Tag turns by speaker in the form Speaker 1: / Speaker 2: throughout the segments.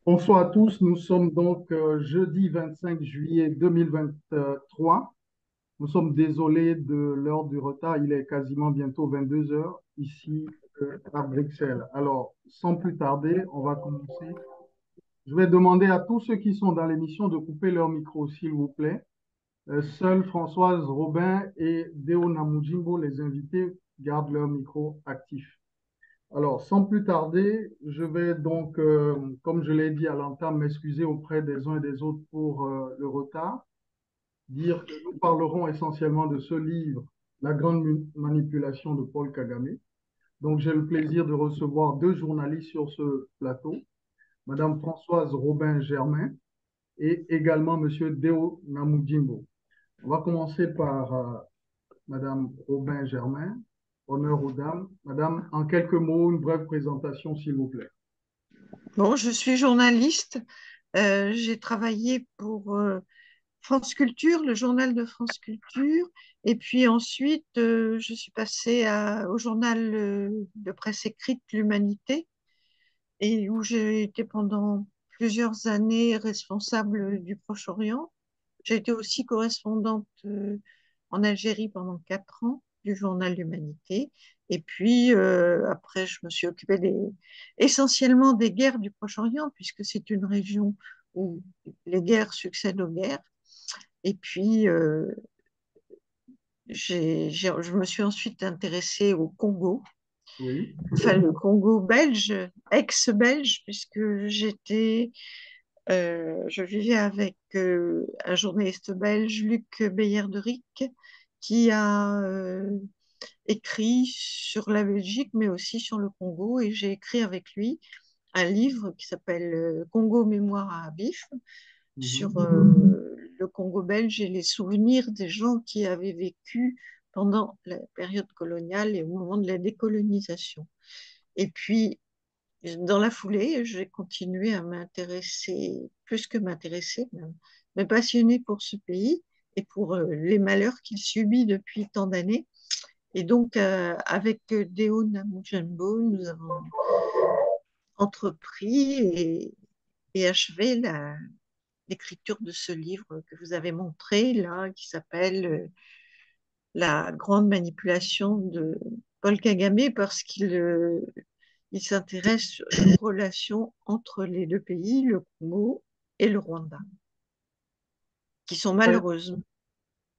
Speaker 1: Bonsoir à tous, nous sommes donc jeudi 25 juillet 2023. Nous sommes désolés de l'heure du retard, il est quasiment bientôt 22 heures ici à Bruxelles. Alors, sans plus tarder, on va commencer. Je vais demander à tous ceux qui sont dans l'émission de couper leur micro, s'il vous plaît. Seuls Françoise Robin et Deo Namujimbo, les invités, gardent leur micro actif. Alors, sans plus tarder, je vais donc, comme je l'ai dit à l'entame, m'excuser auprès des uns et des autres pour le retard, dire que nous parlerons essentiellement de ce livre, La grande manipulation de Paul Kagame. Donc, j'ai le plaisir de recevoir deux journalistes sur ce plateau, Madame Françoise Robin-Germain et également Monsieur Deo Namujimbo. On va commencer par Madame Robin-Germain. Honneur aux dames. Madame, en quelques mots, une brève présentation, s'il vous plaît.
Speaker 2: Bon, je suis journaliste. J'ai travaillé pour France Culture, le journal de France Culture. Et puis ensuite, je suis passée au journal de presse écrite L'Humanité, et où j'ai été pendant plusieurs années responsable du Proche-Orient. J'ai été aussi correspondante en Algérie pendant 4 ans du journal L'Humanité. Et puis après, je me suis occupée essentiellement des guerres du Proche-Orient, puisque c'est une région où les guerres succèdent aux guerres. Et puis, je me suis ensuite intéressée au Congo,
Speaker 1: Oui.
Speaker 2: enfin le Congo belge, ex-belge, puisque je vivais avec un journaliste belge, Luc Beyer-de-Rick, qui a écrit sur la Belgique, mais aussi sur le Congo. Et j'ai écrit avec lui un livre qui s'appelle Congo Mémoire à vif, sur
Speaker 1: Mhm.
Speaker 2: le Congo belge et les souvenirs des gens qui avaient vécu pendant la période coloniale et au moment de la décolonisation. Et puis, dans la foulée, j'ai continué à m'intéresser, plus que m'intéresser, me passionner pour ce pays et pour les malheurs qu'il subit depuis tant d'années. Et donc, avec Deo Namujimbo, nous avons entrepris et achevé l'écriture de ce livre que vous avez montré là, qui s'appelle La grande manipulation de Paul Kagame, parce il s'intéresse aux relations entre les deux pays, le Congo et le Rwanda, qui sont malheureusement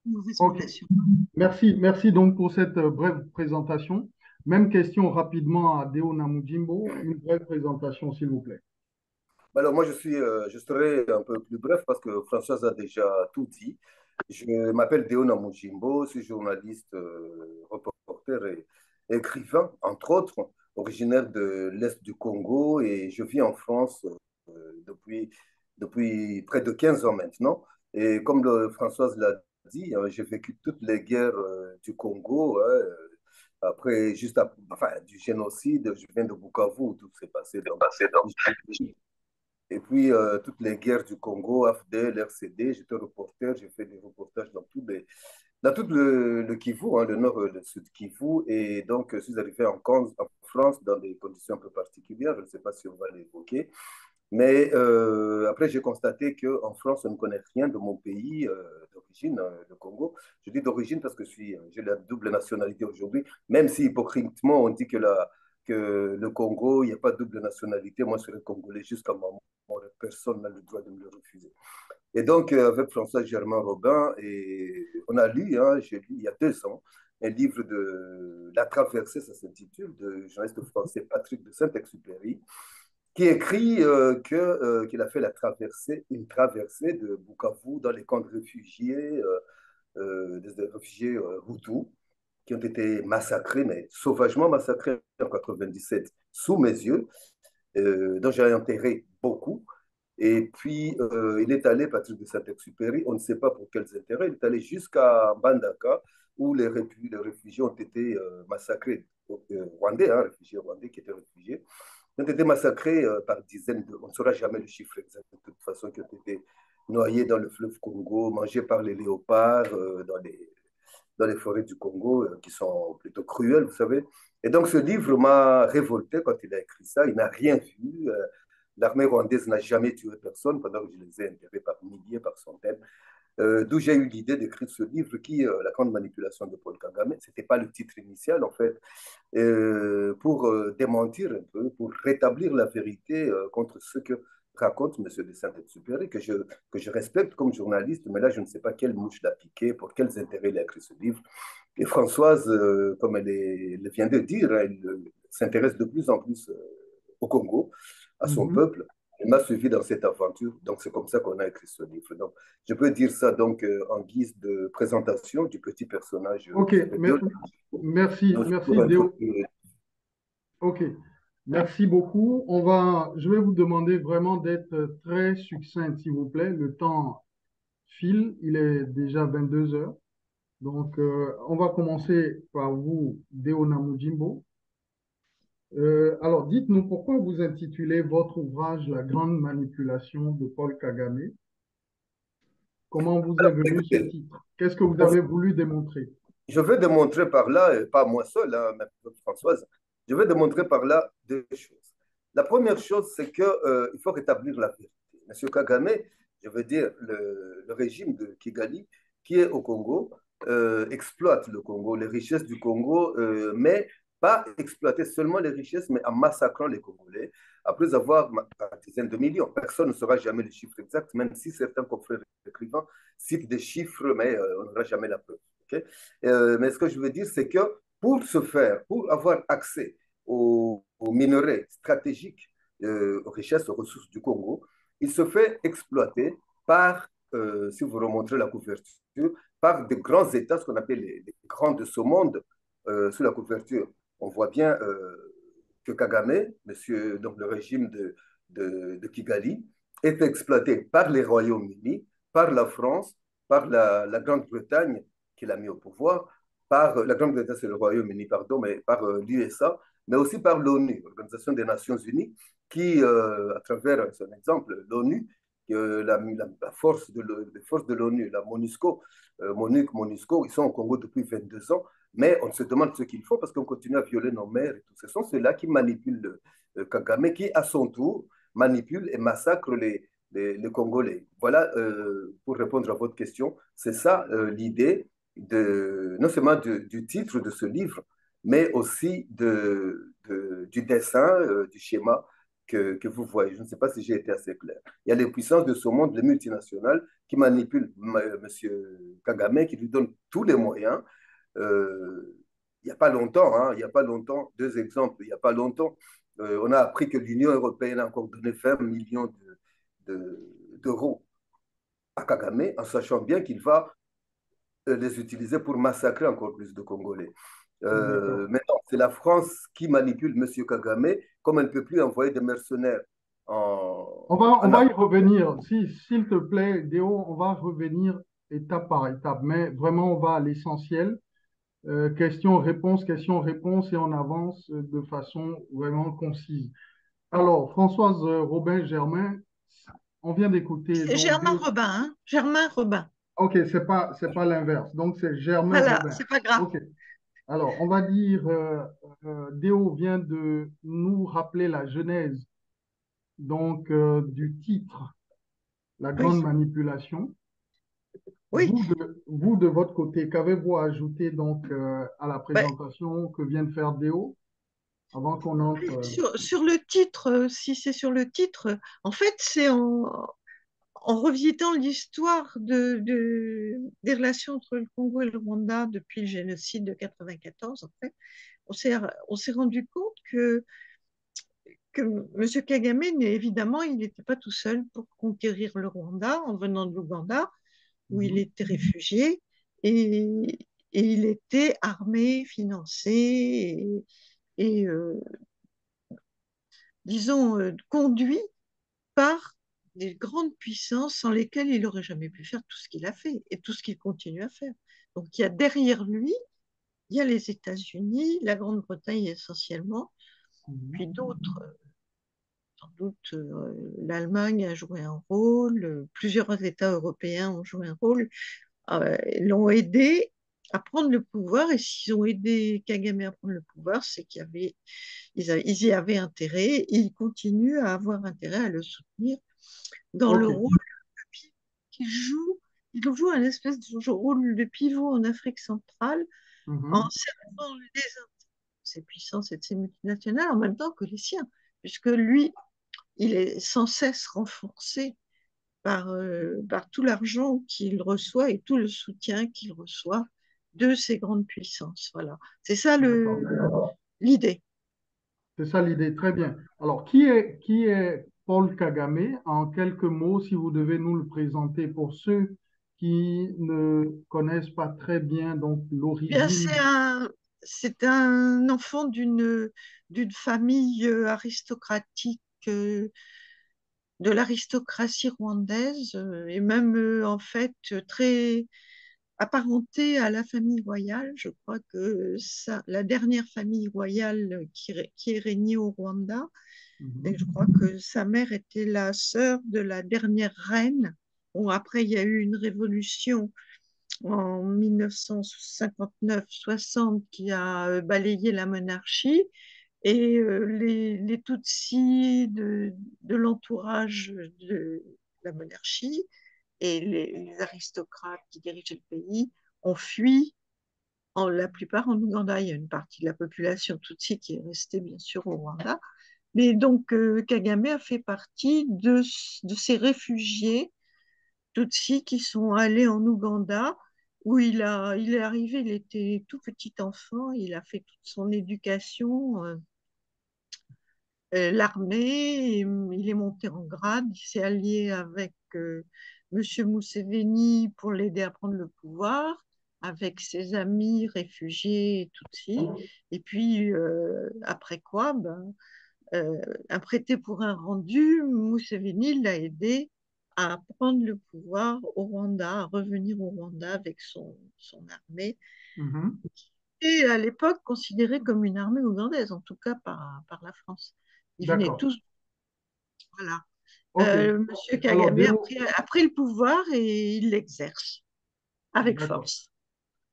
Speaker 2: de mauvaises
Speaker 1: OK.
Speaker 2: relations.
Speaker 1: Merci donc pour cette brève présentation. Même question rapidement à Deo Namujimbo. Une brève présentation, s'il vous plaît.
Speaker 3: Alors moi, je serai un peu plus bref parce que Françoise a déjà tout dit. Je m'appelle Deona Mujimbo, je suis journaliste, reporter et écrivain, entre autres, originaire de l'Est du Congo et je vis en France depuis, depuis près de 15 ans maintenant. Et comme Françoise l'a dit, j'ai vécu toutes les guerres du Congo. Hein, après, enfin, du génocide, je viens de Bukavu, où tout s'est passé. Donc, et puis, toutes les guerres du Congo, AFDL, RCD, j'étais reporter, j'ai fait des reportages dans tout le Kivu, hein, le nord et le sud Kivu. Et donc, je suis arrivé en France dans des conditions un peu particulières. Je ne sais pas si on va l'évoquer. Mais après, j'ai constaté qu'en France, on ne connaît rien de mon pays d'origine, le Congo. Je dis d'origine parce que j'ai la double nationalité aujourd'hui, même si hypocritement, on dit que le Congo, il n'y a pas de double nationalité. Moi, je serais congolais jusqu'à ma mort. Personne n'a le droit de me le refuser. Et donc, avec François Germain Robin, et on a lu, hein, j'ai lu il y a 2 ans, un livre de La Traversée, ça s'intitule, de journaliste français Patrick de Saint-Exupéry, qui écrit qu'il a fait une traversée de Bukavu dans les camps de réfugiés, des réfugiés Hutus, qui ont été massacrés, mais sauvagement massacrés en 97 sous mes yeux, dont j'ai enterré beaucoup. Et puis, il est allé, Patrick de Saint-Exupéry, on ne sait pas pour quels intérêts, il est allé jusqu'à Bandaka, où les réfugiés ont été massacrés, rwandais, hein, réfugiés rwandais qui étaient réfugiés, ont été massacrés par dizaines on ne saura jamais le chiffre exact de toute façon, qui ont été noyés dans le fleuve Congo, mangés par les léopards, dans les forêts du Congo, qui sont plutôt cruelles, vous savez. Et donc, ce livre m'a révolté quand il a écrit ça. Il n'a rien vu. L'armée rwandaise n'a jamais tué personne pendant que je les ai enterrés par milliers, par centaines. D'où j'ai eu l'idée d'écrire ce livre qui, La grande manipulation de Paul Kagame, ce n'était pas le titre initial en fait, pour démentir un peu, pour rétablir la vérité contre ce que raconte M. de Saint-Exupéry, que je respecte comme journaliste, mais là je ne sais pas quelle mouche l'a piqué, pour quels intérêts il a écrit ce livre. Et Françoise, comme elle vient de dire, elle s'intéresse de plus en plus au Congo, à son
Speaker 1: Mhm.
Speaker 3: peuple. Elle m'a suivi dans cette aventure, donc c'est comme ça qu'on a écrit ce livre. Donc, je peux dire ça donc en guise de présentation du petit personnage
Speaker 1: Ok,
Speaker 3: qui s'appelle Dieu.
Speaker 1: merci,
Speaker 3: Donc,
Speaker 1: merci
Speaker 3: pour
Speaker 1: Déo.
Speaker 3: introduire.
Speaker 1: Ok, merci beaucoup. Je vais vous demander vraiment d'être très succinct, s'il vous plaît. Le temps file, il est déjà 22 heures. Donc, on va commencer par vous, Deo Namujimbo. Alors, dites-nous pourquoi vous intitulez votre ouvrage La grande manipulation de Paul Kagame. Comment vous est venu ce
Speaker 3: Écoutez,
Speaker 1: titre? Qu'est-ce que vous avez voulu démontrer?
Speaker 3: je veux démontrer par là, et pas moi seul, hein, mais Françoise, je veux démontrer par là deux choses. La première chose, c'est qu'il il faut rétablir la vérité. Monsieur Kagame, je veux dire, le régime de Kigali, qui est au Congo, exploite le Congo, les richesses du Congo, mais pas exploiter seulement les richesses, mais en massacrant les Congolais, après avoir par dizaines de millions. Personne ne saura jamais les chiffres exacts, même si certains confrères écrivains citent des chiffres, mais on n'aura jamais la preuve. Okay? Mais ce que je veux dire, c'est que pour ce faire, pour avoir accès aux minerais stratégiques, aux richesses, aux ressources du Congo, il se fait exploiter par, si vous remontrez la couverture, par de grands États, ce qu'on appelle les grands de ce monde, sous la couverture. On voit bien que Kagame, monsieur, donc le régime de Kigali, est exploité par les Royaumes-Unis, par la France, par la Grande-Bretagne, qui l'a mis au pouvoir, par la Grande-Bretagne, c'est le Royaume-Uni, pardon, mais par l'USA, mais aussi par l'ONU, l'Organisation des Nations Unies, qui, à travers son exemple, l'ONU, la force de l'ONU, la MONUSCO, MONUSCO, ils sont au Congo depuis 22 ans, mais on se demande ce qu'ils font parce qu'on continue à violer nos mères et tout. Ce sont ceux-là qui manipulent Kagame, qui, à son tour, manipule et massacre les Congolais. Voilà, pour répondre à votre question, c'est ça l'idée non seulement du titre de ce livre, mais aussi du dessin, du schéma que vous voyez. Je ne sais pas si j'ai été assez clair. Il y a les puissances de ce monde, les multinationales, qui manipulent M. Kagame, qui lui donnent tous les moyens. Il n'y a pas longtemps, hein, il n'y a pas longtemps, deux exemples, il n'y a pas longtemps, on a appris que l'Union européenne a encore donné 20 millions d'euros à Kagame, en sachant bien qu'il va les utiliser pour massacrer encore plus de Congolais.
Speaker 1: D'accord.
Speaker 3: Maintenant, c'est la France qui manipule M. Kagame, comme elle ne peut plus envoyer des mercenaires
Speaker 1: On
Speaker 3: en
Speaker 1: va y
Speaker 3: Afrique.
Speaker 1: revenir. Si, s'il te plaît, Déo, on va revenir étape par étape, mais vraiment, on va à l'essentiel. Question-réponse, question-réponse, et on avance de façon vraiment concise. Alors, Françoise Robin-Germain, on vient d'écouter
Speaker 2: C'est
Speaker 1: donc
Speaker 2: Germain
Speaker 1: Déo.
Speaker 2: Robin, hein? Germain Robin.
Speaker 1: Ok, c'est pas l'inverse. Donc, c'est Germain
Speaker 2: Voilà,
Speaker 1: Robin.
Speaker 2: c'est pas grave.
Speaker 1: Ok. Alors, on va dire, Déo vient de nous rappeler la genèse donc du titre, La grande
Speaker 2: Oui,
Speaker 1: manipulation.
Speaker 2: oui.
Speaker 1: Vous, de votre côté, qu'avez-vous ajouté donc à la
Speaker 2: Ben,
Speaker 1: présentation que vient de faire Déo avant qu'on entre
Speaker 2: sur le titre, si c'est sur le titre, en fait, c'est en revisitant l'histoire des relations entre le Congo et le Rwanda depuis le génocide de 94, en fait, on s'est rendu compte que M. Kagame, évidemment, il n'était pas tout seul pour conquérir le Rwanda en venant de l'Ouganda, où il
Speaker 1: Mhm.
Speaker 2: était réfugié, et, et il était armé, financé, et disons, conduit par des grandes puissances sans lesquelles il n'aurait jamais pu faire tout ce qu'il a fait et tout ce qu'il continue à faire. Donc il y a derrière lui, il y a les États-Unis, la Grande-Bretagne essentiellement,
Speaker 1: Mhm.
Speaker 2: puis d'autres, sans doute l'Allemagne a joué un rôle, plusieurs États européens ont joué un rôle, l'ont aidé à prendre le pouvoir. Et s'ils ont aidé Kagame à prendre le pouvoir, c'est ils y avaient intérêt et ils continuent à avoir intérêt à le soutenir dans le
Speaker 1: Ok.
Speaker 2: rôle qu'il joue. Il joue un espèce de rôle de pivot en Afrique centrale en
Speaker 1: Mhm.
Speaker 2: servant les intérêts de ses puissances et de ses multinationales en même temps que les siens, puisque lui, il est sans cesse renforcé par tout l'argent qu'il reçoit et tout le soutien qu'il reçoit de ces grandes puissances. Voilà. C'est ça
Speaker 1: D'accord.
Speaker 2: l'idée.
Speaker 1: C'est ça l'idée. Très bien. Alors, qui est Paul Kagame? En quelques mots, si vous devez nous le présenter pour ceux qui ne connaissent pas très bien donc
Speaker 2: Bien,
Speaker 1: l'origine.
Speaker 2: c'est un enfant d'une famille aristocratique de l'aristocratie rwandaise et même en fait très apparenté à la famille royale. Je crois que la dernière famille royale qui est régnée au Rwanda, et je
Speaker 1: Mhm.
Speaker 2: crois que sa mère était la sœur de la dernière reine. Bon, après, il y a eu une révolution en 1959-60 qui a balayé la monarchie et les Tutsis de l'entourage de la monarchie et les aristocrates qui dirigeaient le pays ont fui, la plupart en Ouganda. Il y a une partie de la population Tutsi qui est restée bien sûr au Rwanda. Mais donc Kagame a fait partie de ces réfugiés Tutsis qui sont allés en Ouganda, où il est arrivé, il était tout petit enfant, il a fait toute son éducation, l'armée, il est monté en grade, il s'est allié avec Monsieur Museveni pour l'aider à prendre le pouvoir, avec ses amis réfugiés Tutsis. Et puis, après quoi, euh, un prêté pour un rendu, Museveni l'a aidé à prendre le pouvoir au Rwanda, à revenir au Rwanda avec son armée,
Speaker 1: Mhm.
Speaker 2: et à l'époque considérée comme une armée ougandaise, en tout cas par la France. Ils venaient
Speaker 1: D'accord.
Speaker 2: tous, voilà.
Speaker 1: OK.
Speaker 2: Monsieur
Speaker 1: Alors,
Speaker 2: Kagame a pris le pouvoir et il l'exerce avec
Speaker 1: d'accord.
Speaker 2: force.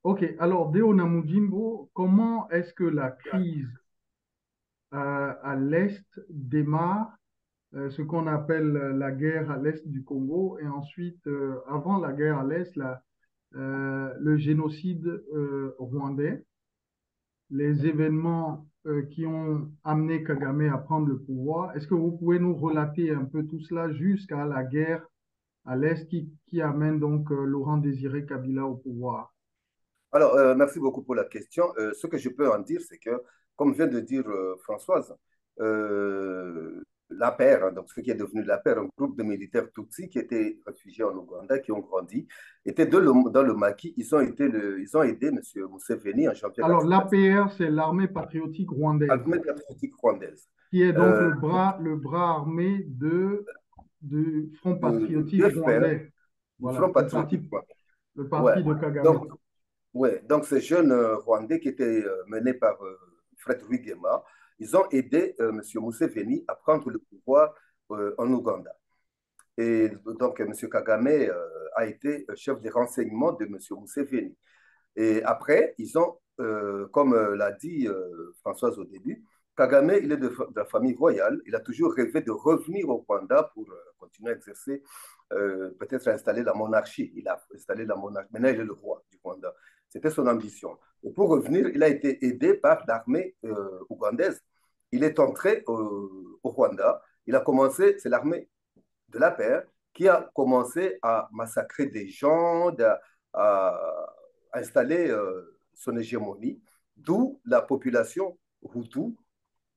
Speaker 1: OK. Alors, Deo Namujimbo, comment est-ce que la crise à l'Est démarre, ce qu'on appelle la guerre à l'Est du Congo, et ensuite, avant la guerre à l'Est, le génocide rwandais, les événements qui ont amené Kagame à prendre le pouvoir. Est-ce que vous pouvez nous relater un peu tout cela jusqu'à la guerre à l'Est qui amène donc Laurent Désiré Kabila au pouvoir?
Speaker 3: Alors, merci beaucoup pour la question. Ce que je peux en dire, c'est que, comme vient de dire Françoise, l'APR, hein, donc ce qui est devenu l'APR, un groupe de militaires Tutsis qui étaient réfugiés en Ouganda, qui ont grandi, était dans le maquis. Ils ont aidé M. Museveni en janvier
Speaker 1: Alors,
Speaker 3: 80,
Speaker 1: l'APR, c'est l'armée patriotique rwandaise,
Speaker 3: l'armée patriotique rwandaise,
Speaker 1: qui est donc
Speaker 3: euh,
Speaker 1: le bras armé du Front patriotique
Speaker 3: de FPR,
Speaker 1: rwandais.
Speaker 3: du
Speaker 1: Voilà,
Speaker 3: Front patriotique rwandais.
Speaker 1: le
Speaker 3: Ouais.
Speaker 1: parti de Kagame.
Speaker 3: Donc, ouais, donc ces jeunes Rwandais qui étaient menés par Fred Rwigema, ils ont aidé M. Museveni à prendre le pouvoir en Ouganda. Et donc M. Kagame a été chef des renseignements de M. Museveni. Et après, ils ont, comme l'a dit Françoise au début, Kagame, il est de la famille royale. Il a toujours rêvé de revenir au Rwanda pour continuer à exercer, peut-être installer la monarchie. Il a installé la monarchie. Maintenant, il est le roi du Rwanda. C'était son ambition. Et pour revenir, il a été aidé par l'armée ougandaise. Il est entré au Rwanda. Il a commencé, c'est l'armée de la paix qui a commencé à massacrer des gens, à installer son hégémonie, d'où la population Hutu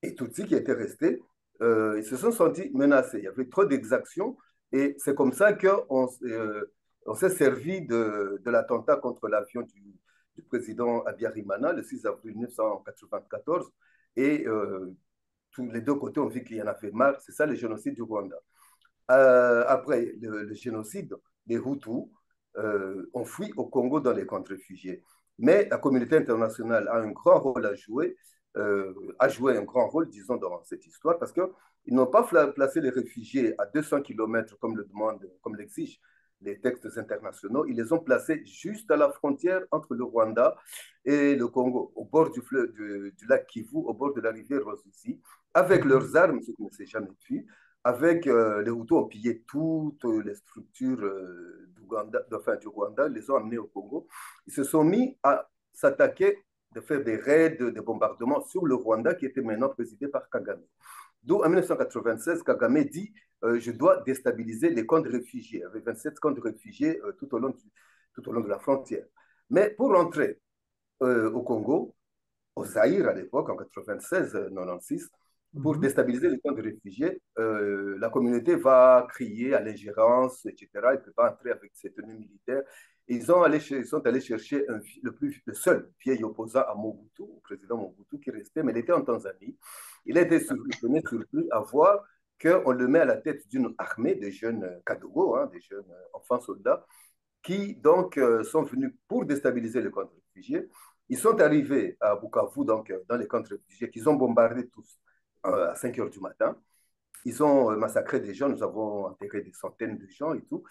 Speaker 3: et Tutsi qui étaient restés, ils se sont sentis menacés. Il y avait trop d'exactions et c'est comme ça on s'est servi de l'attentat contre l'avion du président Abiyarimana le 6 avril 1994 et tous les deux côtés ont vu qu'il y en avait marre. C'est ça le génocide du Rwanda. Après le génocide, les Hutus ont fui au Congo dans les camps de réfugiés. Mais la communauté internationale a un grand rôle à jouer, a joué un grand rôle, disons, dans cette histoire, parce qu'ils n'ont pas placé les réfugiés à 200 km comme le demande, comme l'exige les textes internationaux. Ils les ont placés juste à la frontière entre le Rwanda et le Congo, au bord du lac Kivu, au bord de la rivière Rusizi, avec leurs armes, ce qui ne s'est jamais vu. Avec les Hutus ont pillé toutes les structures du Rwanda, les ont amenés au Congo. Ils se sont mis à s'attaquer, de faire des raids, des bombardements sur le Rwanda qui était maintenant présidé par Kagame. D'où en 1996, Kagame dit je dois déstabiliser les camps de réfugiés. Il y avait 27 camps de réfugiés tout au long de la frontière. Mais pour entrer au Congo, au Zaïre à l'époque, en 96-96, pour déstabiliser les camps de réfugiés, la communauté va crier à l'ingérence, etc. Il ne peut pas entrer avec ses tenues militaires. Ils sont allés chercher le seul vieil opposant à Mobutu, au président Mobutu, qui restait, mais il était en Tanzanie. Il a été surpris à voir qu'on le met à la tête d'une armée de jeunes Kadogo, des jeunes enfants soldats, qui donc sont venus pour déstabiliser les camps de réfugiés. Ils sont arrivés à Bukavu, donc dans les camps de réfugiés, qu'ils ont bombardés tous à 5 heures du matin. Ils ont massacré des gens, nous avons enterré des centaines de gens et tout.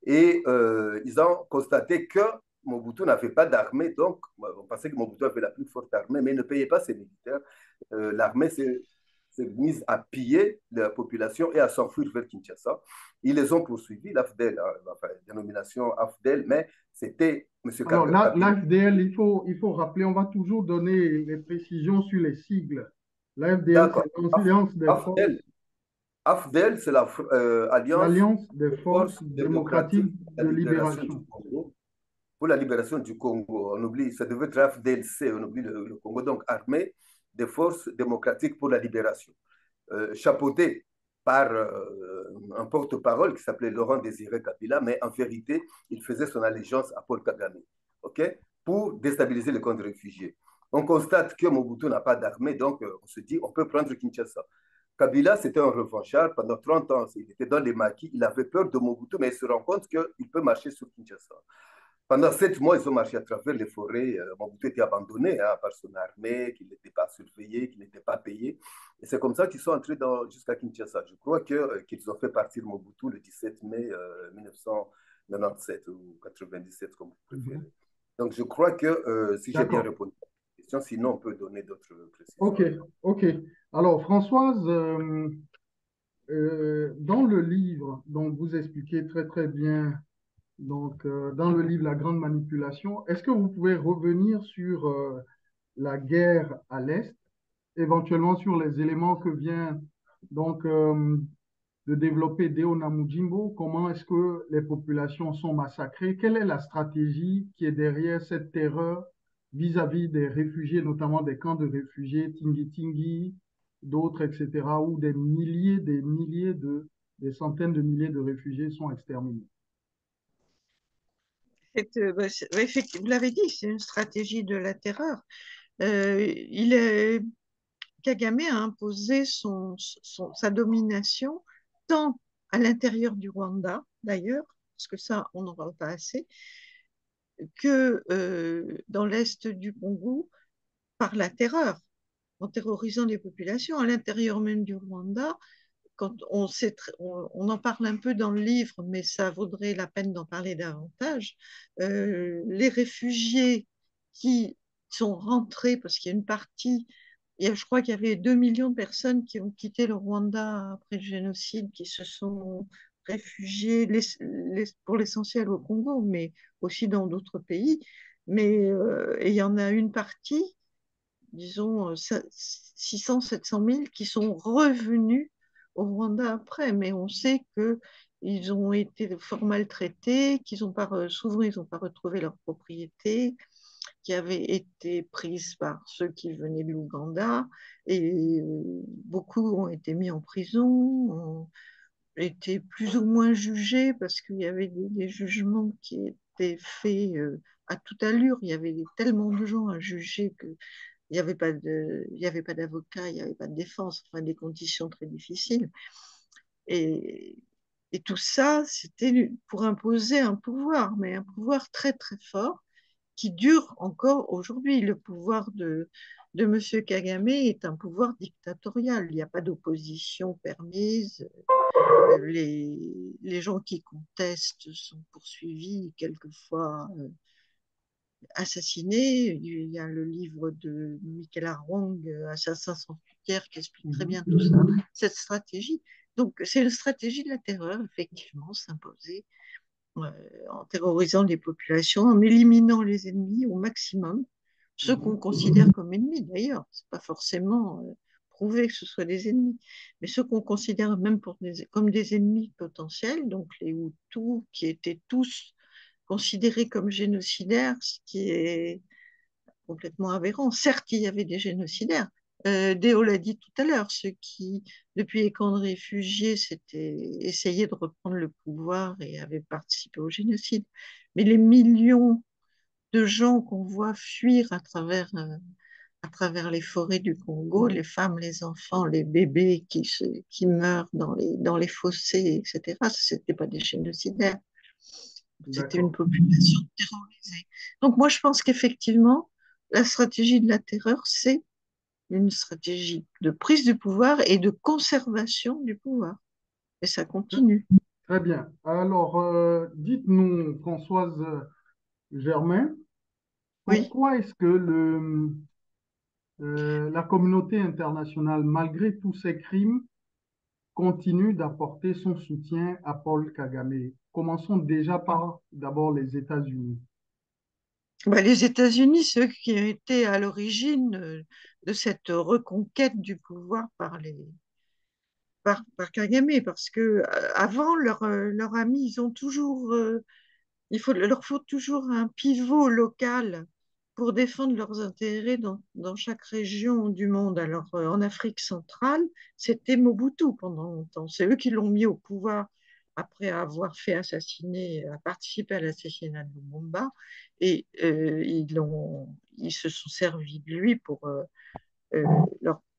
Speaker 3: Et ils ont constaté que Mobutu n'avait pas d'armée, donc on pensait que Mobutu avait la plus forte armée, mais il ne payait pas ses militaires. L'armée s'est mise à piller la population et à s'enfuir vers Kinshasa. Ils les ont poursuivis, l'AFDEL, enfin, dénomination AFDEL, mais c'était M.
Speaker 1: Alors,
Speaker 3: Kabila.
Speaker 1: l'AFDL, il faut rappeler, on va toujours donner les précisions sur les sigles. L'AFDL,
Speaker 3: D'accord.
Speaker 1: c'est l'Alliance des
Speaker 3: AFDEL,
Speaker 1: forces,
Speaker 3: AFDEL, c'est l'Alliance
Speaker 1: l'Alliance des
Speaker 3: des
Speaker 1: forces
Speaker 3: forces
Speaker 1: démocratiques
Speaker 3: démocratiques de
Speaker 1: de
Speaker 3: la libération du
Speaker 1: libération.
Speaker 3: Congo. Pour la libération du Congo, on oublie, ça devait être AFDLC, on oublie le Congo, donc Armée des forces démocratiques pour la libération. Chapeauté par un porte-parole qui s'appelait Laurent Désiré Kabila, mais en vérité, il faisait son allégeance à Paul Kagame, ok, pour déstabiliser les camps de réfugiés. On constate que Mobutu n'a pas d'armée, donc on se dit on peut prendre Kinshasa. Kabila, c'était un revanchard pendant 30 ans. Il était dans les maquis, il avait peur de Mobutu, mais il se rend compte qu'il peut marcher sur Kinshasa. Pendant 7 mois, ils ont marché à travers les forêts. Mobutu était abandonné par son armée, qu'il n'était pas surveillé, qu'il n'était pas payé. Et c'est comme ça qu'ils sont entrés jusqu'à Kinshasa. Je crois qu'ils ont fait partir Mobutu le 17 mai 1997 ou 97, comme vous préférez. Donc je crois que si j'ai bien répondu à la question, sinon on peut donner d'autres précisions.
Speaker 1: Ok, ok. Alors, Françoise, dans le livre, donc vous expliquez très très bien, donc dans le livre La Grande Manipulation, est-ce que vous pouvez revenir sur la guerre à l'Est, éventuellement sur les éléments que vient donc de développer Deo Namujimbo, comment est-ce que les populations sont massacrées, quelle est la stratégie qui est derrière cette terreur vis-à-vis des réfugiés, notamment des camps de réfugiés, Tingi-Tingi, d'autres, etc., où des centaines de milliers de réfugiés sont exterminés.
Speaker 2: Effectivement, vous l'avez dit, c'est une stratégie de la terreur. Kagame a imposé sa domination tant à l'intérieur du Rwanda, d'ailleurs, parce que ça, on n'en parle pas assez, que dans l'est du Congo, par la terreur, en terrorisant les populations. À l'intérieur même du Rwanda, quand on en parle un peu dans le livre, mais ça vaudrait la peine d'en parler davantage, les réfugiés qui sont rentrés, parce qu'il y a une partie, je crois qu'il y avait 2 millions de personnes qui ont quitté le Rwanda après le génocide, qui se sont réfugiés pour l'essentiel au Congo, mais aussi dans d'autres pays. Et il y en a une partie, disons 600, 700 000 qui sont revenus au Rwanda après, mais on sait qu'ils ont été fort maltraités, qu'ils ont pas, souvent ils n'ont pas retrouvé leur propriété, qui avaient été prises par ceux qui venaient de l'Ouganda, et beaucoup ont été mis en prison, ont été plus ou moins jugés parce qu'il y avait des jugements qui étaient faits à toute allure. Il y avait tellement de gens à juger que il y avait pas d'avocat, il n'y avait pas de défense, enfin des conditions très difficiles. Et, et tout ça, c'était pour imposer un pouvoir, mais un pouvoir très très fort, qui dure encore aujourd'hui. Le pouvoir de M. Kagame est un pouvoir dictatorial. Il n'y a pas d'opposition permise. Les gens qui contestent sont poursuivis, quelquefois assassinés. Il y a le livre de Michael Arwang, Assassin sans frontières, qui explique très bien tout ça, cette stratégie. Donc, c'est une stratégie de la terreur, effectivement, s'imposer en terrorisant les populations, en éliminant les ennemis au maximum, ceux qu'on considère comme ennemis d'ailleurs. C'est pas forcément prouvé que ce soit des ennemis, mais ceux qu'on considère même comme des ennemis potentiels, donc les Hutus, qui étaient tous considérés comme génocidaires, ce qui est complètement aberrant. Certes, il y avait des génocidaires. Déo l'a dit tout à l'heure, ceux qui, depuis les camps de réfugiés, s'étaient essayé de reprendre le pouvoir et avaient participé au génocide. Mais les millions de gens qu'on voit fuir à travers les forêts du Congo, les femmes, les enfants, les bébés qui meurent dans les fossés, etc., ce n'étaient pas des génocidaires. C'était une
Speaker 1: D'accord.
Speaker 2: population terrorisée. Donc moi, je pense qu'effectivement, la stratégie de la terreur, c'est une stratégie de prise du pouvoir et de conservation du pouvoir. Et ça continue.
Speaker 1: Très bien. Alors, dites-nous, Françoise Germain,
Speaker 2: Oui.
Speaker 1: pourquoi est-ce que la communauté internationale, malgré tous ces crimes, continue d'apporter son soutien à Paul Kagame? Commençons déjà par d'abord les États-Unis.
Speaker 2: Bah, les États-Unis, ceux qui étaient à l'origine de cette reconquête du pouvoir par Kagame, parce que avant, leurs amis, ils ont toujours leur faut toujours un pivot local pour défendre leurs intérêts dans chaque région du monde. Alors, en Afrique centrale, c'était Mobutu pendant longtemps. C'est eux qui l'ont mis au pouvoir après avoir fait assassiner, participer à l'assassinat de Lumumba. Et ils se sont servis de lui pour euh,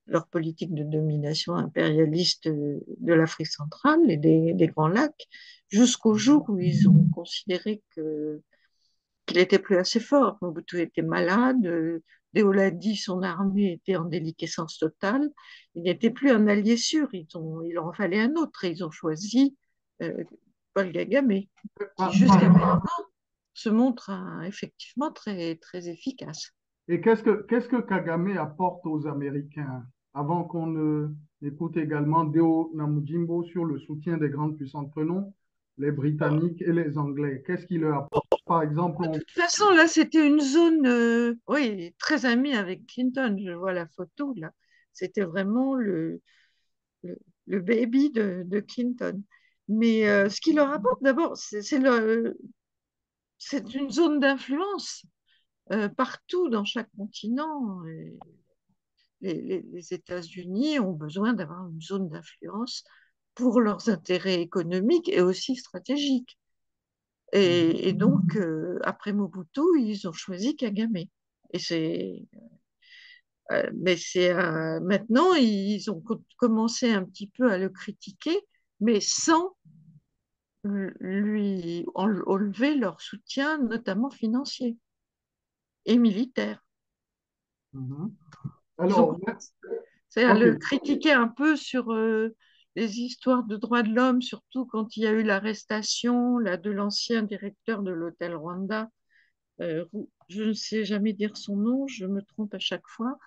Speaker 2: leur politique de domination impérialiste de l'Afrique centrale et des Grands Lacs, jusqu'au jour où ils ont considéré qu'il était plus assez fort. Mobutu était malade, Deoladi, son armée était en déliquescence totale. Il n'était plus un allié sûr. Il en fallait un autre. Et ils ont choisi euh, Paul Kagame, qui
Speaker 1: Ah,
Speaker 2: jusqu'à
Speaker 1: pardon.
Speaker 2: maintenant se montre effectivement très, très efficace.
Speaker 1: Et qu'est-ce que Kagame apporte aux Américains? Avant qu'on ne écoute également Deo Namujimbo sur le soutien des grandes puissances, prenons les Britanniques et les Anglais. Qu'est-ce qu'il leur apporte? Par exemple,
Speaker 2: De toute façon, là, c'était une zone, oui, très amie avec Clinton. Je vois la photo, là. C'était vraiment le, le baby de Clinton. Mais ce qui leur apporte, d'abord, c'est une zone d'influence partout dans chaque continent. Et les États-Unis ont besoin d'avoir une zone d'influence pour leurs intérêts économiques et aussi stratégiques. Et donc, après Mobutu, ils ont choisi Kagame. Et mais maintenant, ils ont commencé un petit peu à le critiquer, mais sans lui enlever leur soutien, notamment financier et militaire.
Speaker 1: Mhm.
Speaker 2: Ils ont
Speaker 1: Alors,
Speaker 2: commencé à
Speaker 1: ok,
Speaker 2: le critiquer un peu sur les histoires de droits de l'homme, surtout quand il y a eu l'arrestation là, de l'ancien directeur de l'hôtel Rwanda. Je ne sais jamais dire son nom, je me trompe à chaque fois.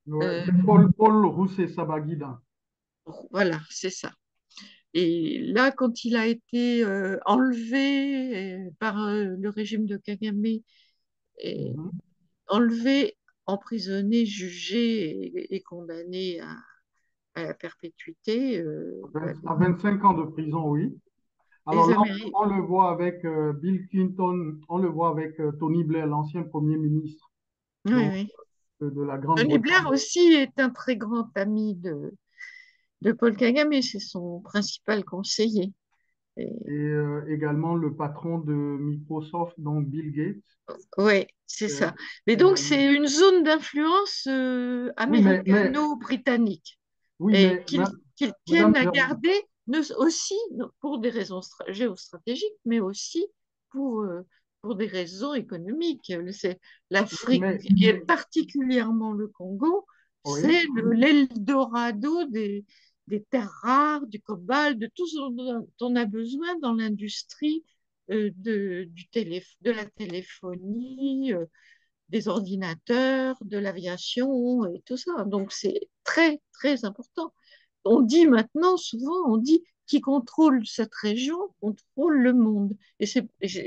Speaker 1: ouais,
Speaker 2: Euh,
Speaker 1: c'est Paul Roussé-Sabagida.
Speaker 2: voilà, c'est ça. Et là, quand il a été enlevé par le régime de Kagame, et
Speaker 1: Mhm.
Speaker 2: enlevé, emprisonné, jugé et condamné à la perpétuité, bah,
Speaker 1: À 25 ans de prison, oui. Alors
Speaker 2: les
Speaker 1: là,
Speaker 2: Américains.
Speaker 1: on le voit avec Bill Clinton, on le voit avec Tony Blair, l'ancien Premier ministre
Speaker 2: Oui,
Speaker 1: donc,
Speaker 2: oui.
Speaker 1: de la
Speaker 2: Tony Blair
Speaker 1: Grande-Bretagne.
Speaker 2: aussi est un très grand ami de Paul Kagame, c'est son principal conseiller. Et,
Speaker 1: Et également le patron de Microsoft, donc Bill Gates.
Speaker 2: ouais, c'est
Speaker 1: euh,
Speaker 2: ça. Mais donc,
Speaker 1: également.
Speaker 2: c'est une zone d'influence
Speaker 1: Oui,
Speaker 2: américano-britannique
Speaker 1: oui,
Speaker 2: et qu'ils
Speaker 1: Madame
Speaker 2: tiennent à
Speaker 1: Germain,
Speaker 2: garder aussi pour des raisons géostratégiques, mais aussi pour, pour des raisons économiques. C'est l'Afrique,
Speaker 1: Mais
Speaker 2: et particulièrement le Congo,
Speaker 1: oui,
Speaker 2: c'est l'Eldorado des terres rares, du cobalt, de tout ce dont on a besoin dans l'industrie de la téléphonie, des ordinateurs, de l'aviation et tout ça. Donc c'est très, très important. On dit maintenant, souvent, on dit qui contrôle cette région contrôle le monde.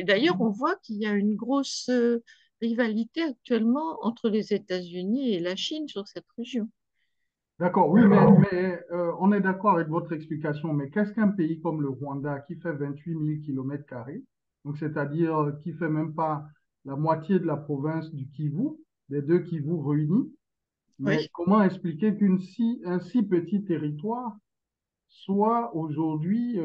Speaker 2: D'ailleurs, on voit qu'il y a une grosse rivalité actuellement entre les États-Unis et la Chine sur cette région.
Speaker 1: d'accord, oui, mais on est d'accord avec votre explication, mais qu'est-ce qu'un pays comme le Rwanda qui fait 28 000 kilomètres carrés, donc c'est-à-dire qui fait même pas la moitié de la province du Kivu, des deux Kivu réunis, mais
Speaker 2: Oui.
Speaker 1: comment expliquer un si petit territoire soit aujourd'hui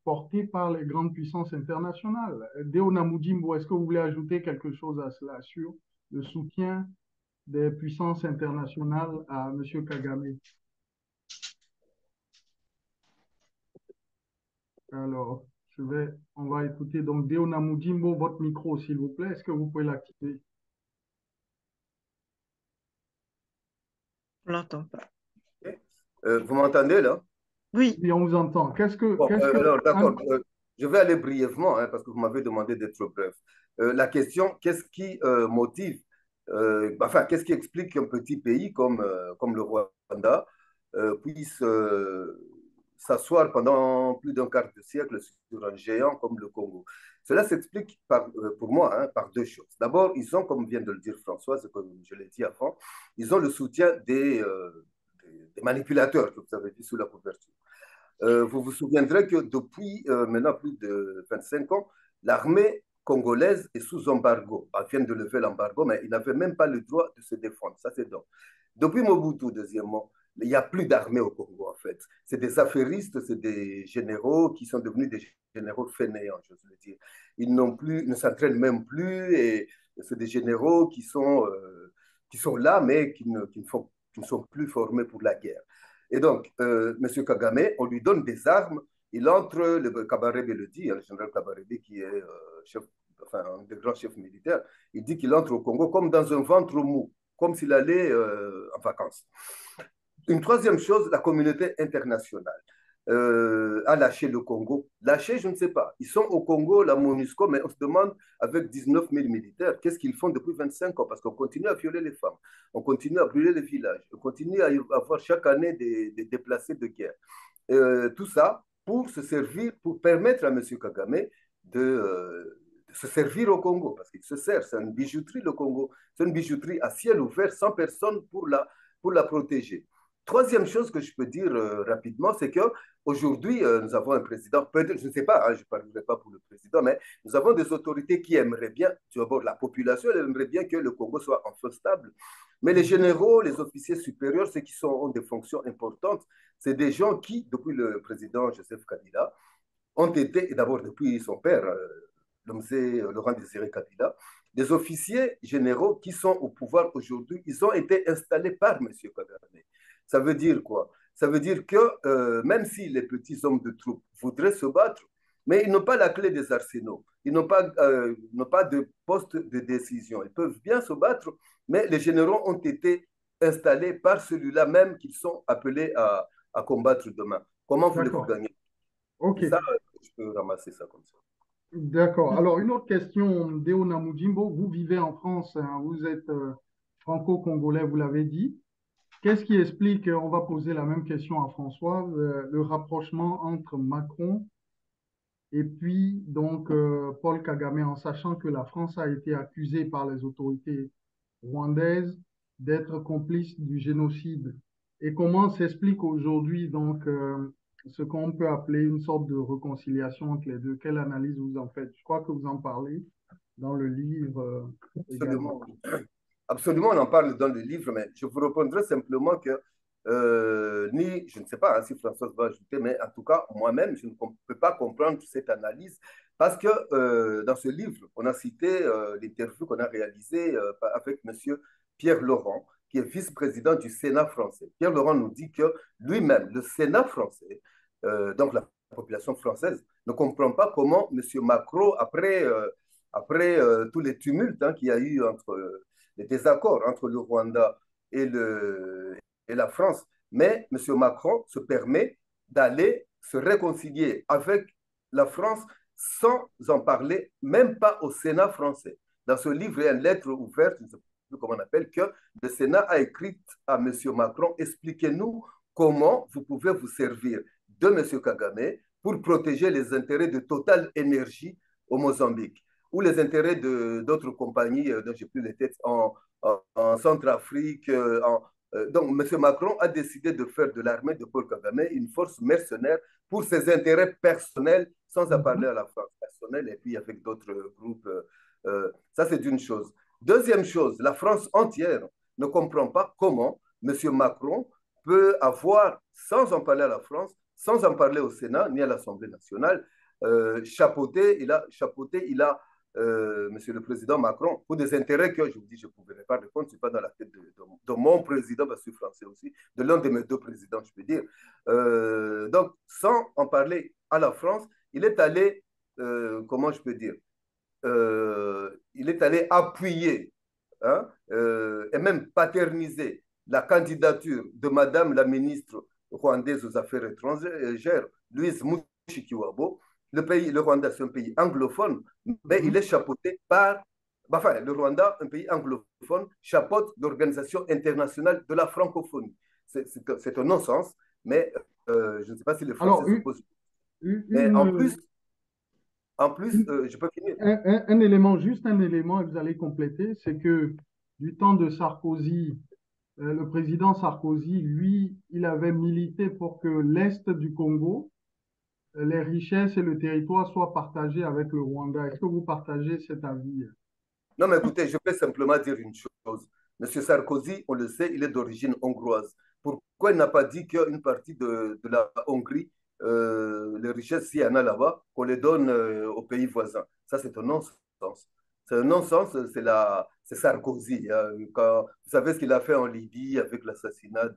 Speaker 1: porté par les grandes puissances internationales? Deona Mujimbo, est-ce que vous voulez ajouter quelque chose à cela sur le soutien des puissances internationales à M. Kagame? Alors, on va écouter donc Deona Mujimbo, votre micro, s'il vous plaît. Est-ce que vous pouvez l'activer?
Speaker 2: On l'entend pas.
Speaker 3: Vous m'entendez là?
Speaker 2: Oui,
Speaker 1: Oui, on vous entend.
Speaker 3: Bon,
Speaker 1: Qu'est-ce que,
Speaker 3: alors d'accord, je vais aller brièvement hein, parce que vous m'avez demandé d'être bref. La question, qu'est-ce qui motive, enfin, qu'est-ce qui explique qu'un petit pays comme le Rwanda puisse s'asseoir pendant plus d'un quart de siècle sur un géant comme le Congo? Cela s'explique pour moi hein, par deux choses. D'abord, ils ont, comme vient de le dire Françoise, comme je l'ai dit avant, ils ont le soutien des manipulateurs que vous avez dit sous la couverture. Vous vous souviendrez que depuis maintenant plus de 25 ans, l'armée congolaise est sous embargo. Elle vient de lever l'embargo, mais ils n'avaient même pas le droit de se défendre. Ça, c'est donc. Depuis Mobutu, deuxièmement, il n'y a plus d'armée au Congo, en fait. C'est des affairistes, c'est des généraux qui sont devenus des généraux fainéants, je veux dire. Ils n'ont plus, ne s'entraînent même plus, et c'est des généraux qui sont là, mais qui ne sont plus formés pour la guerre. Et donc, M. Kagame, on lui donne des armes. Il entre, le Kabarebe le dit, hein, le général Kabarebe, qui est chef, enfin, un des grands chefs militaires, il dit qu'il entre au Congo comme dans un ventre mou, comme s'il allait en vacances. Une troisième chose, la communauté internationale a lâché le Congo. Lâché, je ne sais pas. Ils sont au Congo, la MONUSCO, mais on se demande, avec 19 000 militaires, qu'est-ce qu'ils font depuis 25 ans? Parce qu'on continue à violer les femmes, on continue à brûler les villages, on continue à avoir chaque année des déplacés de guerre. Tout ça pour se servir, pour permettre à M. Kagame de se servir au Congo, parce qu'il se sert, c'est une bijouterie le Congo, c'est une bijouterie à ciel ouvert, sans personne pour la protéger. Troisième chose que je peux dire rapidement, c'est qu'aujourd'hui, nous avons un président, peut-être, je ne sais pas, hein, je ne parlerai pas pour le président, mais nous avons des autorités qui aimeraient bien, d'abord la population, elle aimerait bien que le Congo soit enfin stable. Mais les généraux, les officiers supérieurs, ceux qui ont des fonctions importantes, c'est des gens qui, depuis le président Joseph Kabila, ont été, et d'abord depuis son père, Laurent Désiré Kabila, des officiers généraux qui sont au pouvoir aujourd'hui, ils ont été installés par M. Kagame. Ça veut dire quoi? Ça veut dire que même si les petits hommes de troupes voudraient se battre, mais ils n'ont pas la clé des arsenaux, ils n'ont pas de poste de décision. Ils peuvent bien se battre, mais les généraux ont été installés par celui-là même qu'ils sont appelés à combattre demain. Comment voulez-vous
Speaker 1: D'accord.
Speaker 3: gagner?
Speaker 1: OK.
Speaker 3: C'est ça, je peux ramasser ça comme ça.
Speaker 1: D'accord. Alors, une autre question, Deona Mujimbo. Vous vivez en France, hein, vous êtes franco-congolais, vous l'avez dit. Qu'est-ce qui explique, on va poser la même question à François, le rapprochement entre Macron et puis donc Paul Kagame, en sachant que la France a été accusée par les autorités rwandaises d'être complice du génocide. Et comment s'explique aujourd'hui donc ce qu'on peut appeler une sorte de réconciliation entre les deux? Quelle analyse vous en faites? Je crois que vous en parlez dans le livre également.
Speaker 3: Absolument. Absolument, on en parle dans le livre, mais je vous répondrai simplement que je ne sais pas hein, si Françoise va ajouter, mais en tout cas, moi-même, je ne peux pas comprendre cette analyse parce que dans ce livre, on a cité l'interview qu'on a réalisée avec M. Pierre Laurent, qui est vice-président du Sénat français. Pierre Laurent nous dit que lui-même, le Sénat français, donc la population française, ne comprend pas comment M. Macron, après après tous les tumultes qu'il y a eu entre les désaccords entre le Rwanda et, et la France. Mais M. Macron se permet d'aller se réconcilier avec la France sans en parler, même pas au Sénat français. Dans ce livre, il y a une lettre ouverte, je ne sais plus comment on appelle, que le Sénat a écrite à M. Macron, expliquez-nous comment vous pouvez vous servir de M. Kagame pour protéger les intérêts de Total Énergie au Mozambique ou les intérêts d'autres compagnies dont je n'ai plus les têtes en Centrafrique. Donc, M. Macron a décidé de faire de l'armée de Paul Kagame une force mercenaire pour ses intérêts personnels, sans en parler à la France personnelle et puis avec d'autres groupes. Ça, c'est une chose. Deuxième chose, la France entière ne comprend pas comment M. Macron peut avoir, sans en parler à la France, sans en parler au Sénat ni à l'Assemblée nationale, chapeauté, il a Monsieur le Président Macron, pour des intérêts que je vous dis, je ne pouvais pas répondre, je ne suis pas dans la tête de mon président, parce que je suis français aussi, de l'un de mes deux présidents, je peux dire. Donc, sans en parler à la France, il est allé, comment je peux dire, il est allé appuyer et même paterniser la candidature de Madame la ministre rwandaise aux Affaires étrangères, Louise Mushikiwabo. Le Rwanda, c'est un pays anglophone, mais il est chapeauté par, enfin, le Rwanda, un pays anglophone, chapeaute l'Organisation internationale de la francophonie. C'est un non-sens, mais je ne sais pas si les Français
Speaker 1: Alors,
Speaker 3: se posent. Mais
Speaker 1: une,
Speaker 3: en plus
Speaker 1: une,
Speaker 3: je peux finir.
Speaker 1: un élément, juste un élément, et vous allez compléter, c'est que du temps de Sarkozy, le président Sarkozy, lui, il avait milité pour que l'Est du Congo, les richesses et le territoire soient partagés avec le Rwanda. Est-ce que vous partagez cet avis?
Speaker 3: Non, mais écoutez, je peux simplement dire une chose. Monsieur Sarkozy, on le sait, il est d'origine hongroise. Pourquoi il n'a pas dit qu'une partie de la Hongrie, les richesses, s'il y en a là-bas, qu'on les donne aux pays voisins? Ça, c'est un non-sens. C'est un non-sens, c'est Sarkozy. Vous savez ce qu'il a fait en Libye avec l'assassinat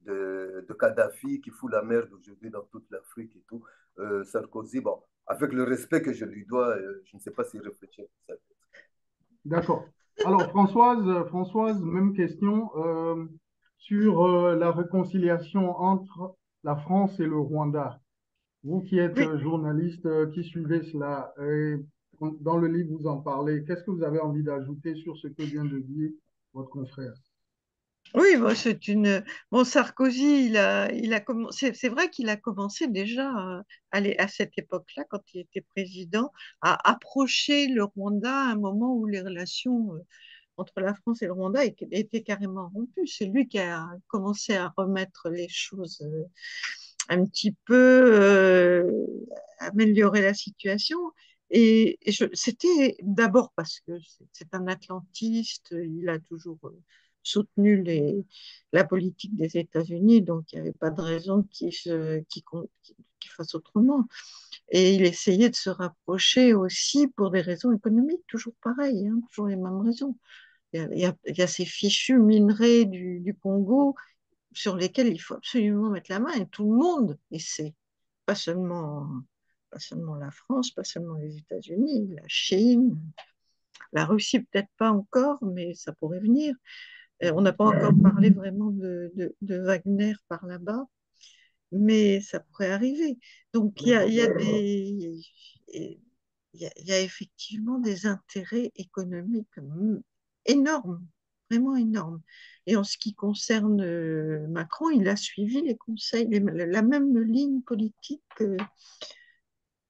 Speaker 3: de Kadhafi, qui fout la merde aujourd'hui dans toute l'Afrique et tout. Sarkozy, bon, avec le respect que je lui dois, je ne sais pas s'il réfléchit à ça.
Speaker 1: D'accord. Alors, Françoise, même question sur la réconciliation entre la France et le Rwanda. Vous qui êtes
Speaker 2: Oui,
Speaker 1: journaliste, qui suivez cela, dans le livre, vous en parlez. Qu'est-ce que vous avez envie d'ajouter sur ce que vient de dire votre confrère?
Speaker 2: oui, bon, c'est une. Bon, Sarkozy, il a commencé. C'est vrai qu'il a commencé déjà à cette époque-là, quand il était président, à approcher le Rwanda à un moment où les relations entre la France et le Rwanda étaient carrément rompues. C'est lui qui a commencé à remettre les choses un petit peu, améliorer la situation. C'était d'abord parce que c'est un atlantiste, il a toujours soutenu la politique des États-Unis, donc il n'y avait pas de raison qu'il fasse autrement. Et il essayait de se rapprocher aussi pour des raisons économiques, toujours pareil, hein, toujours les mêmes raisons. Il y a ces fichus minerais du Congo sur lesquels il faut absolument mettre la main, et tout le monde essaie, pas seulement, pas seulement la France, pas seulement les États-Unis, la Chine, la Russie peut-être pas encore, mais ça pourrait venir. On n'a pas encore parlé vraiment de Wagner par là-bas, mais ça pourrait arriver. Donc il y a effectivement des intérêts économiques énormes, vraiment énormes. Et en ce qui concerne Macron, il a suivi les conseils, la même ligne politique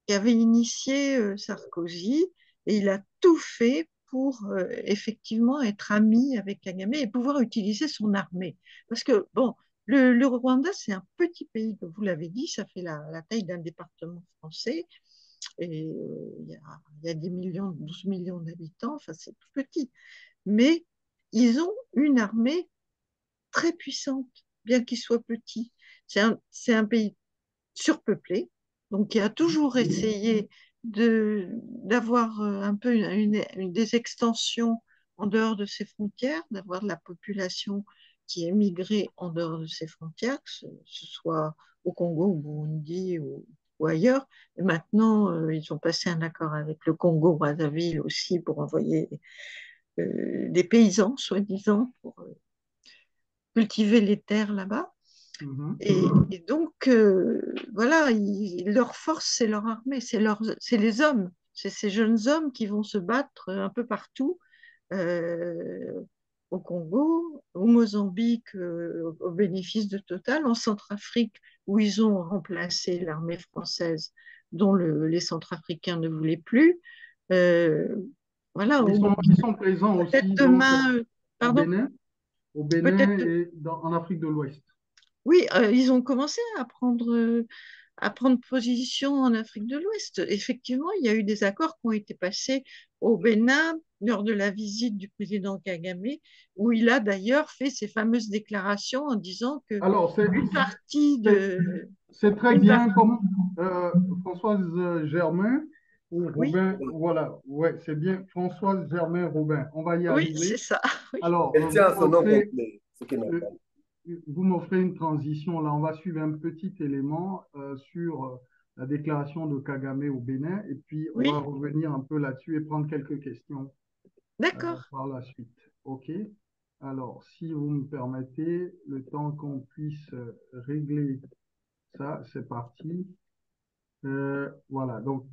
Speaker 2: qu'avait initié Sarkozy, et il a tout fait pour effectivement être ami avec Kagame et pouvoir utiliser son armée. Parce que, bon, le Rwanda, c'est un petit pays, comme vous l'avez dit, ça fait la taille d'un département français. Et il y a 10 millions, 12 millions d'habitants, enfin c'est tout petit. Mais ils ont une armée très puissante, bien qu'ils soient petits. C'est un pays surpeuplé, donc qui a toujours essayé d'avoir un peu des extensions en dehors de ses frontières, d'avoir de la population qui est migrée en dehors de ses frontières, que ce soit au Congo, au Burundi, ou ailleurs. Et maintenant, ils ont passé un accord avec le Congo-Brazzaville aussi pour envoyer des paysans, soi-disant, pour cultiver les terres là-bas.
Speaker 1: Mhm.
Speaker 2: Et donc, voilà, leur force, c'est leur armée, c'est les hommes, c'est ces jeunes hommes qui vont se battre un peu partout, euh, au Congo, au Mozambique, au bénéfice de Total, en Centrafrique, où ils ont remplacé l'armée française, dont les Centrafricains ne voulaient plus. Euh, voilà,
Speaker 1: Ils sont présents
Speaker 2: peut-être
Speaker 1: aussi donc
Speaker 2: demain,
Speaker 1: au
Speaker 2: pardon,
Speaker 1: Bénin,
Speaker 2: peut-être,
Speaker 1: et en Afrique de l'Ouest.
Speaker 2: oui, ils ont commencé à prendre position en Afrique de l'Ouest. Effectivement, il y a eu des accords qui ont été passés au Bénin lors de la visite du président Kagame, où il a d'ailleurs fait ces fameuses déclarations en disant que
Speaker 1: Alors,
Speaker 2: une partie
Speaker 1: c'est-
Speaker 2: de,
Speaker 1: c'est très
Speaker 2: une
Speaker 1: bien
Speaker 2: partie,
Speaker 1: comme Françoise Germain ou
Speaker 2: oui,
Speaker 1: Robin, voilà, ouais, c'est bien Françoise Germain Robin. On va y
Speaker 2: oui, c'est
Speaker 1: arriver.
Speaker 2: ça, oui,
Speaker 1: Alors,
Speaker 3: Elle tient à son nom complet, ce qui est normal.
Speaker 1: euh, vous m'offrez une transition. Là, on va suivre un petit élément sur la déclaration de Kagame au Bénin et puis on va
Speaker 2: oui,
Speaker 1: revenir un peu là-dessus et prendre quelques questions
Speaker 2: d'accord.
Speaker 1: par la suite. OK? Alors, si vous me permettez, le temps qu'on puisse régler ça, c'est parti. Voilà, donc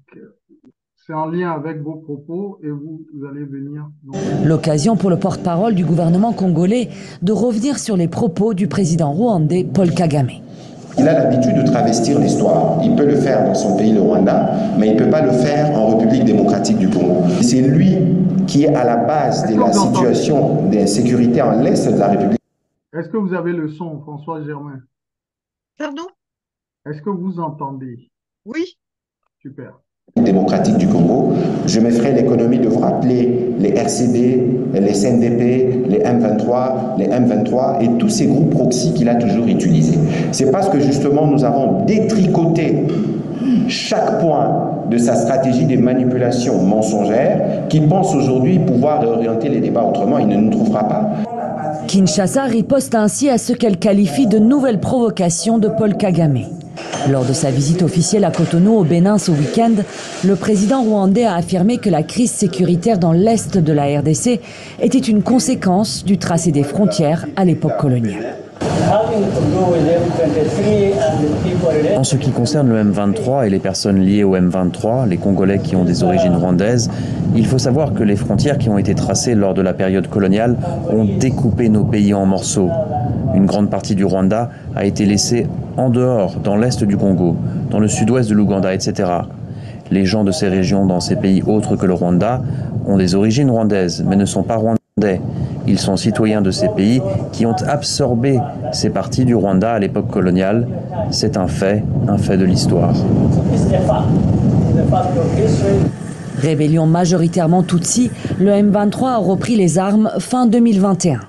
Speaker 1: c'est en lien avec vos propos et vous allez venir. Donc,
Speaker 4: L'occasion pour le porte-parole du gouvernement congolais de revenir sur les propos du président rwandais Paul Kagame.
Speaker 5: Il a l'habitude de travestir l'histoire. Il peut le faire dans son pays, le Rwanda, mais il ne peut pas le faire en République démocratique du Congo. C'est lui qui est à la base de la situation d'insécurité en l'Est de la République.
Speaker 1: est-ce que vous avez le son, François Germain?
Speaker 2: Pardon?
Speaker 1: Est-ce que vous entendez?
Speaker 2: Oui,
Speaker 1: Super.
Speaker 5: Démocratique du Congo. Je me ferai l'économie de vous rappeler les RCD, les CNDP, les M23, les M23 et tous ces groupes proxy qu'il a toujours utilisés. C'est parce que justement nous avons détricoté chaque point de sa stratégie de manipulation mensongère qu'il pense aujourd'hui pouvoir réorienter les débats autrement. Il ne nous trouvera pas.
Speaker 4: Kinshasa riposte ainsi à ce qu'elle qualifie de nouvelles provocations de Paul Kagame. Lors de sa visite officielle à Cotonou au Bénin ce week-end, le président rwandais a affirmé que la crise sécuritaire dans l'est de la RDC était une conséquence du tracé des frontières à l'époque coloniale.
Speaker 6: En ce qui concerne le M23 et les personnes liées au M23, les Congolais qui ont des origines rwandaises, il faut savoir que les frontières qui ont été tracées lors de la période coloniale ont découpé nos pays en morceaux. Une grande partie du Rwanda a été laissée en dehors, dans l'est du Congo, dans le sud-ouest de l'Ouganda, etc. Les gens de ces régions dans ces pays autres que le Rwanda ont des origines rwandaises, mais ne sont pas rwandais. Ils sont citoyens de ces pays qui ont absorbé ces parties du Rwanda à l'époque coloniale. C'est un fait de l'histoire.
Speaker 4: Rébellion majoritairement Tutsi, le M23 a repris les armes fin 2021.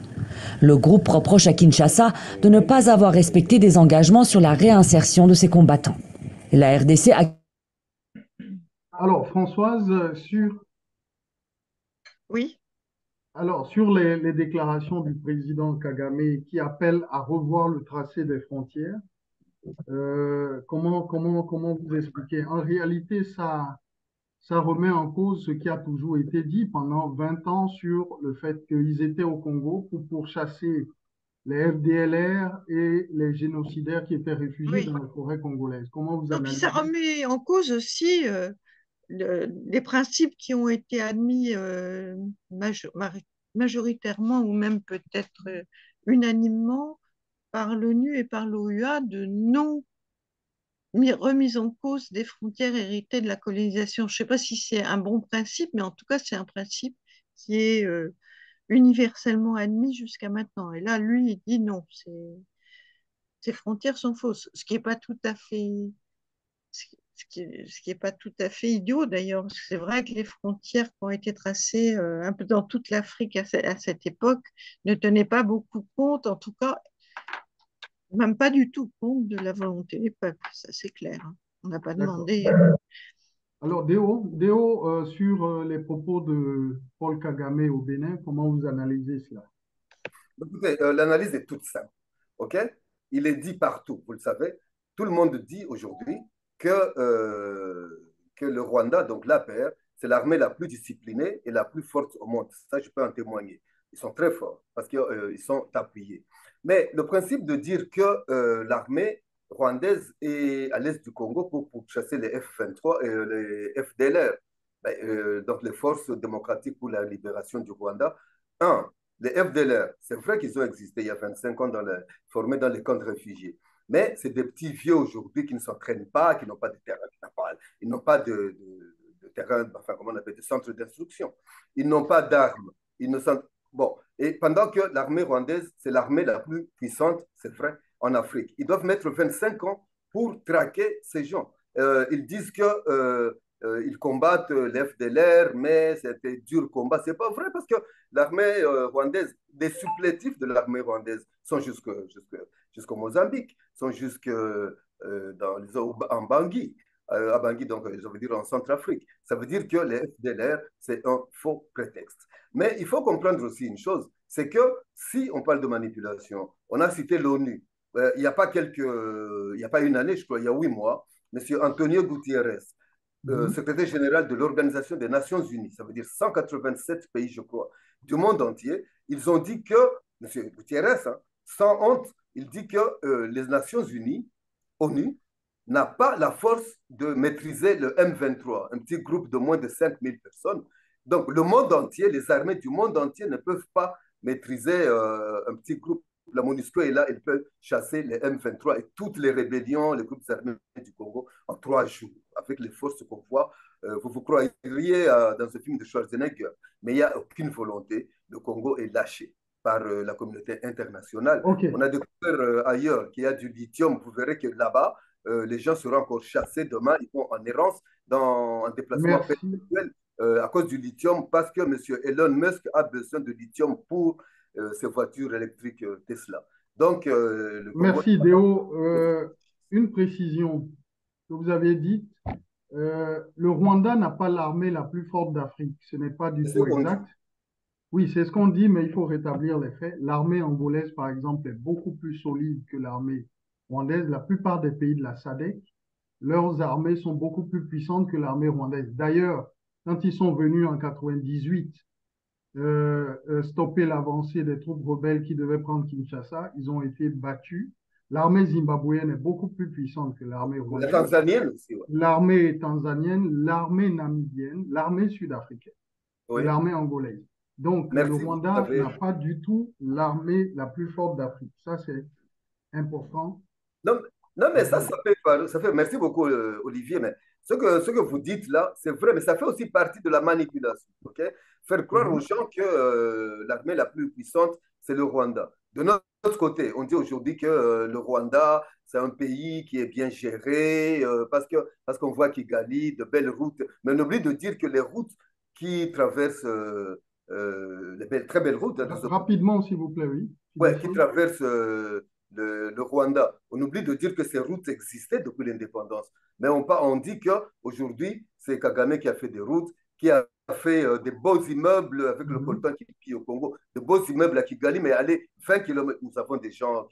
Speaker 4: Le groupe reproche à Kinshasa de ne pas avoir respecté des engagements sur la réinsertion de ses combattants. La RDC a...
Speaker 1: Alors, Françoise,
Speaker 2: oui.
Speaker 1: sur les déclarations du président Kagame qui appelle à revoir le tracé des frontières, comment vous expliquez? En réalité, ça remet en cause ce qui a toujours été dit pendant 20 ans sur le fait qu'ils étaient au Congo pour pourchasser les FDLR et les génocidaires qui étaient réfugiés
Speaker 2: Oui.
Speaker 1: dans la forêt congolaise. Comment vous
Speaker 2: Non, puis ça
Speaker 1: analysez?
Speaker 2: remet en cause aussi les principes qui ont été admis majoritairement ou même peut-être unanimement par l'ONU et par l'OUA de non remise en cause des frontières héritées de la colonisation. Je ne sais pas si c'est un bon principe, mais en tout cas, c'est un principe qui est universellement admis jusqu'à maintenant. Et là, lui, il dit non, ces frontières sont fausses, ce qui n'est pas tout à fait ce qui est pas tout à fait idiot d'ailleurs, parce que c'est vrai que les frontières qui ont été tracées un peu dans toute l'Afrique à cette époque ne tenaient pas beaucoup compte, en tout cas, même pas du tout compte de la volonté des peuples, ça c'est clair, hein. On n'a pas
Speaker 1: D'accord.
Speaker 2: demandé.
Speaker 1: Alors, Déo, sur les propos de Paul Kagame au Bénin, comment vous analysez cela?
Speaker 3: Écoutez, l'analyse est toute simple. OK? Il est dit partout, vous le savez. Tout le monde dit aujourd'hui que le Rwanda, donc l'APR, c'est l'armée la plus disciplinée et la plus forte au monde. Ça, je peux en témoigner. Ils sont très forts parce qu'ils sont appuyés. Mais le principe de dire que l'armée rwandaise est à l'est du Congo pour chasser les F-23 et les FDLR, ben, donc les forces démocratiques pour la libération du Rwanda, les FDLR, c'est vrai qu'ils ont existé il y a 25 ans formés dans les camps de réfugiés. Mais c'est des petits vieux aujourd'hui qui ne s'entraînent pas, qui n'ont pas de terrain, ils n'ont pas de terrain, enfin, comment on appelle, de centre d'instruction. Ils n'ont pas d'armes. Ils ne sont... Bon, et pendant que l'armée rwandaise, c'est l'armée la plus puissante, c'est vrai, en Afrique. Ils doivent mettre 25 ans pour traquer ces gens. Ils disent que ils combattent l'FDLR, mais c'était dur combat. C'est pas vrai parce que l'armée rwandaise, des supplétifs de l'armée rwandaise sont jusqu'au Mozambique, sont en Bangui. À Bangui, donc je veux dire en Centrafrique. Ça veut dire que les FDLR, c'est un faux prétexte. Mais il faut comprendre aussi une chose, c'est que si on parle de manipulation, on a cité l'ONU. Il n'y a pas il n'y a pas une année, je crois, il y a 8 mois, M. Antonio Gutiérrez, secrétaire général de l'Organisation des Nations Unies, ça veut dire 187 pays, je crois, du monde entier, ils ont dit que, M. Gutiérrez, hein, sans honte, il dit que les Nations Unies, ONU, n'a pas la force de maîtriser le M23, un petit groupe de moins de 5000 personnes. Donc, le monde entier, les armées du monde entier ne peuvent pas maîtriser un petit groupe. La MONUSCO est là, elle peut chasser les M23 et toutes les rébellions, les groupes armés du Congo en 3 jours, avec les forces qu'on voit. Vous vous croiriez dans ce film de Schwarzenegger, mais il n'y a aucune volonté. Le Congo est lâché par la communauté internationale.
Speaker 1: OK.
Speaker 3: On a découvert ailleurs qu'il y a du lithium. Vous verrez que là-bas, les gens seront encore chassés demain. Ils vont en errance, en déplacement
Speaker 1: Merci.
Speaker 3: perpétuel à cause du lithium, parce que M. Elon Musk a besoin de lithium pour ces voitures électriques Tesla. Donc, le Congo...
Speaker 1: Merci, Déo. Une précision que vous avez dite. Le Rwanda n'a pas l'armée la plus forte d'Afrique. Ce n'est pas du
Speaker 3: C'est ce
Speaker 1: tout
Speaker 3: qu'on dit.
Speaker 1: exact. Oui, c'est ce qu'on dit, mais il faut rétablir les faits. L'armée angolaise, par exemple, est beaucoup plus solide que l'armée rwandaise. La plupart des pays de la SADC, leurs armées sont beaucoup plus puissantes que l'armée rwandaise. D'ailleurs, quand ils sont venus en 98 stopper l'avancée des troupes rebelles qui devaient prendre Kinshasa, ils ont été battus. L'armée zimbabwéenne est beaucoup plus puissante que l'armée
Speaker 3: La
Speaker 1: rwandaise,
Speaker 3: Tanzanienne aussi, ouais.
Speaker 1: l'armée tanzanienne, l'armée namibienne, l'armée sud-africaine et
Speaker 3: Oui.
Speaker 1: l'armée angolaise. Donc, le
Speaker 3: Merci, vous
Speaker 1: Rwanda
Speaker 3: avez...
Speaker 1: n'a pas du tout l'armée la plus forte d'Afrique. Ça, c'est important.
Speaker 3: Non, non,
Speaker 1: à
Speaker 3: mais ça,
Speaker 1: dire.
Speaker 3: ça fait... Merci beaucoup, Olivier, mais ce que vous dites là, c'est vrai, mais ça fait aussi partie de la manipulation, ok? Faire croire aux
Speaker 1: Mhm.
Speaker 3: gens que l'armée la plus puissante, c'est le Rwanda. De notre côté, on dit aujourd'hui que le Rwanda, c'est un pays qui est bien géré, parce qu'on voit Kigali, de belles routes, mais on oublie de dire que les routes qui traversent, très belles routes, hein,
Speaker 1: Rapidement, s'il vous plaît, oui.
Speaker 3: ouais, qui
Speaker 1: Finissez.
Speaker 3: traverse le Rwanda. On oublie de dire que ces routes existaient depuis l'indépendance. Mais on dit qu'aujourd'hui, c'est Kagame qui a fait des routes, qui a fait des beaux immeubles avec le
Speaker 1: Mhm.
Speaker 3: coltan qui est au Congo, de beaux immeubles à Kigali, mais allez, 20 kilomètres, nous avons des gens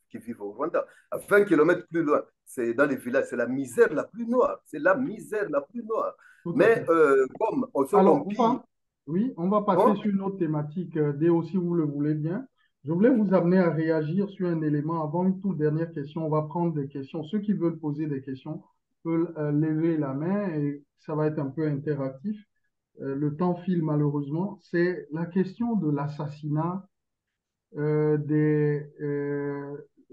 Speaker 3: qui vivent au Rwanda. À 20 kilomètres plus loin, c'est dans les villages, c'est la misère la plus noire. C'est la misère la plus noire.
Speaker 1: Tout à
Speaker 3: Mais
Speaker 1: fait.
Speaker 3: comme
Speaker 1: Alors,
Speaker 3: on pille,
Speaker 1: oui, on va passer
Speaker 3: bon,
Speaker 1: sur une autre thématique, dès aussi vous le voulez bien. Je voulais vous amener à réagir sur un élément avant une toute dernière question. On va prendre des questions. Ceux qui veulent poser des questions peuvent lever la main et ça va être un peu interactif. Le temps file malheureusement. C'est la question de l'assassinat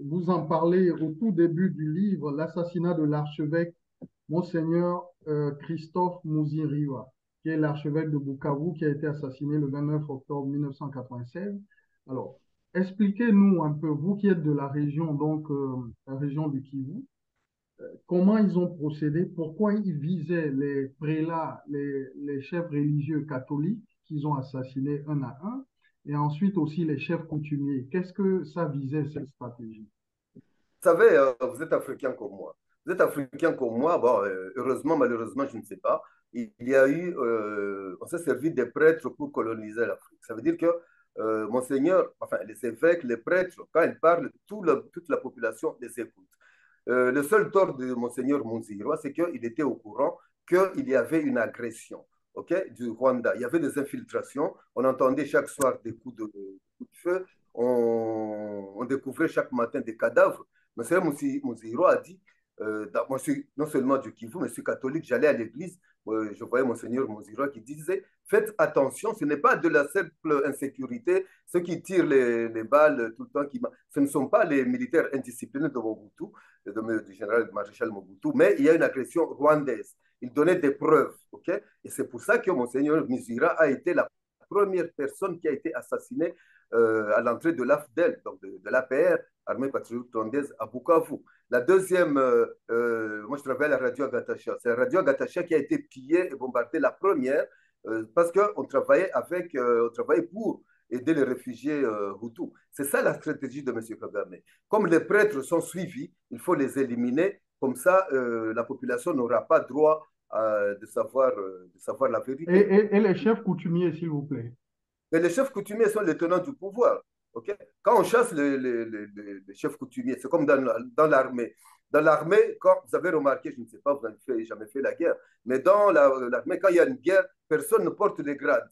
Speaker 1: vous en parlez au tout début du livre, l'assassinat de l'archevêque Monseigneur Christophe Muziriwa, qui est l'archevêque de Bukavu, qui a été assassiné le 29 octobre 1996. Alors, expliquez-nous un peu, vous qui êtes de la région, donc la région du Kivu, comment ils ont procédé, pourquoi ils visaient les prélats, les chefs religieux catholiques qu'ils ont assassinés un à un, et ensuite aussi les chefs coutumiers. Qu'est-ce que ça visait, cette stratégie?
Speaker 3: vous savez, vous êtes africain comme moi. Vous êtes africain comme moi. Bon, heureusement, malheureusement, je ne sais pas. Il y a eu, on s'est servi des prêtres pour coloniser l'Afrique. Ça veut dire que Monseigneur, enfin, les évêques, les prêtres, quand ils parlent, toute la population les écoute. Le seul tort de Monseigneur Muziro, c'est qu'il était au courant qu'il y avait une agression, ok, du Rwanda. Il y avait des infiltrations. On entendait chaque soir des coups de feu. On découvrait chaque matin des cadavres. Monseigneur Muziro a dit, moi, je suis non seulement du Kivu, mais je suis catholique. J'allais à l'église. Je voyais Monseigneur Muziro qui disait, faites attention, ce n'est pas de la simple insécurité. Ceux qui tirent les balles tout le temps, ce ne sont pas les militaires indisciplinés de Mobutu, du général maréchal Mobutu, mais il y a une agression rwandaise. Il donnait des preuves, ok? Et c'est pour ça que Monseigneur Mizira a été la première personne qui a été assassinée à l'entrée de l'AFDEL, donc de l'APR, Armée patriotique rwandaise, à Bukavu. La deuxième, moi je travaille à la radio Agatasha. C'est la radio Agatasha qui a été pillée et bombardée la première parce qu'on travaillait on travaillait pour aider les réfugiés Hutus. C'est ça la stratégie de M. Kagame. Comme les prêtres sont suivis, il faut les éliminer. Comme ça, la population n'aura pas droit de savoir la vérité.
Speaker 1: Et les chefs coutumiers, s'il vous plaît.
Speaker 3: Mais les chefs coutumiers sont les tenants du pouvoir. Okay? Quand on chasse les chefs coutumiers, c'est comme dans l'armée. Dans l'armée, quand vous avez remarqué, je ne sais pas, vous n'avez jamais fait la guerre, mais dans l'armée, quand il y a une guerre, personne ne porte les grades.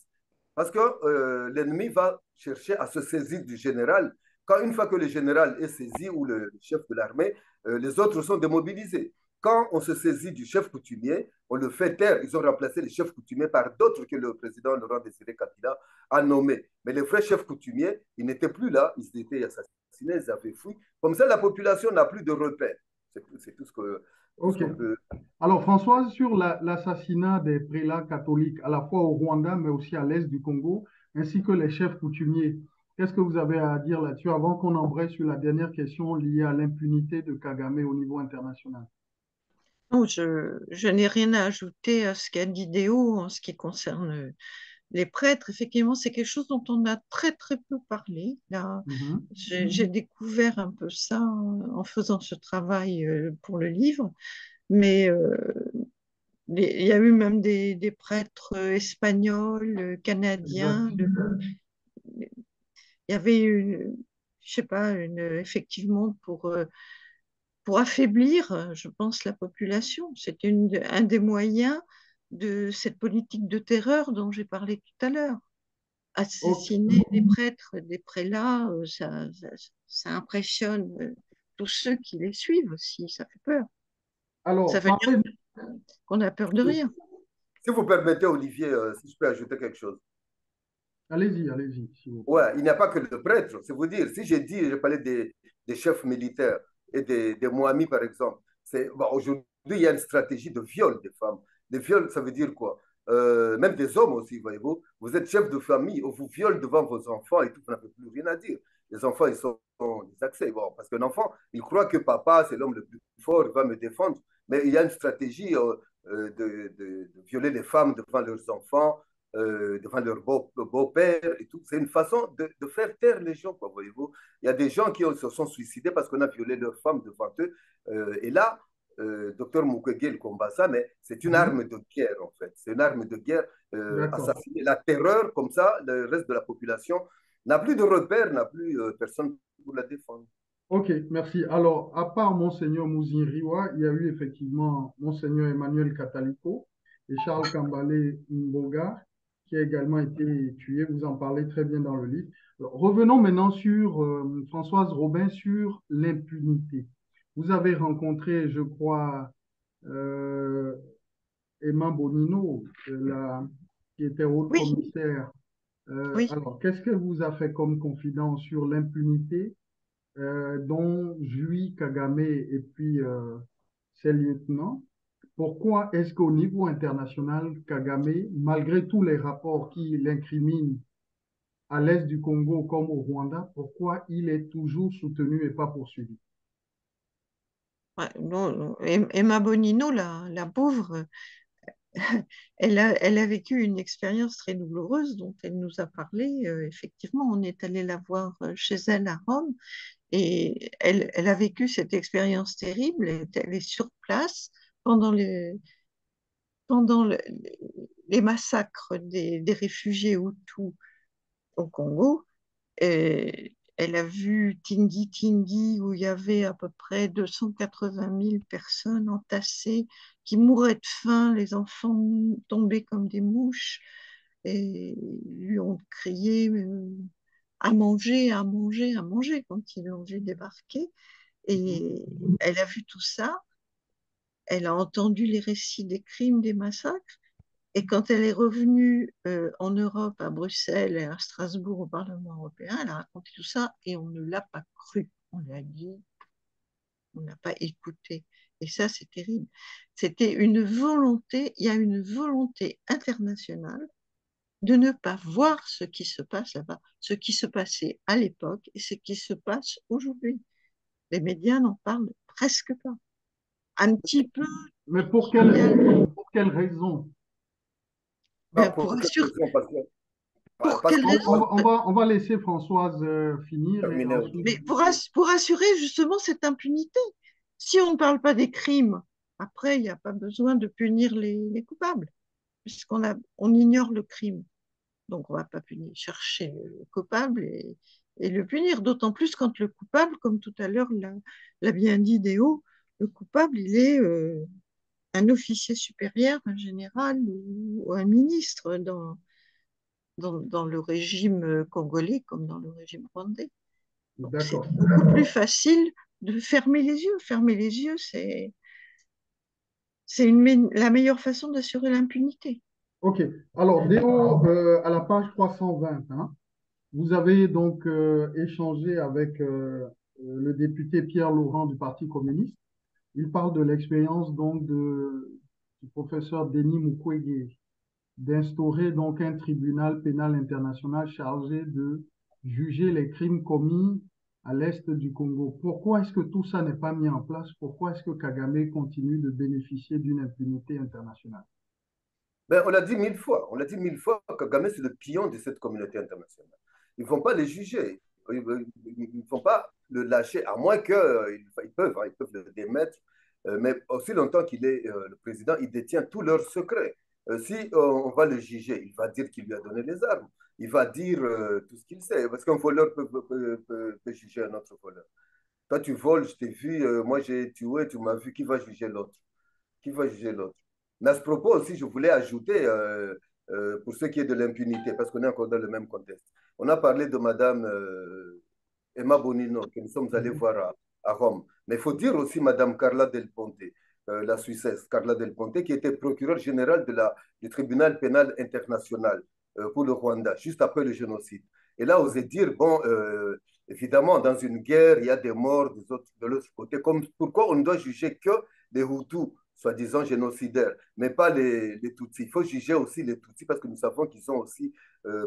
Speaker 3: Parce que l'ennemi va chercher à se saisir du général. Une fois que le général est saisi ou le chef de l'armée, les autres sont démobilisés. Quand on se saisit du chef coutumier, on le fait taire. Ils ont remplacé les chefs coutumiers par d'autres que le président Laurent Désiré Kabila a nommés. Mais les vrais chefs coutumiers, ils n'étaient plus là. Ils étaient assassinés, ils avaient fui. Comme ça, la population n'a plus de repères. C'est tout ce que...
Speaker 1: Ok. Alors, Françoise, sur l'assassinat des prélats catholiques, à la fois au Rwanda, mais aussi à l'est du Congo, ainsi que les chefs coutumiers, qu'est-ce que vous avez à dire là-dessus avant qu'on embraye sur la dernière question liée à l'impunité de Kagame au niveau international?
Speaker 2: Non, je n'ai rien à ajouter à ce qu'a dit Déo en ce qui concerne les prêtres. Effectivement, c'est quelque chose dont on a très très peu parlé. Là, j'ai découvert un peu ça en faisant ce travail pour le livre, mais il y a eu même des prêtres espagnols, canadiens. Il y avait je sais pas, effectivement pour affaiblir, je pense, la population. C'est un des moyens de cette politique de terreur dont j'ai parlé tout à l'heure. Assassiner des prêtres, des prélats, ça impressionne tous ceux qui les suivent aussi, ça fait peur.
Speaker 1: Alors,
Speaker 2: Ça veut dire qu'on a peur de rien.
Speaker 3: Si vous permettez, Olivier, si je peux ajouter quelque chose.
Speaker 1: Allez-y, allez-y.
Speaker 3: Ouais, il n'y a pas que le prêtre, c'est vous dire. Si j'ai parlé des chefs militaires et des Moamis, par exemple, bon, aujourd'hui, il y a une stratégie de viol des femmes. Des viols, ça veut dire quoi? Même des hommes aussi, voyez-vous. Vous êtes chef de famille, on vous viole devant vos enfants et tout, vous n'avez plus rien à dire. Les enfants, ils sont des accès. Bon, parce qu'un enfant, il croit que papa, c'est l'homme le plus fort, il va me défendre. Mais il y a une stratégie de violer les femmes devant leurs enfants, devant leur beau-père et tout. C'est une façon de faire taire les gens, quoi, voyez-vous. Il y a des gens qui se sont suicidés parce qu'on a violé leurs femmes devant eux. Et là, docteur Mukwege le combat ça, mais c'est une arme de guerre, en fait. C'est une arme de guerre. Assassiner la terreur, comme ça, le reste de la population n'a plus de repères, n'a plus personne pour la défendre.
Speaker 1: Ok, merci. Alors, à part Monseigneur Muziriwa, il y a eu effectivement Monseigneur Emmanuel Kataliko et Charles Kambale Mboga, qui a également été tué. Vous en parlez très bien dans le livre. Alors, revenons maintenant sur Françoise Robin, sur l'impunité. Vous avez rencontré, je crois, Emma Bonino, qui était haute commissaire.
Speaker 2: Oui.
Speaker 1: Alors, qu'est-ce qu'elle vous a fait comme confidence sur l'impunité dont jouit Kagame et puis ses lieutenants? Pourquoi est-ce qu'au niveau international, Kagame, malgré tous les rapports qui l'incriminent à l'est du Congo comme au Rwanda, pourquoi il est toujours soutenu et pas poursuivi?
Speaker 2: Ouais, non. Emma Bonino, la pauvre, elle a vécu une expérience très douloureuse dont elle nous a parlé. Effectivement, on est allé la voir chez elle à Rome et elle a vécu cette expérience terrible. Elle est sur place pendant les massacres des réfugiés Hutus au Congo. Et Elle a vu Tingi Tingi, où il y avait à peu près 280 000 personnes entassées qui mouraient de faim, les enfants tombaient comme des mouches et lui ont crié à manger, à manger, à manger quand ils l'ont vu débarquer. Et elle a vu tout ça, elle a entendu les récits des crimes, des massacres. Et quand elle est revenue en Europe, à Bruxelles et à Strasbourg au Parlement européen, elle a raconté tout ça et on ne l'a pas cru. On l'a dit, on n'a pas écouté. Et ça, c'est terrible. C'était une volonté, il y a une volonté internationale de ne pas voir ce qui se passe là-bas, ce qui se passait à l'époque et ce qui se passe aujourd'hui. Les médias n'en parlent presque pas. Un petit peu,
Speaker 1: Mais pour quelle raison?
Speaker 3: Ah,
Speaker 2: ben,
Speaker 3: pour
Speaker 2: pour
Speaker 3: quelle
Speaker 2: assurer,
Speaker 3: raison?
Speaker 2: pour
Speaker 3: Parce
Speaker 2: quelle
Speaker 3: que
Speaker 2: raison?
Speaker 1: On va laisser Françoise finir et
Speaker 3: terminer, ok.
Speaker 1: ensuite.
Speaker 2: Mais pour assurer justement cette impunité. Si on ne parle pas des crimes, après, il n'y a pas besoin de punir les coupables, on ignore le crime. Donc, on ne va pas chercher le coupable et le punir. D'autant plus quand le coupable, comme tout à l'heure l'a bien dit Déo, le coupable, il est un officier supérieur, un général ou un ministre dans le régime congolais comme dans le régime rwandais. Donc, c'est
Speaker 1: D'accord.
Speaker 2: beaucoup plus facile de fermer les yeux. Fermer les yeux, c'est la meilleure façon d'assurer l'impunité.
Speaker 1: OK. Alors, Déo, à la page 320, hein, vous avez donc échangé avec le député Pierre Laurent du Parti communiste. Il parle de l'expérience donc du professeur Denis Mukwege d'instaurer donc un tribunal pénal international chargé de juger les crimes commis à l'est du Congo. Pourquoi est-ce que tout ça n'est pas mis en place? Pourquoi est-ce que Kagame continue de bénéficier d'une impunité internationale?
Speaker 3: Ben, on l'a dit mille fois. On l'a dit mille fois. Kagame, c'est le pion de cette communauté internationale. Ils ne vont pas les juger. Ils ne vont pas le lâcher, à moins qu'ils peuvent, hein, ils peuvent le démettre. Mais aussi longtemps qu'il est le président, il détient tous leurs secrets. Si on va le juger, il va dire qu'il lui a donné les armes. Il va dire tout ce qu'il sait. Parce qu'un voleur peut juger un autre voleur. Toi, tu voles, je t'ai vu, moi j'ai tué, tu m'as vu, qui va juger l'autre? Qui va juger l'autre? Mais à ce propos aussi, je voulais ajouter, pour ce qui est de l'impunité, parce qu'on est encore dans le même contexte. On a parlé de Madame Emma Bonino, que nous sommes allés voir à Rome. Mais il faut dire aussi Madame Carla Del Ponte, la Suissesse, Carla Del Ponte, qui était procureure générale du tribunal pénal international pour le Rwanda, juste après le génocide. Et là, osé dire, bon, évidemment, dans une guerre, il y a des morts de l'autre côté. Pourquoi on ne doit juger que les Hutus, soi-disant génocidaires, mais pas les Tutsis? Il faut juger aussi les Tutsis parce que nous savons qu'ils ont aussi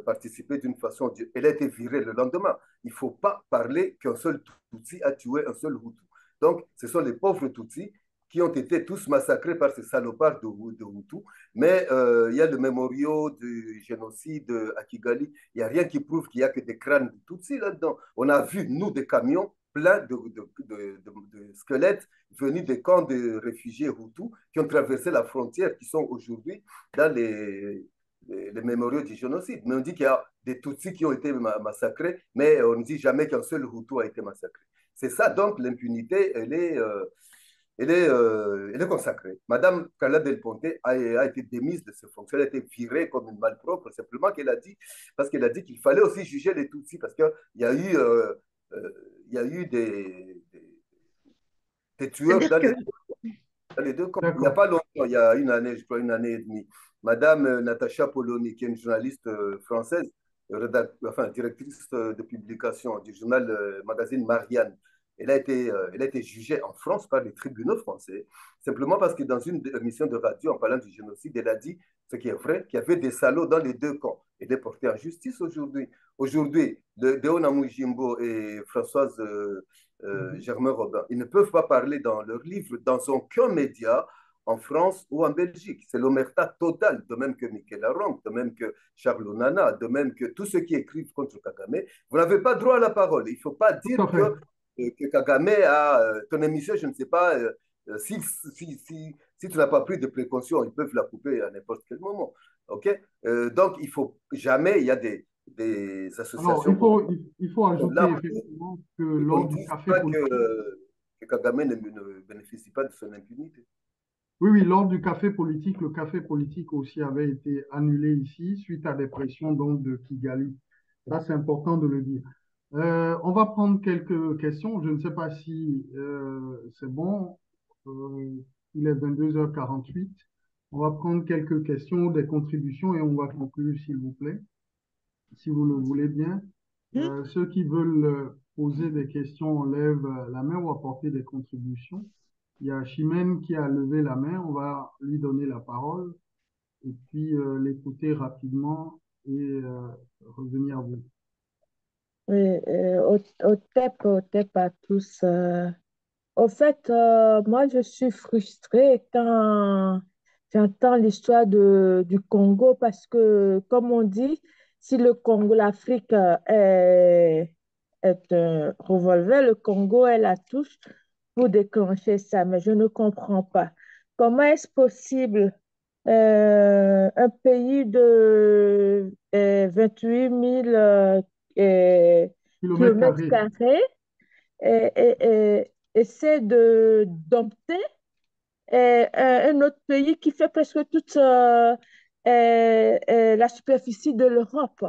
Speaker 3: participé d'une façon. Elle a été virée le lendemain. Il ne faut pas parler qu'un seul Tutsi a tué un seul Hutu. Donc, ce sont les pauvres Tutsis qui ont été tous massacrés par ces salopards de Hutus. Mais il y a le mémorial du génocide à Kigali. Il n'y a rien qui prouve qu'il n'y a que des crânes de Tutsis là-dedans. On a vu, nous, des camions pleins de squelettes venus des camps de réfugiés Hutus qui ont traversé la frontière, qui sont aujourd'hui dans les mémoriaux du génocide. Mais on dit qu'il y a des Tutsis qui ont été massacrés, mais on ne dit jamais qu'un seul Hutu a été massacré. C'est ça, donc, l'impunité, elle est consacrée. Madame Carla Del Ponte a été démise de ses fonctions, elle a été virée comme une malpropre, simplement qu'elle a dit, parce qu'elle a dit qu'il fallait aussi juger les Tutsis, parce qu'il y a eu, il y a eu des tueurs
Speaker 2: C'est-à-dire que
Speaker 3: dans les deux camps. Il n'y a
Speaker 1: D'accord.
Speaker 3: pas longtemps, il y a une année, je crois une année et demie, Madame Natacha Polony, qui est une journaliste française, enfin, directrice de publication du journal magazine Marianne, elle a été jugée en France par les tribunaux français, simplement parce que dans une émission de radio, en parlant du génocide, elle a dit, ce qui est vrai, qu'il y avait des salauds dans les deux camps. Elle est portée en justice aujourd'hui. Aujourd'hui, Deona Mujimbo et Françoise Germain Robin, ils ne peuvent pas parler dans leur livre, dans aucun média, en France ou en Belgique. C'est l'omerta totale, de même que Michel Aron, de même que Charles Onana, de même que tous ceux qui écrivent contre Kagame. Vous n'avez pas droit à la parole. Il ne faut pas
Speaker 1: Tout
Speaker 3: dire
Speaker 1: à fait.
Speaker 3: que Kagame a ton émission, je ne sais pas, si tu n'as pas pris de précaution, ils peuvent la couper à n'importe quel moment. OK? Donc, il faut jamais, il y a des
Speaker 1: Alors,
Speaker 3: associations comme
Speaker 1: il faut ajouter
Speaker 3: là,
Speaker 1: effectivement que
Speaker 3: on
Speaker 1: lors
Speaker 3: ne
Speaker 1: du
Speaker 3: dit
Speaker 1: café
Speaker 3: pas
Speaker 1: politique,
Speaker 3: que Kagame ne bénéficie pas de son impunité.
Speaker 1: oui, oui, lors du café politique, le café politique aussi avait été annulé ici suite à des pressions donc de Kigali. Ça, c'est important de le dire. On va prendre quelques questions. Je ne sais pas si c'est bon. Euh, il est 22h48. On va prendre quelques questions, des contributions et on va conclure, s'il vous plaît, si vous le voulez bien.
Speaker 2: Hmm.
Speaker 1: Ceux qui veulent poser des questions, lèvent la main ou apporter des contributions. Il y a Chimène qui a levé la main. On va lui donner la parole et puis l'écouter rapidement et revenir à vous.
Speaker 7: Oui, au TEP à tous. Au fait, moi, je suis frustrée quand j'entends l'histoire du Congo parce que, comme on dit, si le Congo, l'Afrique est un revolver, le Congo est la touche pour déclencher ça. Mais je ne comprends pas. Comment est-ce possible un pays de 28 000
Speaker 1: Kilomètres
Speaker 7: kilomètres
Speaker 1: carrés.
Speaker 7: carrés essaie de dompter un autre pays qui fait presque toute la superficie de l'Europe.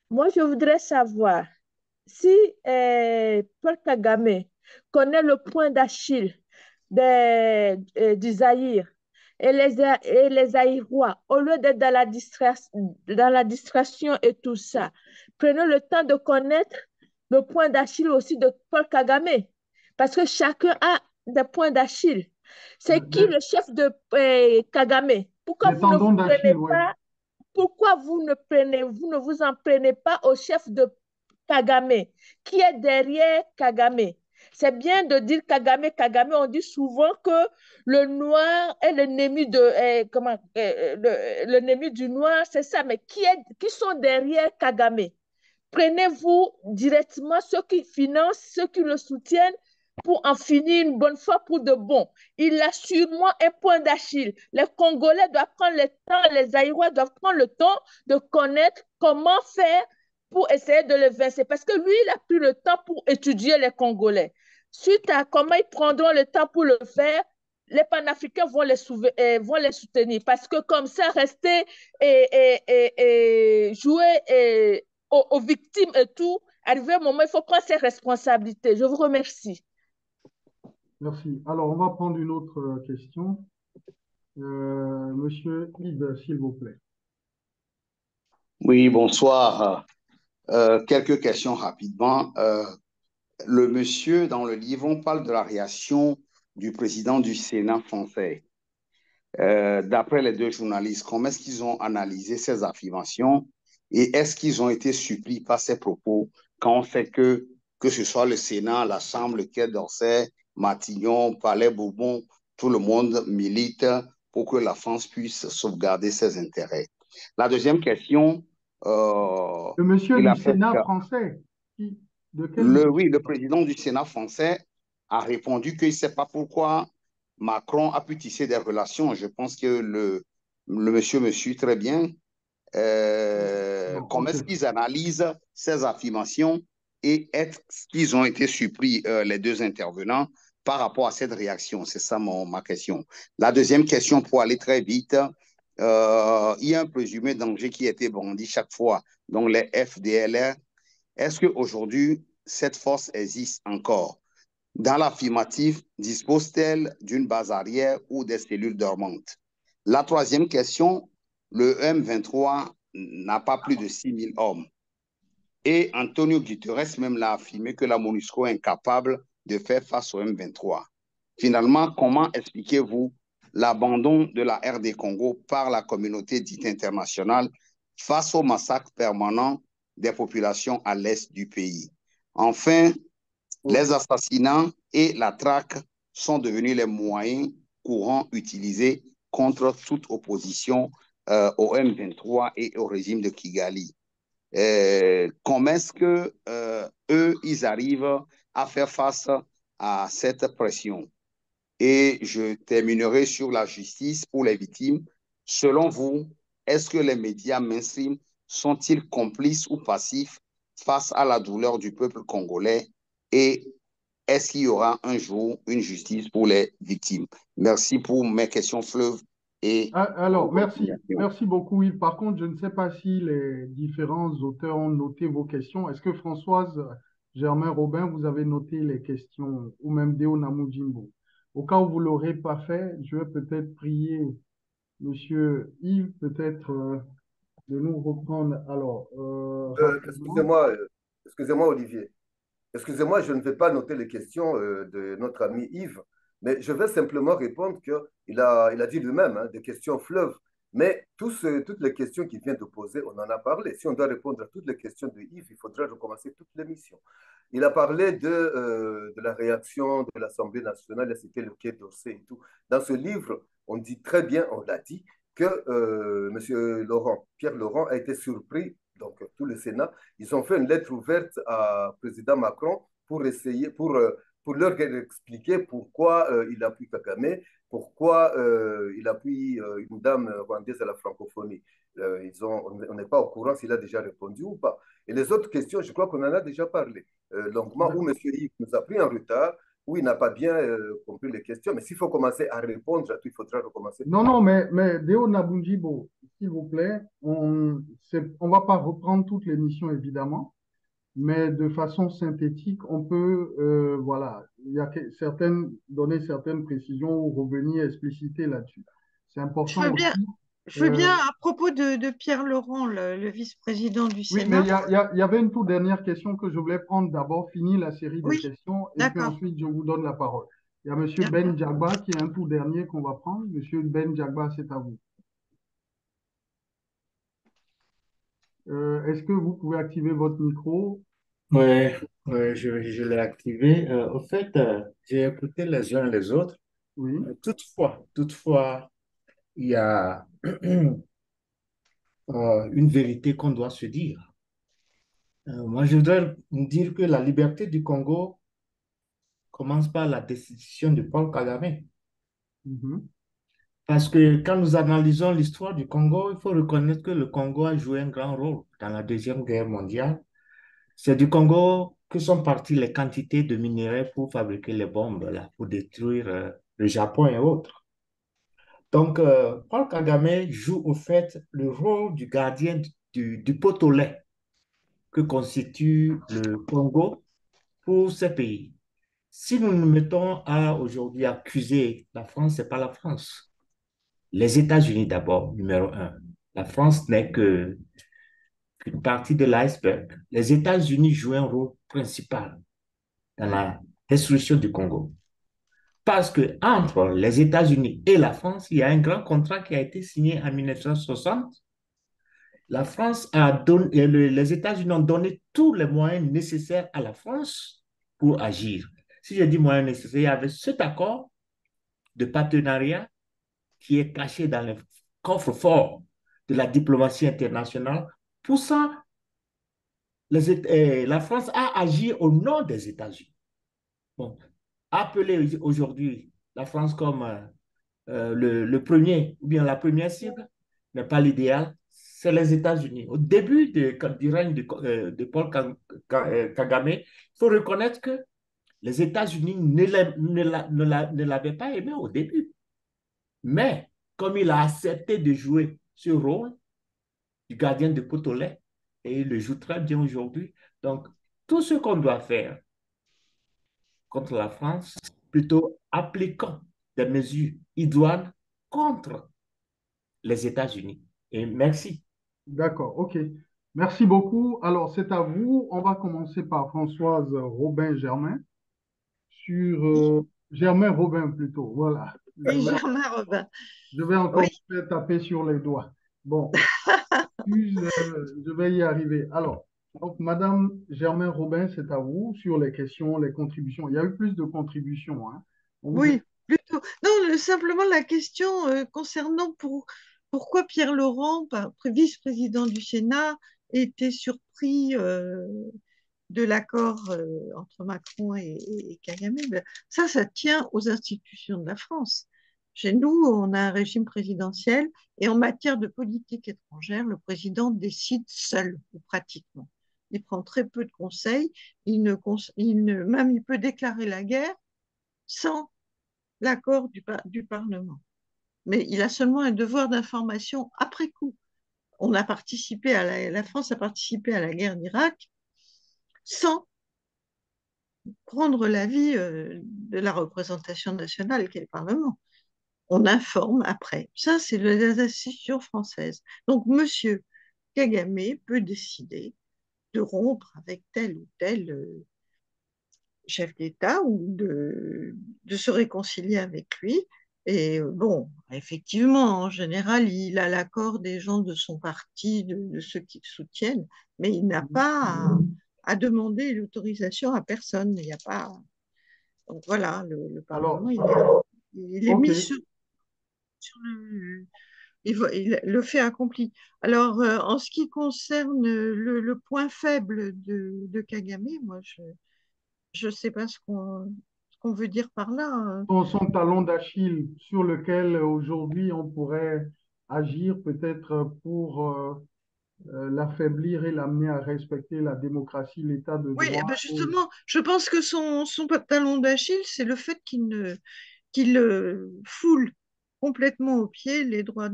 Speaker 7: Moi, je voudrais savoir si Paul Kagame connaît le point d'Achille du Zaïre et les Zaïrois, au lieu d'être dans la distraction et tout ça, prenez le temps de connaître le point d'Achille aussi de Paul Kagame, parce que chacun a des points d'Achille. C'est qui
Speaker 1: Les,
Speaker 7: le chef de Kagame?
Speaker 1: les tendons d'Achille, oui.
Speaker 7: Pourquoi vous ne vous en prenez pas au chef de Kagame, qui est derrière Kagame? C'est bien de dire Kagame, Kagame. On dit souvent que le noir est l'ennemi l'ennemi du noir, c'est ça. Mais qui sont derrière Kagame? Prenez-vous directement ceux qui financent, ceux qui le soutiennent pour en finir une bonne fois pour de bon. Il a sûrement un point d'Achille. Les Congolais doivent prendre le temps, les Aïrois doivent prendre le temps de connaître comment faire pour essayer de le vaincre. Parce que lui, il a pris le temps pour étudier les Congolais. Suite à comment ils prendront le temps pour le faire, les panafricains vont vont les soutenir. Parce que comme ça, rester et jouer aux victimes et tout, arrivé un moment, il faut prendre ses responsabilités. Je vous remercie.
Speaker 1: Merci. Alors, on va prendre une autre question. Monsieur Yves, s'il vous plaît.
Speaker 8: Oui, bonsoir. Quelques questions rapidement. Le monsieur, dans le livre, on parle de la réaction du président du Sénat français. D'après les deux journalistes, comment est-ce qu'ils ont analysé ces affirmations et est-ce qu'ils ont été surpris par ces propos quand on sait que ce soit le Sénat, la Chambre, le Quai d'Orsay, Matignon, Palais Bourbon, tout le monde milite pour que la France puisse sauvegarder ses intérêts. La deuxième question,
Speaker 1: Le monsieur
Speaker 8: il
Speaker 1: du
Speaker 8: a fait
Speaker 1: Sénat français, de quel monsieur?
Speaker 8: oui, le président du Sénat français a répondu qu'il ne sait pas pourquoi Macron a pu tisser des relations. Je pense que le monsieur me suit très bien.
Speaker 1: Bon,
Speaker 8: Comment
Speaker 1: ok.
Speaker 8: est-ce qu'ils analysent ces affirmations et est-ce qu'ils ont été surpris, les deux intervenants, par rapport à cette réaction? C'est ça ma question. La deuxième question, pour aller très vite, il y a un présumé danger qui a été brandi chaque fois, donc les FDLR. Est-ce qu'aujourd'hui, cette force existe encore? Dans l'affirmative, dispose-t-elle d'une base arrière ou des cellules dormantes? La troisième question, le M23 n'a pas plus de 6 000 hommes. Et Antonio Guterres même l'a affirmé que la MONUSCO est incapable de faire face au M23. Finalement, comment expliquez-vous l'abandon de la RD Congo par la communauté dite internationale face au massacre permanent des populations à l'est du pays? Enfin, les assassinats et la traque sont devenus les moyens courants utilisés contre toute opposition au M23 et au régime de Kigali. Comment est-ce que eux, ils arrivent à faire face à cette pression? Et je terminerai sur la justice pour les victimes. Selon vous, est-ce que les médias mainstream sont-ils complices ou passifs face à la douleur du peuple congolais et est-ce qu'il y aura un jour une justice pour les victimes? Merci pour mes questions fleuves et
Speaker 1: Alors, merci beaucoup, Yves. Par contre, je ne sais pas si les différents auteurs ont noté vos questions. Est-ce que Françoise Germain Robin, vous avez noté les questions, ou même Deo Namujimbo? Au cas où vous ne l'aurez pas fait, je vais peut-être prier Monsieur Yves, peut-être de nous reprendre. Alors, rapidement.
Speaker 3: Excusez-moi, Olivier. Excusez-moi, je ne vais pas noter les questions de notre ami Yves, mais je vais simplement répondre qu'il a dit lui-même, hein, des questions fleuves. Mais toutes les questions qu'il vient de poser, on en a parlé. Si on doit répondre à toutes les questions de Yves, il faudra recommencer toute l'émission. Il a parlé de la réaction de l'Assemblée nationale, c'était le Quai d'Orsay et tout. Dans ce livre, on dit très bien, on l'a dit, que M. Laurent, Pierre Laurent, a été surpris, donc tout le Sénat, ils ont fait une lettre ouverte à président Macron pour essayer, pour leur expliquer pourquoi il appuie Kagame, pourquoi il appuie une dame rwandaise à la francophonie. On n'est pas au courant s'il a déjà répondu ou pas. Et les autres questions, je crois qu'on en a déjà parlé longuement, où M. Yves nous a pris en retard, où il n'a pas bien compris les questions. Mais s'il faut commencer à répondre à tout, il faudra recommencer.
Speaker 1: Non, non, mais Deo Nabunjibo, s'il vous plaît, on ne va pas reprendre toute l'émission, évidemment, mais de façon synthétique, on peut, voilà, il y a donner certaines précisions ou revenir expliciter là-dessus. C'est
Speaker 2: Je
Speaker 1: important
Speaker 2: veux bien,
Speaker 1: aussi.
Speaker 2: je veux bien à propos de Pierre Laurent, le vice-président du
Speaker 1: Oui, mais
Speaker 2: Sénat.
Speaker 1: il y avait une toute dernière question que je voulais prendre d'abord, finir la série des
Speaker 2: Oui,
Speaker 1: questions, et puis
Speaker 2: d'accord.
Speaker 1: ensuite je vous donne la parole. Il y a M.
Speaker 2: D'accord.
Speaker 1: Ben Jagba qui est un tout dernier qu'on va prendre. Monsieur Ben Jagba, c'est à vous. Est-ce que vous pouvez activer votre micro?
Speaker 9: Ouais, ouais, je l'ai activé. Au fait, j'ai écouté les uns et les autres.
Speaker 1: Oui.
Speaker 9: Toutefois, il y a une vérité qu'on doit se dire. Moi, je voudrais dire que la liberté du Congo commence par la destitution de Paul Kagame.
Speaker 1: Mhm.
Speaker 9: Parce que quand nous analysons l'histoire du Congo, il faut reconnaître que le Congo a joué un grand rôle dans la Deuxième Guerre mondiale. C'est du Congo que sont parties les quantités de minerais pour fabriquer les bombes, là, pour détruire le Japon et autres. Donc, Paul Kagame joue au fait le rôle du gardien du pot au lait que constitue le Congo pour ces pays. Si nous nous mettons à aujourd'hui accuser la France, ce n'est pas la France. Les États-Unis d'abord, numéro un. La France n'est qu'une partie de l'iceberg. Les États-Unis jouent un rôle principal dans la destruction du Congo. Parce que entre les États-Unis et la France, il y a un grand contrat qui a été signé en 1960. La France a donné, les États-Unis ont donné tous les moyens nécessaires à la France pour agir. Si je dis moyens nécessaires, il y avait cet accord de partenariat qui est caché dans le coffre-fort de la diplomatie internationale, poussant la France à agir au nom des États-Unis. Bon, appeler aujourd'hui la France comme le premier ou bien la première cible n'est pas l'idéal, c'est les États-Unis. Au début du règne de Paul Kagame, il faut reconnaître que les États-Unis ne l'avaient pas aimé au début. Mais comme il a accepté de jouer ce rôle du gardien de pot au lait, et il le joue très bien aujourd'hui, donc tout ce qu'on doit faire contre la France, plutôt appliquant des mesures idoines contre les États-Unis. Et merci.
Speaker 1: D'accord, ok. Merci beaucoup. Alors, c'est à vous. On va commencer par Françoise Robin Germain sur Germain Robin plutôt. Voilà.
Speaker 2: Oui, Germain Robin.
Speaker 1: Je vais encore
Speaker 2: Oui,
Speaker 1: me faire taper sur les doigts. Bon, je vais y arriver. Alors, donc, Madame Germain Robin, c'est à vous sur les questions, les contributions. Il y a eu plus de contributions, hein. On vous
Speaker 2: oui, plutôt. Non, simplement la question concernant pourquoi Pierre Laurent, vice-président du Sénat, était surpris de l'accord entre Macron et Kagame. Ben, ça tient aux institutions de la France. Chez nous, on a un régime présidentiel et en matière de politique étrangère, le président décide seul, ou pratiquement. Il prend très peu de conseils. Même il peut déclarer la guerre sans l'accord du Parlement. Mais il a seulement un devoir d'information après coup. On a participé la France a participé à la guerre d'Irak sans prendre l'avis de la représentation nationale, qui est le Parlement. On informe après. Ça, c'est les institutions françaises. Donc, Monsieur Kagame peut décider de rompre avec tel ou tel chef d'État ou de se réconcilier avec lui. Et bon, effectivement, en général, il a l'accord des gens de son parti, de ceux qui le soutiennent, mais il n'a pas à demander l'autorisation à personne. Il n'y a pas. Donc voilà, le Parlement,
Speaker 1: Alors,
Speaker 2: il est
Speaker 1: ok.
Speaker 2: mis sur le fait accompli. Alors, en ce qui concerne le point faible de Kagame, moi, je ne sais pas ce qu'on veut dire par là.
Speaker 1: Son talon d'Achille sur lequel aujourd'hui on pourrait agir peut-être pour l'affaiblir et l'amener à respecter la démocratie, l'état de
Speaker 2: Oui, eh
Speaker 1: droit.
Speaker 2: ben justement, je pense que son talon d'Achille, c'est le fait qu'il foule complètement au pied les droits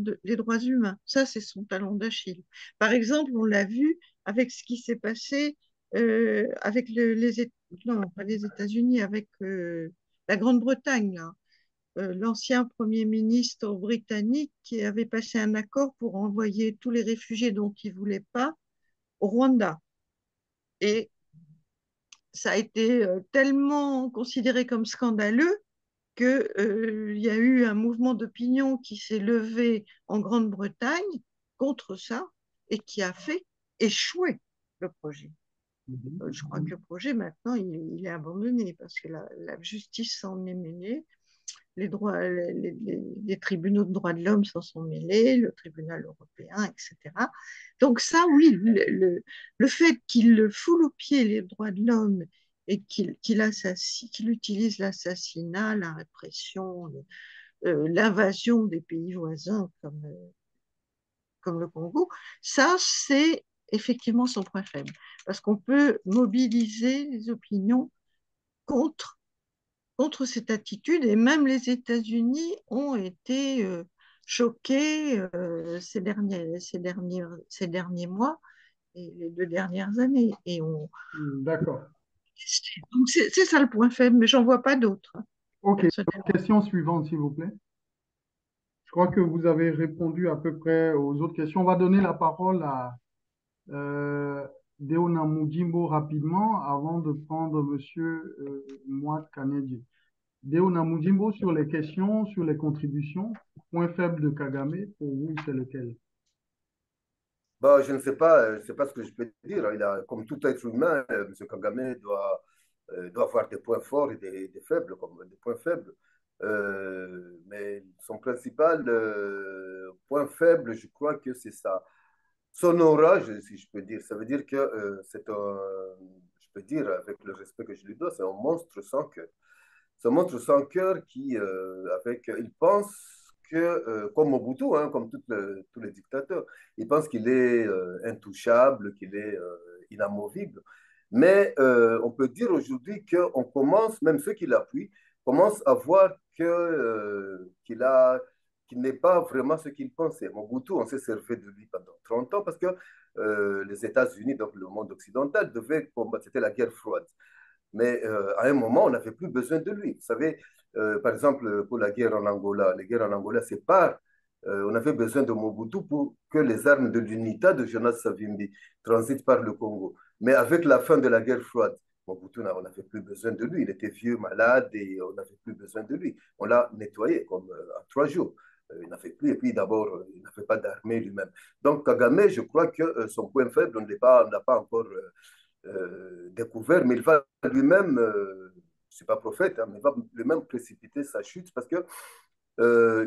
Speaker 2: humains. Ça, c'est son talon d'Achille. Par exemple, on l'a vu avec ce qui s'est passé avec non, pas les États-Unis, avec la Grande-Bretagne, là. L'ancien Premier ministre britannique qui avait passé un accord pour envoyer tous les réfugiés dont il ne voulait pas au Rwanda. Et ça a été tellement considéré comme scandaleux qu'il y a eu un mouvement d'opinion qui s'est levé en Grande-Bretagne contre ça et qui a fait échouer le projet. Je crois que le projet, maintenant, il est abandonné parce que la justice s'en est mêlée, les tribunaux de droits de l'homme s'en sont mêlés, le tribunal européen, etc. Donc ça, oui, le fait qu'il foule au pied les droits de l'homme et qu'il utilise l'assassinat, la répression, l'invasion des pays voisins comme le Congo, ça, c'est effectivement son point faible. Parce qu'on peut mobiliser les opinions contre cette attitude et même les États-Unis ont été choqués ces derniers mois et les 2 dernières années.
Speaker 1: D'accord.
Speaker 2: Donc c'est ça le point faible, mais j'en vois pas d'autres, hein,
Speaker 1: Ok.
Speaker 2: personnellement.
Speaker 1: Question suivante, s'il vous plaît. Je crois que vous avez répondu à peu près aux autres questions. On va donner la parole à euh, Deona Mujimbo rapidement avant de prendre Monsieur Moat Kanedji. Deona Mujimbo, sur les questions, sur les contributions, point faible de Kagame, pour vous, c'est lequel?
Speaker 3: Bah, je ne sais pas ce que je peux dire. Comme tout être humain, M. Kagame doit avoir des points forts et des faibles, comme des points faibles. Mais son principal point faible, je crois que c'est ça. Son aura, si je peux dire. Ça veut dire que c'est un, je peux dire avec le respect que je lui dois, c'est un monstre sans cœur. Ça montre son cœur il pense que, comme Mobutu, hein, comme tous les dictateurs, il pense qu'il est intouchable, qu'il est inamovible. Mais on peut dire aujourd'hui qu'on commence, même ceux qui l'appuient, commencent à voir qu'il n'est pas vraiment ce qu'il pensait. Mobutu, on s'est servi de lui pendant 30 ans parce que les États-Unis, donc le monde occidental, devaient combattre. C'était la guerre froide. Mais à un moment, on n'avait plus besoin de lui. Vous savez, par exemple, pour la guerre en Angola, les guerres en Angola, on avait besoin de Mobutu pour que les armes de l'UNITA de Jonas Savimbi transitent par le Congo. Mais avec la fin de la guerre froide, Mobutu, on n'avait plus besoin de lui. Il était vieux, malade et on n'avait plus besoin de lui. On l'a nettoyé comme en 3 jours. Il n'avait plus, et puis d'abord, il n'avait pas d'armée lui-même. Donc, Kagame, je crois que son point faible, on n'a pas encore découvert, mais il va lui-même, je ne suis pas prophète, hein, mais il va lui-même précipiter sa chute parce que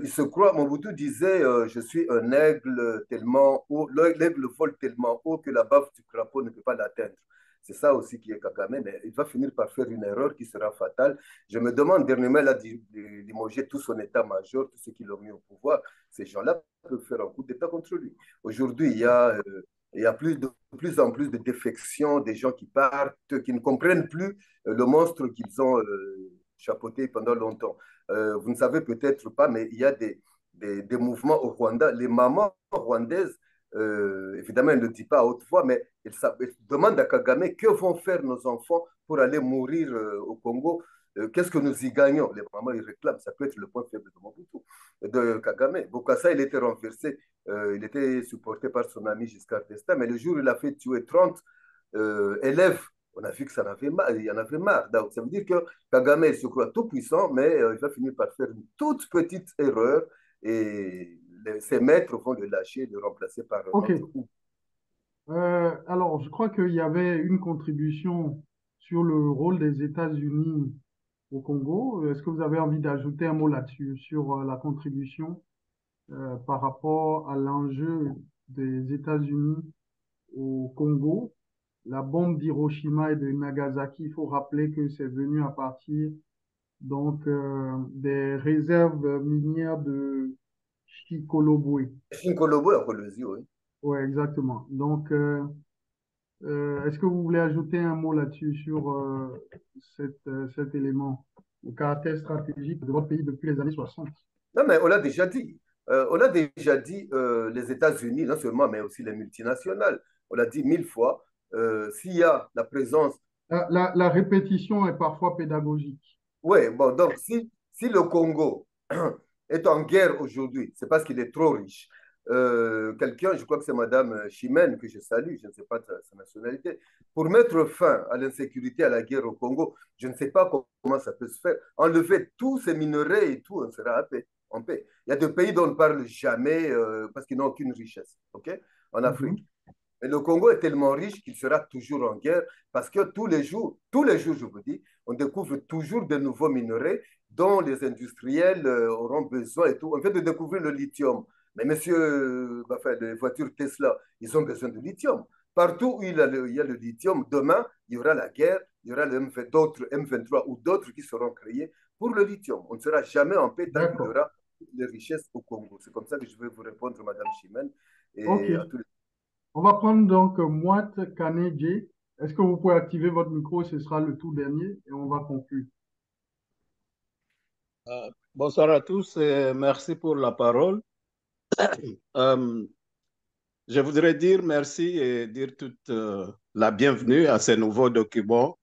Speaker 3: il se croit, Mobutu disait, je suis un aigle tellement haut, l'aigle vole tellement haut que la baffe du crapaud ne peut pas l'atteindre. C'est ça aussi qui est Kagame, mais il va finir par faire une erreur qui sera fatale. Je me demande dernièrement là, de limoger tout son état-major, tous ceux qui l'ont mis au pouvoir. Ces gens-là peuvent faire un coup d'État contre lui. Aujourd'hui, il y a plus en plus de défections, des gens qui partent, qui ne comprennent plus le monstre qu'ils ont chapeauté pendant longtemps. Vous ne savez peut-être pas, mais il y a des mouvements au Rwanda. Les mamans rwandaises, évidemment, elle ne le dit pas à haute voix, mais elle demande à Kagame que vont faire nos enfants pour aller mourir au Congo. Qu'est-ce que nous y gagnons? Les mamans, ils réclament. Ça peut être le point faible de Mobutu, de Kagame. Bokassa, il était renversé. Il était supporté par son ami Giscard d'Estaing, mais le jour où il a fait tuer 30 élèves, on a vu que ça en avait marre, il y en avait marre. Donc, ça veut dire que Kagame, il se croit tout puissant, mais il va finir par faire une toute petite erreur et ses maîtres vont le lâcher, le remplacer par un
Speaker 1: Ok.
Speaker 3: autre.
Speaker 1: Alors, je crois qu'il y avait une contribution sur le rôle des États-Unis au Congo. Est-ce que vous avez envie d'ajouter un mot là-dessus, sur la contribution par rapport à l'enjeu des États-Unis au Congo? La bombe d'Hiroshima et de Nagasaki, il faut rappeler que c'est venu à partir donc des réserves minières de Chikolobwe.
Speaker 3: Shinkolobo et Kolwezi, oui.
Speaker 1: Oui, exactement. Donc, est-ce que vous voulez ajouter un mot là-dessus sur cet élément, le caractère stratégique de votre pays depuis les années 60?
Speaker 3: Non, mais on l'a déjà dit. On a déjà dit les États-Unis, non seulement, mais aussi les multinationales. On l'a dit 1000 fois. S'il y a la présence.
Speaker 1: La répétition est parfois pédagogique.
Speaker 3: Oui, bon, donc si le Congo est en guerre aujourd'hui, c'est parce qu'il est trop riche. Quelqu'un, je crois que c'est Madame Chimène, que je salue, je ne sais pas sa nationalité, pour mettre fin à l'insécurité, à la guerre au Congo, je ne sais pas comment ça peut se faire. Enlever tous ces minerais et tout, on sera en paix. Il y a des pays dont on ne parle jamais parce qu'ils n'ont aucune richesse, ok, en Afrique. Mais le Congo est tellement riche qu'il sera toujours en guerre parce que tous les jours, je vous dis, on découvre toujours de nouveaux minerais dont les industriels auront besoin et tout. On vient de découvrir le lithium. Mais monsieur, enfin, les voitures Tesla, ils ont besoin de lithium. Partout où il y a le lithium, demain, il y aura la guerre, il y aura d'autres M23 ou d'autres qui seront créés pour le lithium. On ne sera jamais en paix tant qu'il y aura les richesses au Congo. C'est comme ça que je vais vous répondre, Madame Chimène,
Speaker 1: Ok.
Speaker 3: et à tous les.
Speaker 1: On va prendre donc Moat Kanedje. Est-ce que vous pouvez activer votre micro? Ce sera le tout dernier et on va conclure.
Speaker 10: Bonsoir à tous et merci pour la parole. Je voudrais dire merci et dire toute la bienvenue à ces nouveaux documents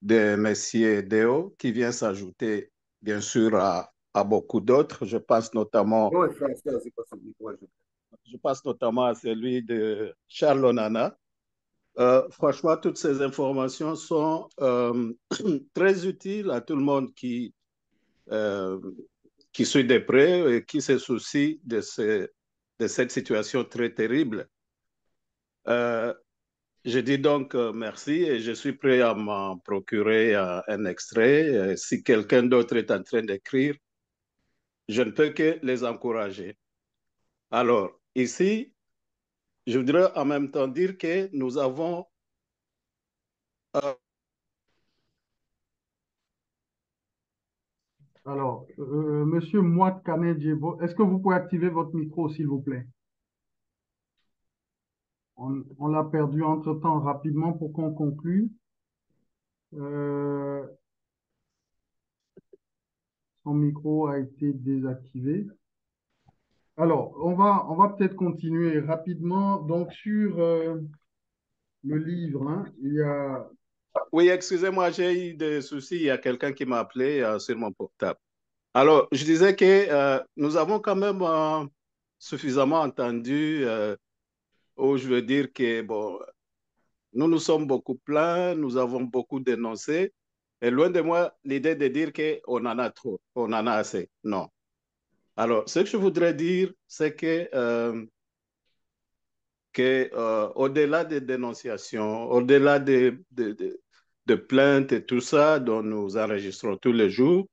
Speaker 10: de Messieurs Deo qui vient s'ajouter bien sûr à beaucoup d'autres. Je pense notamment à celui de Charles Onana. Franchement, toutes ces informations sont très utiles à tout le monde qui suit de près et qui se soucie de cette situation très terrible. Je dis donc merci et je suis prêt à m'en procurer un extrait. Si quelqu'un d'autre est en train d'écrire, je ne peux que les encourager. Alors, ici, je voudrais en même temps dire que nous avons
Speaker 1: Alors, Monsieur Moat Kanedje, est-ce que vous pouvez activer votre micro, s'il vous plaît? On l'a perdu entre-temps rapidement pour qu'on conclue. Son micro a été désactivé. Alors, on va peut-être continuer rapidement. Donc, sur le livre, hein, il y a...
Speaker 10: Oui, excusez-moi, j'ai eu des soucis. Il y a quelqu'un qui m'a appelé sur mon portable. Alors, je disais que nous avons quand même suffisamment entendu, où je veux dire que, bon, nous nous sommes beaucoup plaints, nous avons beaucoup dénoncé. Et loin de moi, l'idée de dire qu'on en a trop, on en a assez. Non. Alors, ce que je voudrais dire, c'est au-delà des dénonciations, au-delà de plaintes et tout ça dont nous enregistrons tous les jours,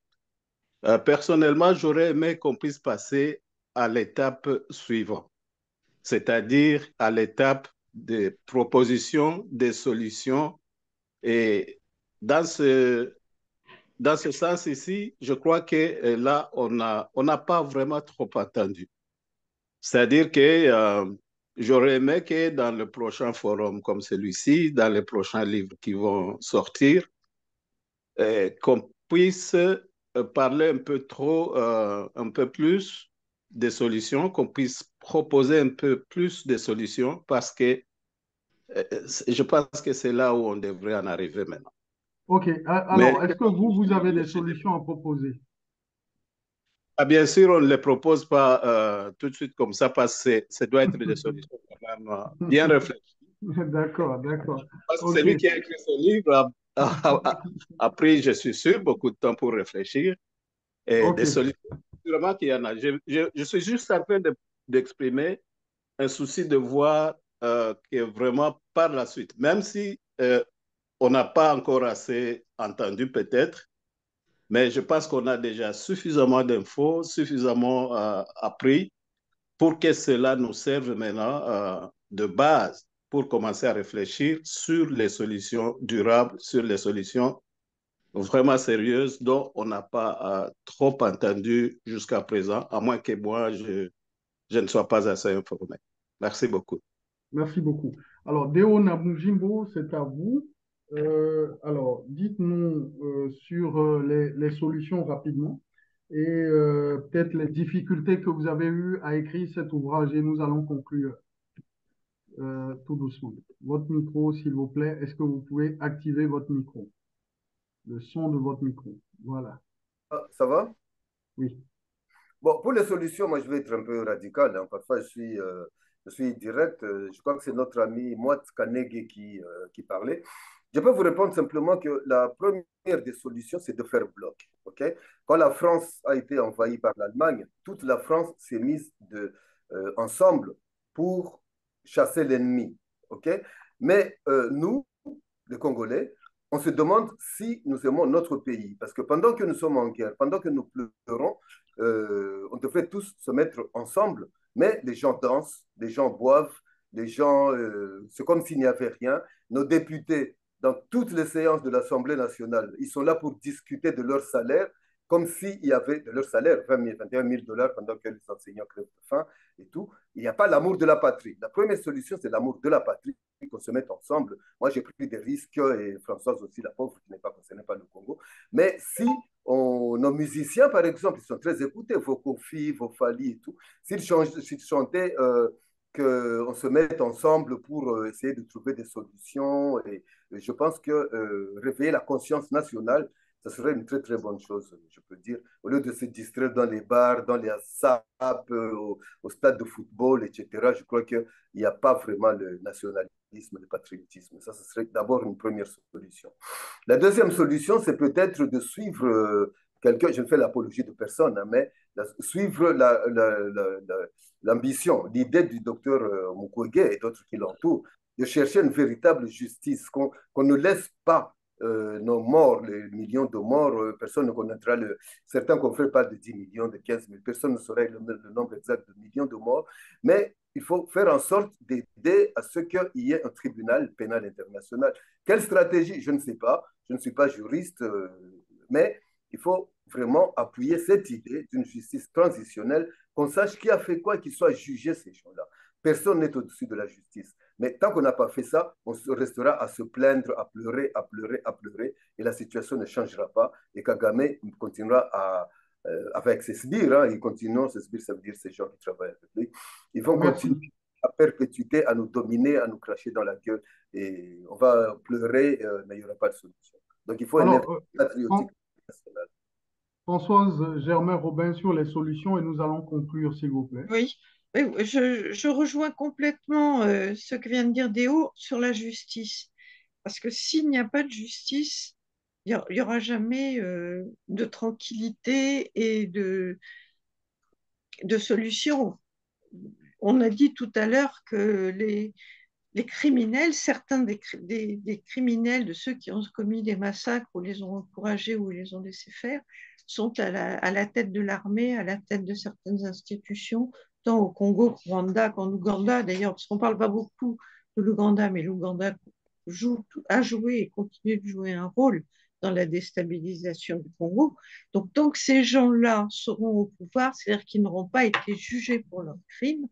Speaker 10: personnellement, j'aurais aimé qu'on puisse passer à l'étape suivante, c'est-à-dire à l'étape des propositions, des solutions Et dans ce sens ici, je crois que là, on n'a pas vraiment trop entendu. C'est-à-dire que j'aurais aimé que dans le prochain forum comme celui-ci, dans les prochains livres qui vont sortir, qu'on puisse parler un peu plus des solutions, qu'on puisse proposer un peu plus de solutions parce que je pense que c'est là où on devrait en arriver maintenant.
Speaker 1: OK.
Speaker 10: Mais
Speaker 1: Alors, est-ce que vous avez des solutions à proposer?
Speaker 10: bien sûr, on ne les propose pas tout de suite comme ça parce que ça doit être des solutions quand même bien réfléchies.
Speaker 1: D'accord, d'accord.
Speaker 10: Parce que
Speaker 1: OK,
Speaker 10: celui qui a écrit ce livre a pris, je suis sûr, beaucoup de temps pour réfléchir et des
Speaker 1: OK.
Speaker 10: solutions. Sûrement qu'il y en a. Je suis juste en train d'exprimer un souci de voir que vraiment par la suite, même si on n'a pas encore assez entendu peut-être, mais je pense qu'on a déjà suffisamment d'infos, suffisamment appris pour que cela nous serve maintenant de base pour commencer à réfléchir sur les solutions durables, sur les solutions vraiment sérieuses dont on n'a pas trop entendu jusqu'à présent, à moins que moi, je ne sois pas assez informé. Merci beaucoup.
Speaker 1: Merci beaucoup. Alors, Deo Namujimbo, c'est à vous. Alors, dites-nous sur les solutions rapidement et peut-être les difficultés que vous avez eues à écrire cet ouvrage et nous allons conclure tout doucement. Votre micro, s'il vous plaît, est-ce que vous pouvez activer votre micro? Le son de votre micro. Voilà.
Speaker 3: Ah, ça va?
Speaker 1: Oui.
Speaker 3: Bon, pour les solutions, moi, je vais être un peu radical, hein. Parfois, je suis direct. Je crois que c'est notre ami Moat Kanege qui parlait. Je peux vous répondre simplement que la première des solutions, c'est de faire bloc. OK? Quand la France a été envahie par l'Allemagne, toute la France s'est mise ensemble pour chasser l'ennemi. OK? Mais nous, les Congolais, on se demande si nous aimons notre pays. Parce que pendant que nous sommes en guerre, pendant que nous pleurons, on devrait tous se mettre ensemble, mais les gens dansent, les gens boivent, les gens, c'est comme s'il n'y avait rien. Nos députés, dans toutes les séances de l'Assemblée nationale, ils sont là pour discuter de leur salaire, comme s'il y avait de leur salaire, 20 000, 21 000 dollars pendant que les enseignants crèvent de faim et tout. Il n'y a pas l'amour de la patrie. La première solution, c'est l'amour de la patrie, qu'on se mette ensemble. Moi, j'ai pris des risques, et Françoise aussi, la pauvre, qui n'est pas concernée par le Congo. Mais si nos musiciens, par exemple, ils sont très écoutés, vos Kofi, vos Fali et tout, s'ils chantaient qu'on se mette ensemble pour essayer de trouver des solutions, et je pense que réveiller la conscience nationale, ça serait une très très bonne chose, je peux dire, au lieu de se distraire dans les bars, dans les SAP, au stade de football, etc. Je crois qu'il n'y a pas vraiment le nationalisme, le patriotisme. Ça, ce serait d'abord une première solution. La deuxième solution, c'est peut-être de suivre quelqu'un, je ne fais l'apologie de personne, hein, mais suivre l'ambition, l'idée du docteur Mukwege et d'autres qui l'entourent, de chercher une véritable justice, qu'on ne laisse pas nos morts, les millions de morts, personne ne connaîtra certains confrères parlent de 10 millions, de 15 000, personne ne saurait le nombre exact de millions de morts, mais il faut faire en sorte d'aider à ce qu'il y ait un tribunal pénal international. Quelle stratégie? Je ne sais pas, je ne suis pas juriste, mais il faut vraiment appuyer cette idée d'une justice transitionnelle, qu'on sache qui a fait quoi et qui soit jugé ces gens-là. Personne n'est au-dessus de la justice. Mais tant qu'on n'a pas fait ça, on restera à se plaindre, à pleurer, à pleurer, à pleurer, et la situation ne changera pas. Et Kagame continuera avec ses sbires, hein, ils continuent, ses sbires, ça veut dire ces gens qui travaillent avec lui, ils vont
Speaker 1: Merci.
Speaker 3: continuer à perpétuer, à nous dominer, à nous cracher dans la gueule, et on va pleurer, mais il n'y aura pas de solution. Donc il faut un effort
Speaker 1: Alors,
Speaker 3: patriotique national.
Speaker 1: Françoise Germain-Robin sur les solutions et nous allons conclure, s'il vous plaît.
Speaker 2: Oui, oui, je rejoins complètement ce que vient de dire Déo sur la justice. Parce que s'il n'y a pas de justice, il n'y aura jamais de tranquillité et de solution. On a dit tout à l'heure que les criminels, certains des criminels, de ceux qui ont commis des massacres ou les ont encouragés ou les ont laissés faire, sont à la tête de l'armée, à la tête de certaines institutions, tant au Congo, au Rwanda qu'en Ouganda, d'ailleurs, parce qu'on ne parle pas beaucoup de l'Ouganda, mais l'Ouganda a joué et continue de jouer un rôle dans la déstabilisation du Congo. Donc, tant que ces gens-là seront au pouvoir, c'est-à-dire qu'ils n'auront pas été jugés pour leurs crimes,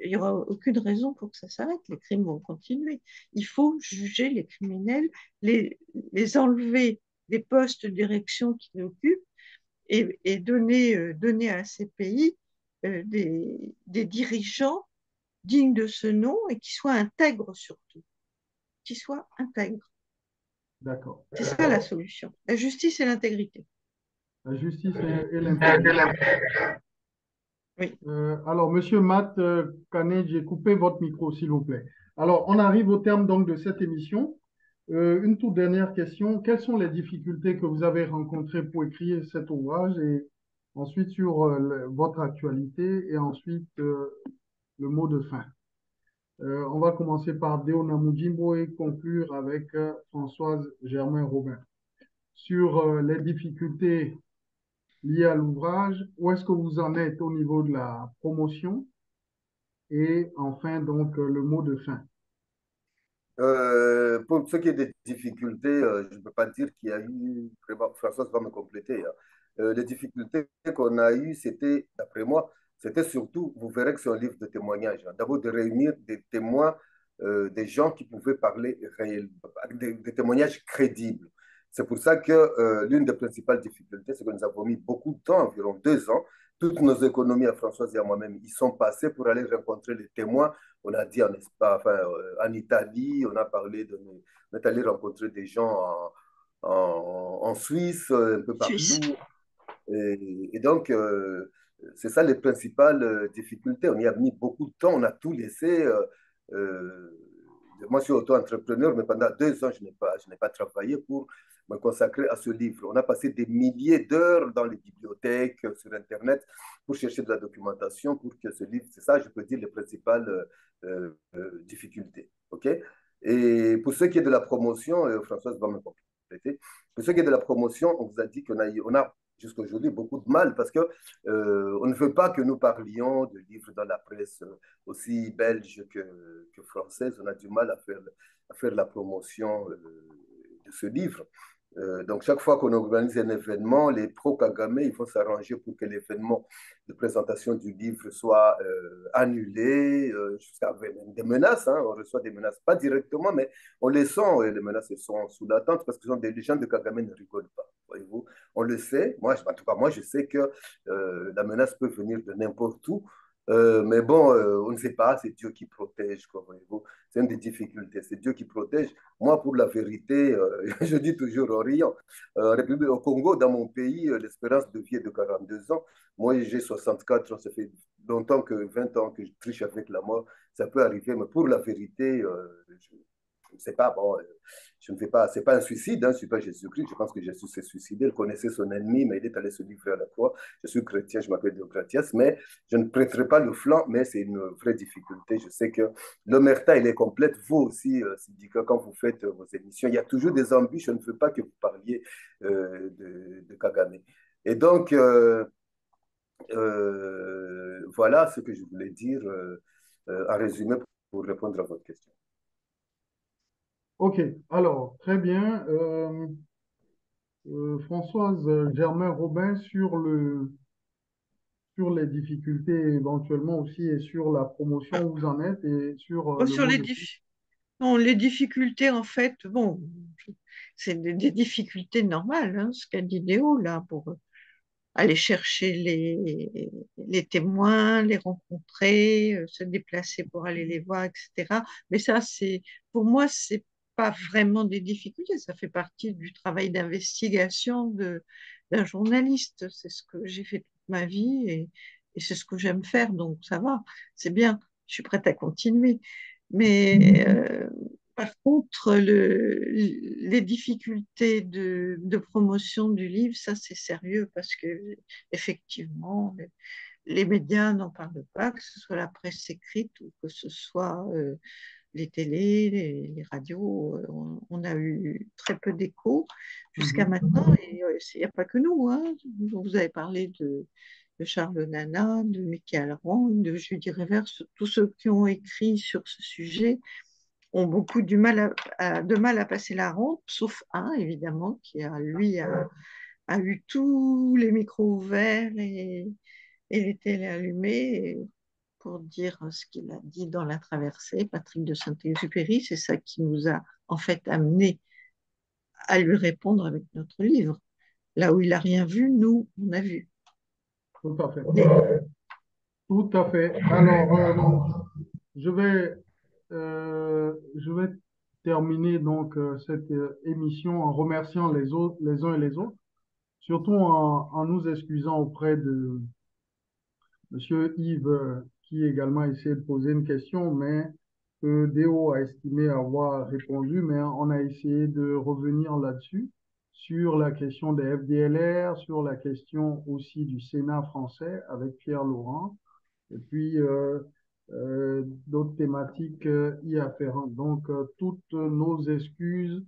Speaker 2: il n'y aura aucune raison pour que ça s'arrête. Les crimes vont continuer. Il faut juger les criminels, les enlever des postes de direction qu'ils occupent et donner à ces pays des dirigeants dignes de ce nom et qui soient intègres surtout. Qui soient intègres.
Speaker 1: D'accord.
Speaker 2: C'est ça la solution. La justice et l'intégrité.
Speaker 1: La justice et l'intégrité.
Speaker 2: Oui.
Speaker 1: Alors, Monsieur Matt Canet, j'ai coupé votre micro, s'il vous plaît. Alors, on arrive au terme donc de cette émission. Une toute dernière question. Quelles sont les difficultés que vous avez rencontrées pour écrire cet ouvrage et ensuite sur votre actualité et ensuite le mot de fin? On va commencer par Deo Namujimbo et conclure avec Françoise Germain-Robin. Sur les difficultés liées à l'ouvrage, où est-ce que vous en êtes au niveau de la promotion? Et enfin, donc, le mot de fin.
Speaker 3: Pour ce qui est des difficultés, je ne peux pas dire qu'il y a eu, vraiment, François va me compléter, hein. Les difficultés qu'on a eues, c'était, d'après moi, c'était surtout, vous verrez que c'est un livre de témoignages, hein. D'abord de réunir des témoins, des gens qui pouvaient parler réellement, des témoignages crédibles. C'est pour ça que l'une des principales difficultés, c'est que nous avons mis beaucoup de temps, environ 2 ans. Toutes nos économies à Françoise et à moi-même, ils sont passés pour aller rencontrer les témoins. On a dit en Espagne, enfin, en Italie, on a parlé de. On est allé rencontrer des gens en Suisse, un peu
Speaker 2: Suisse.
Speaker 3: partout. Et donc, c'est ça les principales difficultés. On y a mis beaucoup de temps, on a tout laissé. Euh, Moi, je suis auto-entrepreneur, mais pendant 2 ans, je n'ai pas travaillé pour me consacrer à ce livre. On a passé des milliers d'heures dans les bibliothèques, sur Internet, pour chercher de la documentation, pour que ce livre, c'est ça, je peux dire, les principales difficultés. OK? Et pour ce qui est de la promotion, Françoise va me compléter. Pour ce qui est de la promotion, on vous a dit on a jusqu'à aujourd'hui beaucoup de mal parce que on ne veut pas que nous parlions de livres dans la presse aussi belge que française. On a du mal à faire la promotion de ce livre. Donc, chaque fois qu'on organise un événement, les pro-Kagame, ils vont s'arranger pour que l'événement de présentation du livre soit annulé, jusqu'à des menaces. Hein, on reçoit des menaces, pas directement, mais on les sent, et les menaces elles sont sous l'attente parce que les gens de Kagame ne rigolent pas. Voyez-vous, on le sait. Moi, en tout cas, moi, je sais que la menace peut venir de n'importe où. Mais bon, on ne sait pas, c'est Dieu qui protège, quoi, voyez-vous. C'est une des difficultés, c'est Dieu qui protège. Moi, pour la vérité, je dis toujours en riant, au Congo, dans mon pays, l'espérance de vie est de 42 ans. Moi, j'ai 64 ans, ça fait longtemps que 20 ans que je triche avec la mort. Ça peut arriver, mais pour la vérité, je ne sais pas, bon, je ne fais pas, c'est pas un suicide, hein, je ne suis pas Jésus-Christ, je pense que Jésus s'est suicidé, il connaissait son ennemi, mais il est allé se livrer à la croix. Je suis chrétien, je m'appelle Diocratias, mais je ne prêterai pas le flanc, mais c'est une vraie difficulté. Je sais que l'omerta, il est complète. Vous aussi, Sidika, quand vous faites vos émissions, il y a toujours des embûches, je ne veux pas que vous parliez de Kagame. Et donc, voilà ce que je voulais dire en résumé pour répondre à votre question.
Speaker 1: OK, alors, très bien. Françoise Germain-Robin, sur les difficultés éventuellement aussi et sur la promotion où vous en êtes et sur le
Speaker 2: Sur
Speaker 1: mot
Speaker 2: les,
Speaker 1: de...
Speaker 2: non, les difficultés, en fait, bon, c'est des difficultés normales, hein, ce qu'a dit Léo, là, pour aller chercher les témoins, les rencontrer, se déplacer pour aller les voir, etc. Mais ça, pour moi, c'est pas vraiment des difficultés, ça fait partie du travail d'investigation d'un journaliste. C'est ce que j'ai fait toute ma vie et c'est ce que j'aime faire, donc ça va, c'est bien, je suis prête à continuer. Mais par contre, les difficultés de promotion du livre, ça c'est sérieux parce que effectivement, les médias n'en parlent pas, que ce soit la presse écrite ou que ce soit les télés, les radios. On a eu très peu d'écho jusqu'à maintenant et il n'y a pas que nous, hein. Vous avez parlé de Charles Nana, de Michael Rong, de Judy Rivers, tous ceux qui ont écrit sur ce sujet ont beaucoup de mal à passer la ronde, sauf un, évidemment, qui a eu tous les micros ouverts et les télés allumées pour dire ce qu'il a dit dans La Traversée, Patrick de Saint-Exupéry. C'est ça qui nous a en fait amené à lui répondre avec notre livre. Là où il n'a rien vu, nous, on a vu.
Speaker 1: Tout à fait. Tout à fait. Alors, je vais, je vais terminer donc cette émission en remerciant les autres, les uns et les autres, surtout en nous excusant auprès de Monsieur Yves, qui également a essayé de poser une question, mais que Déo a estimé avoir répondu, mais on a essayé de revenir là-dessus, sur la question des FDLR, sur la question aussi du Sénat français avec Pierre Laurent, et puis d'autres thématiques y afférentes. Donc, toutes nos excuses.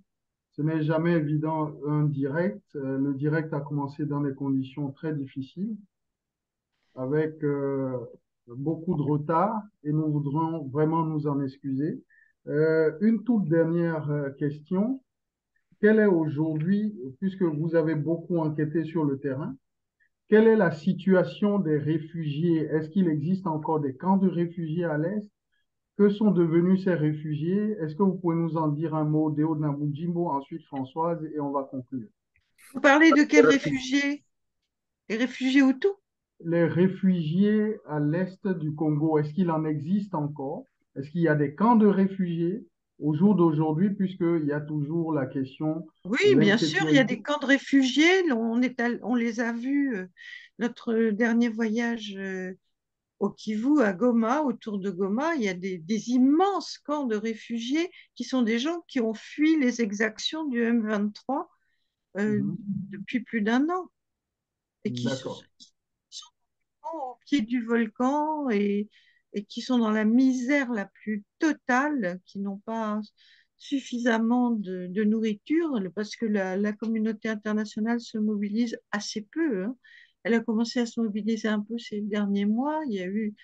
Speaker 1: Ce n'est jamais évident un direct. Le direct a commencé dans des conditions très difficiles, avec beaucoup de retard, et nous voudrions vraiment nous en excuser. Une toute dernière question. Quelle est aujourd'hui, puisque vous avez beaucoup enquêté sur le terrain, quelle est la situation des réfugiés? Est-ce qu'il existe encore des camps de réfugiés à l'Est? Que sont devenus ces réfugiés? Est-ce que vous pouvez nous en dire un mot, Deo Namujimbo, ensuite Françoise, et on va conclure.
Speaker 2: Vous parlez de quels réfugiés? Les réfugiés Hutus?
Speaker 1: Les réfugiés à l'est du Congo, est-ce qu'il en existe encore? Est-ce qu'il y a des camps de réfugiés au jour d'aujourd'hui, puisqu'il y a toujours la question
Speaker 2: Oui,
Speaker 1: de
Speaker 2: bien sûr, il y a des
Speaker 1: l'insécurité?
Speaker 2: camps de réfugiés. On les a vus, notre dernier voyage au Kivu, à Goma, autour de Goma. Il y a des immenses camps de réfugiés qui sont des gens qui ont fui les exactions du M23
Speaker 1: Mhm.
Speaker 2: depuis plus d'un an et
Speaker 1: D'accord.
Speaker 2: qui sont au pied du volcan et qui sont dans la misère la plus totale, qui n'ont pas suffisamment de nourriture, parce que la communauté internationale se mobilise assez peu, hein. Elle a commencé à se mobiliser un peu ces derniers mois. Il y a eu,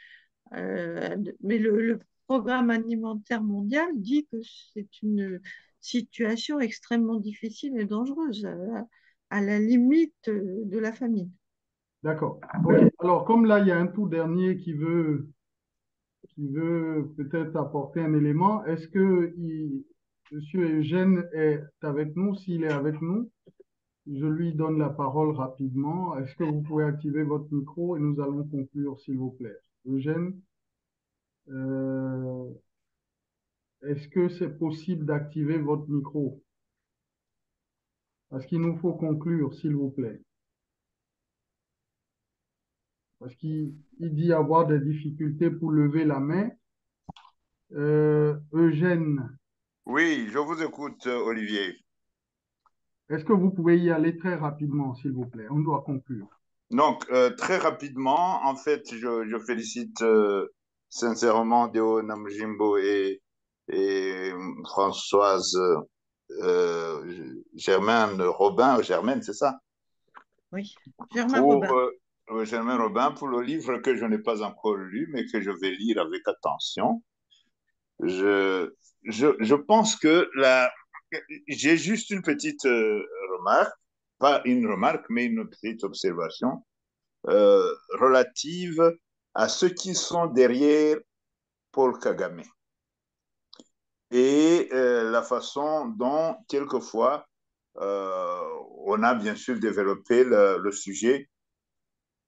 Speaker 2: mais le programme alimentaire mondial dit que c'est une situation extrêmement difficile et dangereuse, à la limite de la famine.
Speaker 1: D'accord. OK. Alors, comme là, il y a un tout dernier qui veut peut-être apporter un élément, est-ce que Monsieur Eugène est avec nous? S'il est avec nous, je lui donne la parole rapidement. Est-ce que vous pouvez activer votre micro et nous allons conclure, s'il vous plaît. Eugène, euh, est-ce que c'est possible d'activer votre micro? Parce qu'il nous faut conclure, s'il vous plaît. Parce qu'il dit avoir des difficultés pour lever la main. Eugène,
Speaker 11: Oui, je vous écoute, Olivier.
Speaker 1: est-ce que vous pouvez y aller très rapidement, s'il vous plaît? On doit conclure.
Speaker 11: Donc, très rapidement, en fait, je félicite sincèrement Deo Namujimbo et Françoise Germaine Robin, Germaine, c'est ça?
Speaker 2: Oui, Germain
Speaker 11: Pour
Speaker 2: Robin.
Speaker 11: Germaine Robin, pour le livre que je n'ai pas encore lu, mais que je vais lire avec attention. Je, je pense que j'ai juste une petite remarque, pas une remarque, mais une petite observation relative à ceux qui sont derrière Paul Kagame et la façon dont, quelquefois, on a bien sûr développé le sujet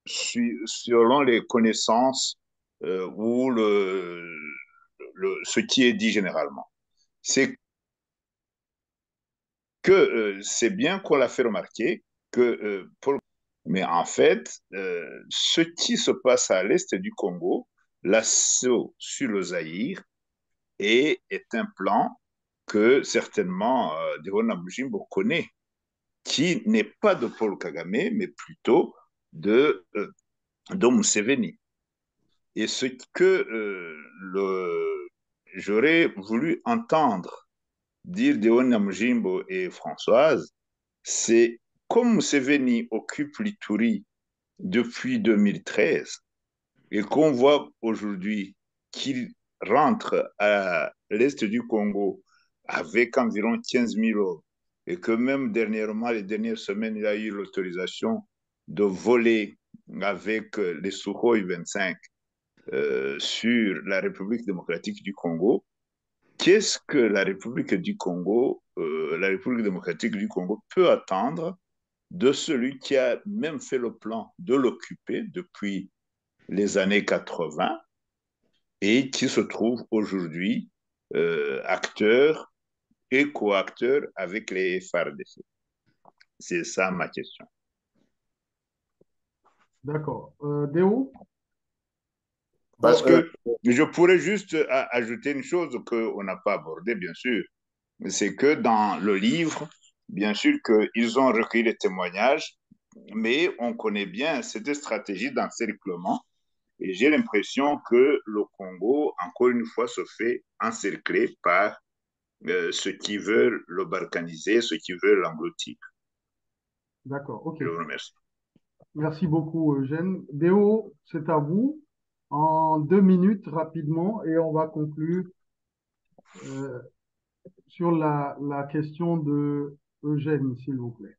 Speaker 11: selon les connaissances ou ce qui est dit généralement. C'est que c'est bien qu'on l'a fait remarquer que Paul... Mais en fait, ce qui se passe à l'est du Congo, l'assaut sur le Zaïre, est un plan que certainement Deon Namujimbo connaît, qui n'est pas de Paul Kagame, mais plutôt de Museveni. Et ce que j'aurais voulu entendre dire Deon Namujimbo et Françoise, c'est comme Museveni occupe l'Ituri depuis 2013 et qu'on voit aujourd'hui qu'il rentre à l'est du Congo avec environ 15 000 hommes, et que même dernièrement, les dernières semaines, il a eu l'autorisation de voler avec les Sukhoi 25 sur la République démocratique du Congo, qu'est-ce que la République démocratique du Congo peut attendre de celui qui a même fait le plan de l'occuper depuis les années 80 et qui se trouve aujourd'hui acteur et co-acteur avec les FARDC? C'est ça ma question.
Speaker 1: D'accord. Déo?
Speaker 11: Parce que je pourrais juste ajouter une chose qu'on n'a pas abordée, bien sûr, c'est que dans le livre, bien sûr qu'ils ont recueilli les témoignages, mais on connaît bien cette stratégie d'encerclement. Et j'ai l'impression que le Congo, encore une fois, se fait encercler par ceux qui veulent le balkaniser, ceux qui veulent l'engloutir.
Speaker 1: D'accord, ok.
Speaker 11: Je vous remercie.
Speaker 1: Merci beaucoup, Eugène. Déo, c'est à vous. En 2 minutes, rapidement, et on va conclure sur la question de Eugène, s'il vous plaît.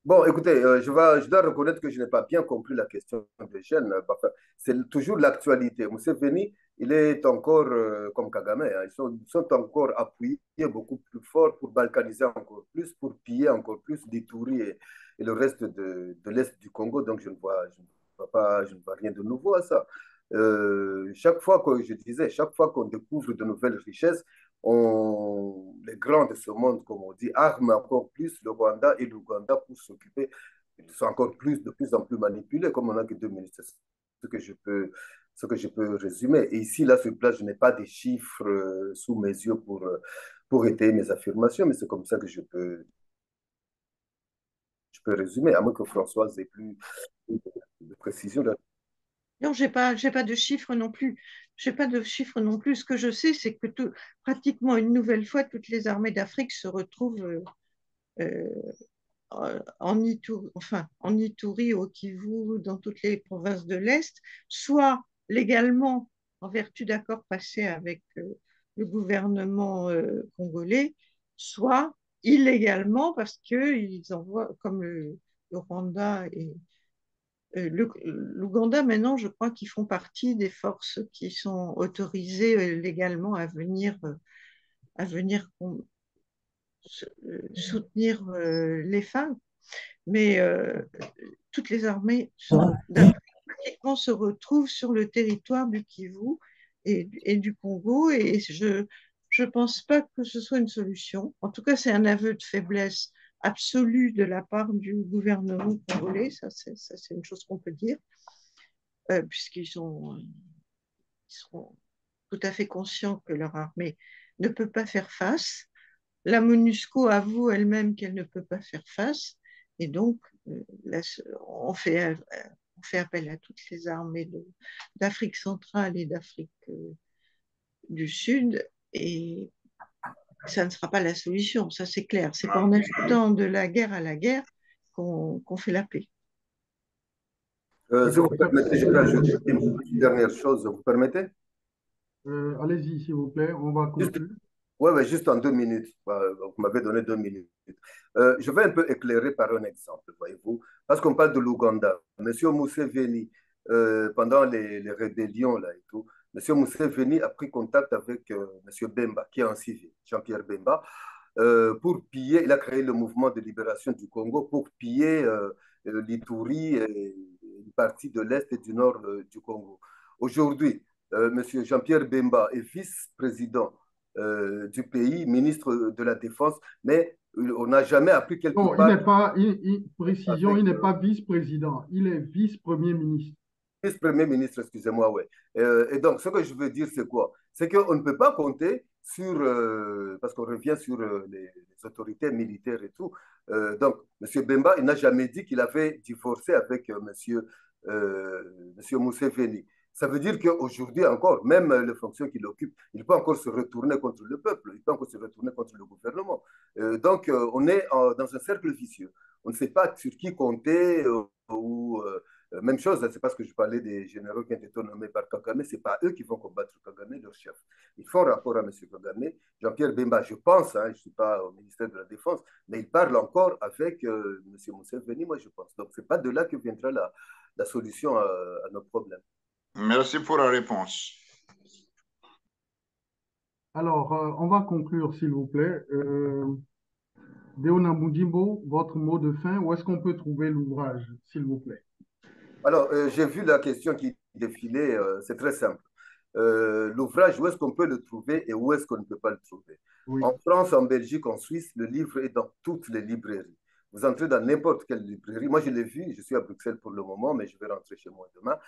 Speaker 3: Bon, écoutez, je dois reconnaître que je n'ai pas bien compris la question de Jeanne. Enfin, c'est toujours l'actualité. Museveni, il est encore comme Kagame, hein, ils sont encore appuyés beaucoup plus fort pour balkaniser encore plus, pour piller encore plus d'Ituri et le reste de l'Est du Congo. Donc, je ne vois rien de nouveau à ça. Chaque fois que je disais, chaque fois qu'on découvre de nouvelles richesses, les grands de ce monde, comme on dit, arment encore plus le Rwanda et l'Ouganda pour s'occuper. Ils sont encore plus, de plus en plus manipulés, comme on n'a que 2 minutes. C'est ce que je peux résumer. Et ici, là, sur place, je n'ai pas des chiffres sous mes yeux pour étayer mes affirmations, mais c'est comme ça que je peux résumer, à moins que Françoise ait plus de précision.
Speaker 2: Non, j'ai pas de chiffres non plus. J'ai pas de chiffres non plus. Ce que je sais, c'est que pratiquement une nouvelle fois, toutes les armées d'Afrique se retrouvent en Ituri, au Kivu, dans toutes les provinces de l'Est, soit légalement en vertu d'accords passés avec le gouvernement congolais, soit illégalement parce qu'ils envoient, comme le Rwanda et l'Ouganda, maintenant, je crois qu'ils font partie des forces qui sont autorisées légalement à venir soutenir les femmes. Mais toutes les armées d'Afrique pratiquement se retrouvent sur le territoire du Kivu et du Congo. Et je ne pense pas que ce soit une solution. En tout cas, c'est un aveu de faiblesse absolue de la part du gouvernement congolais. Ça, c'est une chose qu'on peut dire, puisqu'ils sont tout à fait conscients que leur armée ne peut pas faire face. La MONUSCO avoue elle-même qu'elle ne peut pas faire face. Et donc, on fait appel à toutes les armées d'Afrique centrale et d'Afrique du Sud. Et ça ne sera pas la solution, ça c'est clair. C'est pas en ajoutant de la guerre à la guerre qu'on fait la paix.
Speaker 3: Si vous permettez, je vais ajouter une dernière chose. Vous permettez?
Speaker 1: Allez-y, s'il vous plaît, on va conclure.
Speaker 3: Oui, juste en 2 minutes. Vous m'avez donné 2 minutes. Je vais un peu éclairer par un exemple, voyez-vous, parce qu'on parle de l'Ouganda. Monsieur Museveni, pendant les rébellions là et tout, Monsieur Museveni a pris contact avec Monsieur Bemba, qui est un civil, Jean-Pierre Bemba, pour piller. Il a créé le mouvement de libération du Congo pour piller l'Ituri et une partie de l'Est et du Nord du Congo. Aujourd'hui, Monsieur Jean-Pierre Bemba est vice-président du pays, ministre de la Défense, mais on n'a jamais appris quelque
Speaker 1: non,
Speaker 3: part.
Speaker 1: Il n'est pas, précision, il n'est pas vice-président, il est vice-premier ministre.
Speaker 3: Vice-premier ministre, excusez-moi, ouais. Et donc, ce que je veux dire, c'est quoi? C'est qu'on ne peut pas compter sur, parce qu'on revient sur les autorités militaires et tout. Donc, M. Bemba, il n'a jamais dit qu'il avait divorcé avec monsieur Museveni. Ça veut dire qu'aujourd'hui encore, même les fonctions qu'il occupe, il peut encore se retourner contre le peuple, il peut encore se retourner contre le gouvernement. On est dans un cercle vicieux. On ne sait pas sur qui compter ou Même chose, c'est parce que je parlais des généraux qui ont été nommés par Kagame, ce n'est pas eux qui vont combattre Kagame, leur chef. Ils font rapport à M. Kagame. Jean-Pierre Bemba, je pense, hein, je ne suis pas au ministère de la Défense, mais il parle encore avec M. Museveni, moi je pense. Donc ce n'est pas de là que viendra la solution à nos problèmes.
Speaker 11: Merci pour la réponse.
Speaker 1: Alors, on va conclure, s'il vous plaît. Deona Mujimbo, votre mot de fin, où est-ce qu'on peut trouver l'ouvrage, s'il vous plaît?
Speaker 3: Alors, j'ai vu la question qui défilait, c'est très simple. L'ouvrage, où est-ce qu'on peut le trouver et où est-ce qu'on ne peut pas le trouver?
Speaker 1: Oui.
Speaker 3: En France, en Belgique, en Suisse, le livre est dans toutes les librairies. Vous entrez dans n'importe quelle librairie. Moi, je l'ai vu, je suis à Bruxelles pour le moment, mais je vais rentrer chez moi demain.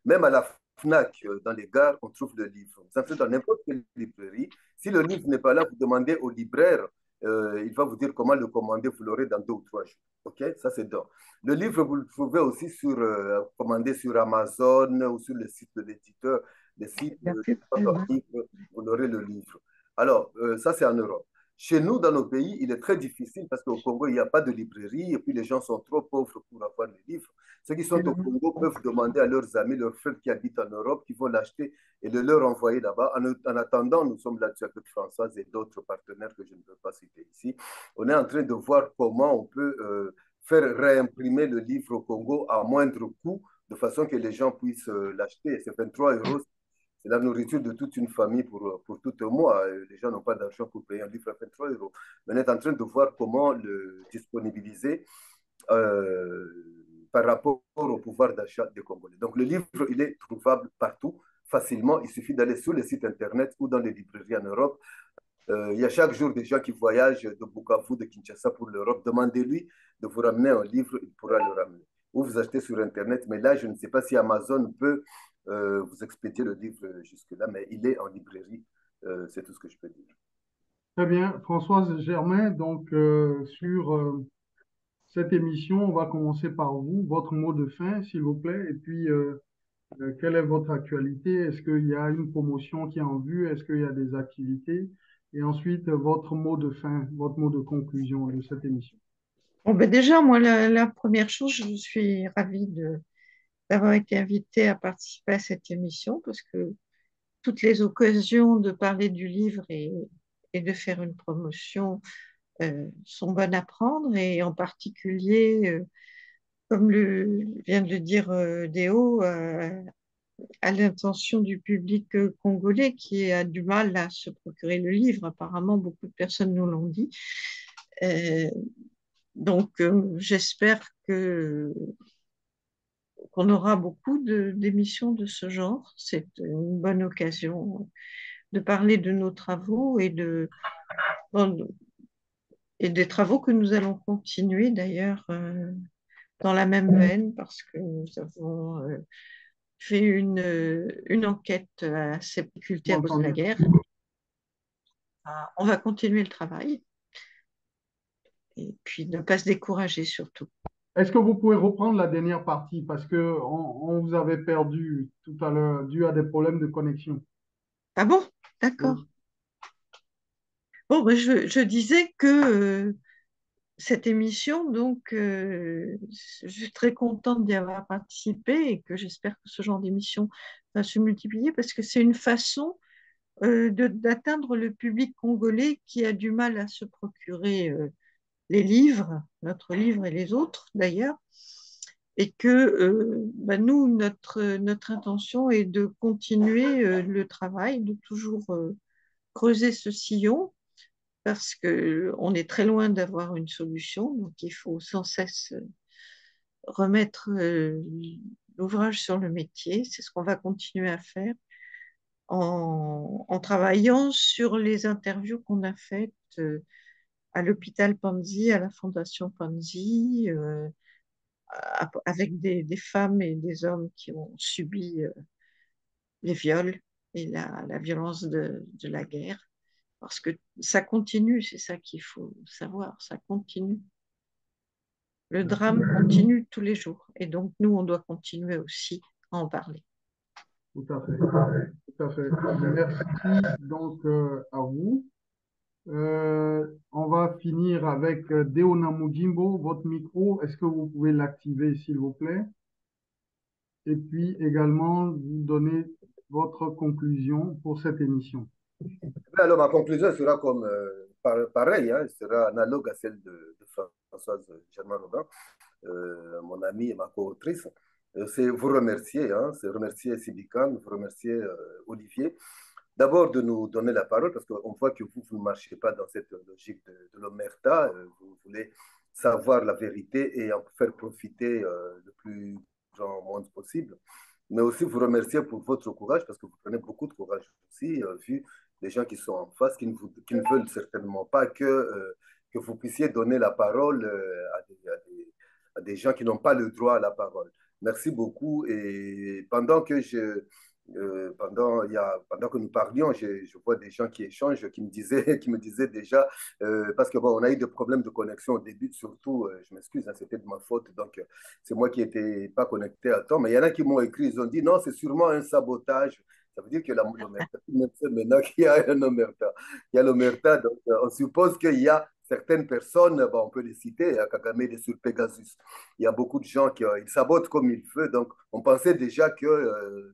Speaker 3: Même à la FNAC, dans les gares, on trouve le livre. Vous entrez dans n'importe quelle librairie. Si le livre n'est pas là, vous demandez au libraire, il va vous dire comment le commander, vous l'aurez dans 2 ou 3 jours. OK? Ça, c'est donc. Le livre, vous le trouvez aussi commandé sur Amazon ou sur le site de l'éditeur, le site vous aurez le livre. Alors, ça, c'est en Europe. Chez nous, dans nos pays, il est très difficile parce qu'au Congo, il n'y a pas de librairie et puis les gens sont trop pauvres pour avoir les livres. Ceux qui sont au Congo peuvent demander à leurs amis, leurs frères qui habitent en Europe, qui vont l'acheter et le leur envoyer là-bas. En attendant, nous sommes là-dessus avec Françoise et d'autres partenaires que je ne peux pas citer ici. On est en train de voir comment on peut faire réimprimer le livre au Congo à moindre coût, de façon que les gens puissent l'acheter. C'est 23 euros, c'est la nourriture de toute une famille pour tout un mois. Les gens n'ont pas d'argent pour payer un livre à 23 euros. On est en train de voir comment le disponibiliser par rapport au pouvoir d'achat des Congolais. Donc le livre, il est trouvable partout, facilement. Il suffit d'aller sur les sites Internet ou dans les librairies en Europe. Il y a chaque jour des gens qui voyagent de Bukavu, de Kinshasa pour l'Europe. Demandez-lui de vous ramener un livre, il pourra le ramener. Ou vous achetez sur Internet, mais là, je ne sais pas si Amazon peut vous expédier le livre jusque-là, mais il est en librairie. C'est tout ce que je peux dire.
Speaker 1: Très bien. Françoise Germain, donc sur cette émission, on va commencer par vous. Votre mot de fin, s'il vous plaît, et puis quelle est votre actualité? Est-ce qu'il y a une promotion qui est en vue? Est-ce qu'il y a des activités? Et ensuite, votre mot de fin, votre mot de conclusion de cette émission.
Speaker 2: Bon, ben déjà, moi, la première chose, je suis ravie d'avoir été invitée à participer à cette émission parce que toutes les occasions de parler du livre et de faire une promotion sont bonnes à prendre et en particulier, comme vient de le dire Déo, à l'intention du public congolais qui a du mal à se procurer le livre. Apparemment, beaucoup de personnes nous l'ont dit. Donc, j'espère qu'on aura beaucoup d'émissions de ce genre. C'est une bonne occasion de parler de nos travaux et des travaux que nous allons continuer d'ailleurs dans la même veine parce que nous avons fait une enquête à sépulture à cause de la guerre. On va continuer le travail et puis ne pas se décourager surtout.
Speaker 1: Est-ce que vous pouvez reprendre la dernière partie parce qu'on vous avait perdu tout à l'heure dû à des problèmes de connexion?
Speaker 2: Ah bon? D'accord. Oui. Bon, ben je disais que cette émission, donc, je suis très contente d'y avoir participé et que j'espère que ce genre d'émission va se multiplier parce que c'est une façon d'atteindre le public congolais qui a du mal à se procurer les livres, notre livre et les autres d'ailleurs, et que nous, notre intention est de continuer le travail, de toujours creuser ce sillon parce qu'on est très loin d'avoir une solution, donc il faut sans cesse remettre l'ouvrage sur le métier. C'est ce qu'on va continuer à faire en travaillant sur les interviews qu'on a faites à l'hôpital Panzi, à la Fondation Panzi, avec des femmes et des hommes qui ont subi les viols et la violence de la guerre. Parce que ça continue, c'est ça qu'il faut savoir, ça continue. Le drame continue tous les jours. Et donc, nous, on doit continuer aussi à en parler.
Speaker 1: Tout à fait. Tout à fait. Merci donc à vous. On va finir avec Deona Mujimbo, votre micro. Est-ce que vous pouvez l'activer, s'il vous plaît? et puis également vous donner votre conclusion pour cette émission.
Speaker 3: Alors, ma conclusion sera comme pareil, hein, sera analogue à celle de Françoise Germain-Robin, mon amie et ma co-autrice. C'est vous remercier, hein, c'est remercier Sibican, vous remercier Olivier. D'abord de nous donner la parole, parce qu'on voit que vous ne marchez pas dans cette logique de l'omerta, vous voulez savoir la vérité et en faire profiter le plus grand monde possible. Mais aussi vous remercier pour votre courage, parce que vous prenez beaucoup de courage aussi, vu les gens qui sont en face, qui ne veulent certainement pas que vous puissiez donner la parole à des gens qui n'ont pas le droit à la parole. Merci beaucoup. Et pendant que nous parlions, je vois des gens qui échangent, qui me disaient déjà, parce que bon, on a eu des problèmes de connexion au début, surtout, je m'excuse, hein, c'était de ma faute, donc c'est moi qui n'étais pas connecté à temps, mais il y en a qui m'ont écrit, ils ont dit non, c'est sûrement un sabotage. Ça veut dire que l'omerta, maintenant qu'il y a un omerta, il y a l'omerta, donc on suppose qu'il y a certaines personnes, bon, on peut les citer, Kagame est sur Pegasus. Il y a beaucoup de gens qui ils sabotent comme il veut. Donc, on pensait déjà que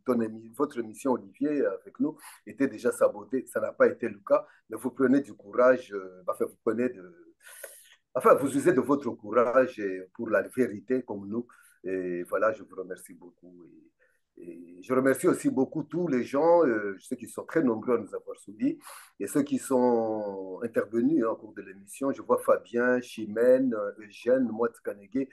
Speaker 3: votre émission, Olivier, avec nous, était déjà sabotée. Ça n'a pas été le cas. Mais vous prenez du courage, enfin, vous usez de votre courage pour la vérité comme nous. Et voilà, je vous remercie beaucoup. Et je remercie aussi beaucoup tous les gens, ceux qui sont très nombreux à nous avoir suivis et ceux qui sont intervenus hein, au cours de l'émission. Je vois Fabien, Chimène, Eugène, Moët Kanege,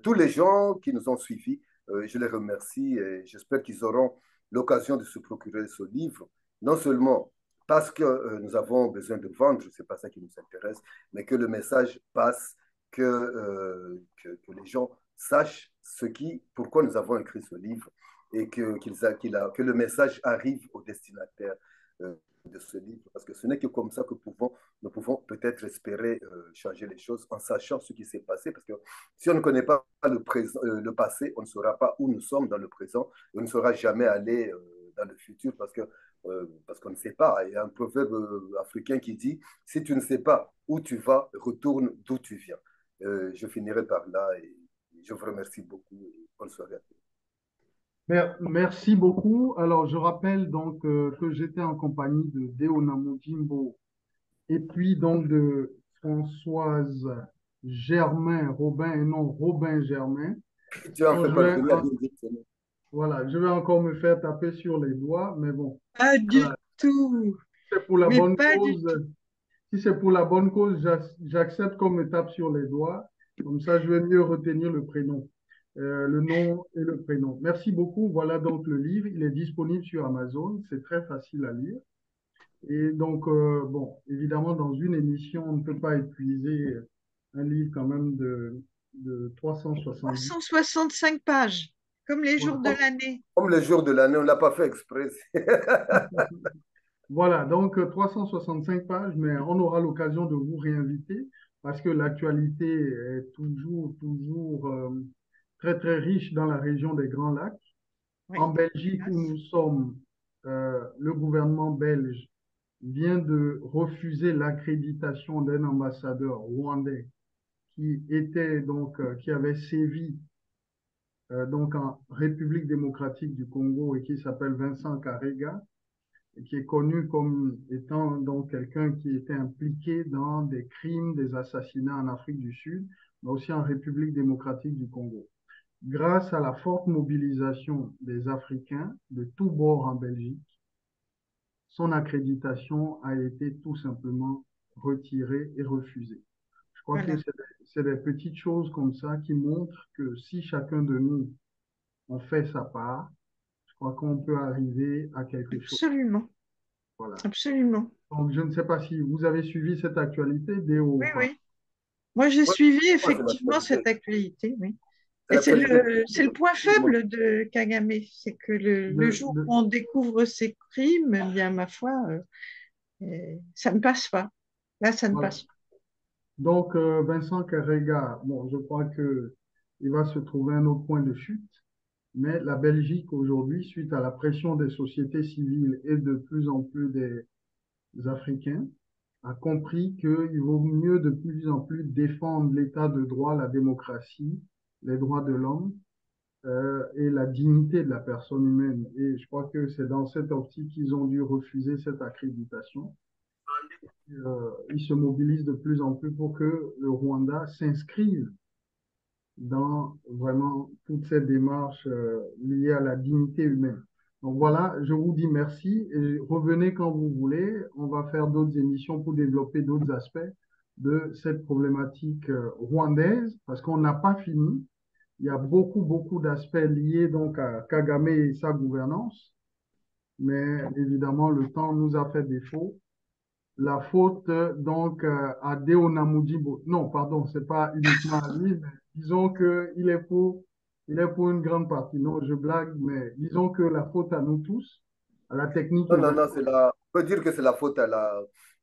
Speaker 3: tous les gens qui nous ont suivis. Je les remercie et j'espère qu'ils auront l'occasion de se procurer ce livre, non seulement parce que nous avons besoin de vendre, ce n'est pas ça qui nous intéresse, mais que le message passe, que les gens sachent pourquoi nous avons écrit ce livre et que le message arrive au destinataire de ce livre, parce que ce n'est que comme ça que nous pouvons peut-être espérer changer les choses en sachant ce qui s'est passé, parce que si on ne connaît pas le passé, on ne saura pas où nous sommes dans le présent, et on ne saura jamais aller dans le futur, parce qu'on ne sait pas. Il y a un proverbe africain qui dit, si tu ne sais pas où tu vas, retourne d'où tu viens. Je finirai par là et je vous remercie beaucoup et bonne soirée à tous.
Speaker 1: Merci beaucoup. Alors, je rappelle donc que j'étais en compagnie de Deonamo Jimbo et puis donc de Françoise Germain Robin et non Robin Germain.
Speaker 3: Tu en
Speaker 1: Donc,
Speaker 3: fais parvenir à
Speaker 1: voilà, je vais encore me faire taper sur les doigts, mais bon,
Speaker 2: Pas du
Speaker 1: voilà,
Speaker 2: tout.
Speaker 1: c'est pour la
Speaker 2: Mais
Speaker 1: bonne
Speaker 2: pas du
Speaker 1: cause.
Speaker 2: tout.
Speaker 1: Si c'est pour la bonne cause, j'accepte qu'on me tape sur les doigts. Comme ça, je vais mieux retenir le prénom, le nom et le prénom. Merci beaucoup. Voilà donc le livre. Il est disponible sur Amazon. C'est très facile à lire. Et donc, bon, évidemment, dans une émission, on ne peut pas épuiser un livre quand même de 370.
Speaker 2: 365 pages, comme les jours de
Speaker 1: Voilà.
Speaker 2: l'année.
Speaker 3: Comme le jour de l'année, on ne l'a pas fait exprès.
Speaker 1: Voilà, donc 365 pages, mais on aura l'occasion de vous réinviter parce que l'actualité est toujours très, très riche dans la région des Grands Lacs.
Speaker 2: Oui,
Speaker 1: En Belgique, où
Speaker 2: hélas.
Speaker 1: nous sommes, le gouvernement belge vient de refuser l'accréditation d'un ambassadeur rwandais qui avait sévi donc en République démocratique du Congo et qui s'appelle Vincent Karega, et qui est connu comme étant donc quelqu'un qui était impliqué dans des crimes, des assassinats en Afrique du Sud, mais aussi en République démocratique du Congo. Grâce à la forte mobilisation des Africains de tous bords en Belgique, son accréditation a été tout simplement retirée et refusée. Je crois que
Speaker 2: Voilà.
Speaker 1: c'est des petites choses comme ça qui montrent que si chacun de nous en fait sa part, je crois qu'on peut arriver à quelque chose.
Speaker 2: Absolument.
Speaker 1: Voilà.
Speaker 2: Absolument.
Speaker 1: Donc, je ne sais pas si vous avez suivi cette actualité, Déo, ou
Speaker 2: Oui,
Speaker 1: pas.
Speaker 2: oui. Moi, j'ai
Speaker 3: Ouais,
Speaker 2: suivi
Speaker 3: c'est
Speaker 2: effectivement cette
Speaker 3: l'actualité.
Speaker 2: actualité, oui.
Speaker 3: C'est
Speaker 2: Et c'est
Speaker 3: l'actualité.
Speaker 2: le point faible de Kagame, c'est que le
Speaker 1: De-
Speaker 2: jour
Speaker 1: de-
Speaker 2: où on découvre ses crimes, eh bien, ma foi, ça ne passe pas. Là, ça ne
Speaker 1: voilà.
Speaker 2: passe pas.
Speaker 1: Donc, Vincent Carrega, bon, je crois que il va se trouver un autre point de chute, mais la Belgique aujourd'hui, suite à la pression des sociétés civiles et de plus en plus des Africains, a compris qu'il vaut mieux de plus en plus défendre l'état de droit, la démocratie, les droits de l'homme, et la dignité de la personne humaine. Et je crois que c'est dans cette optique qu'ils ont dû refuser cette accréditation. Ils se mobilisent de plus en plus pour que le Rwanda s'inscrive dans vraiment toutes ces démarches liées à la dignité humaine. Donc voilà, je vous dis merci et revenez quand vous voulez. On va faire d'autres émissions pour développer d'autres aspects de cette problématique rwandaise parce qu'on n'a pas fini. Il y a beaucoup d'aspects liés donc à Kagame et sa gouvernance, mais évidemment, le temps nous a fait défaut. La faute donc à Deo Namujimbo. Non, pardon, c'est pas uniquement à lui, mais disons qu'il est pour une grande partie. Non, je blague, mais disons que la faute à nous tous, à la technique.
Speaker 3: Non, on peut dire que c'est la faute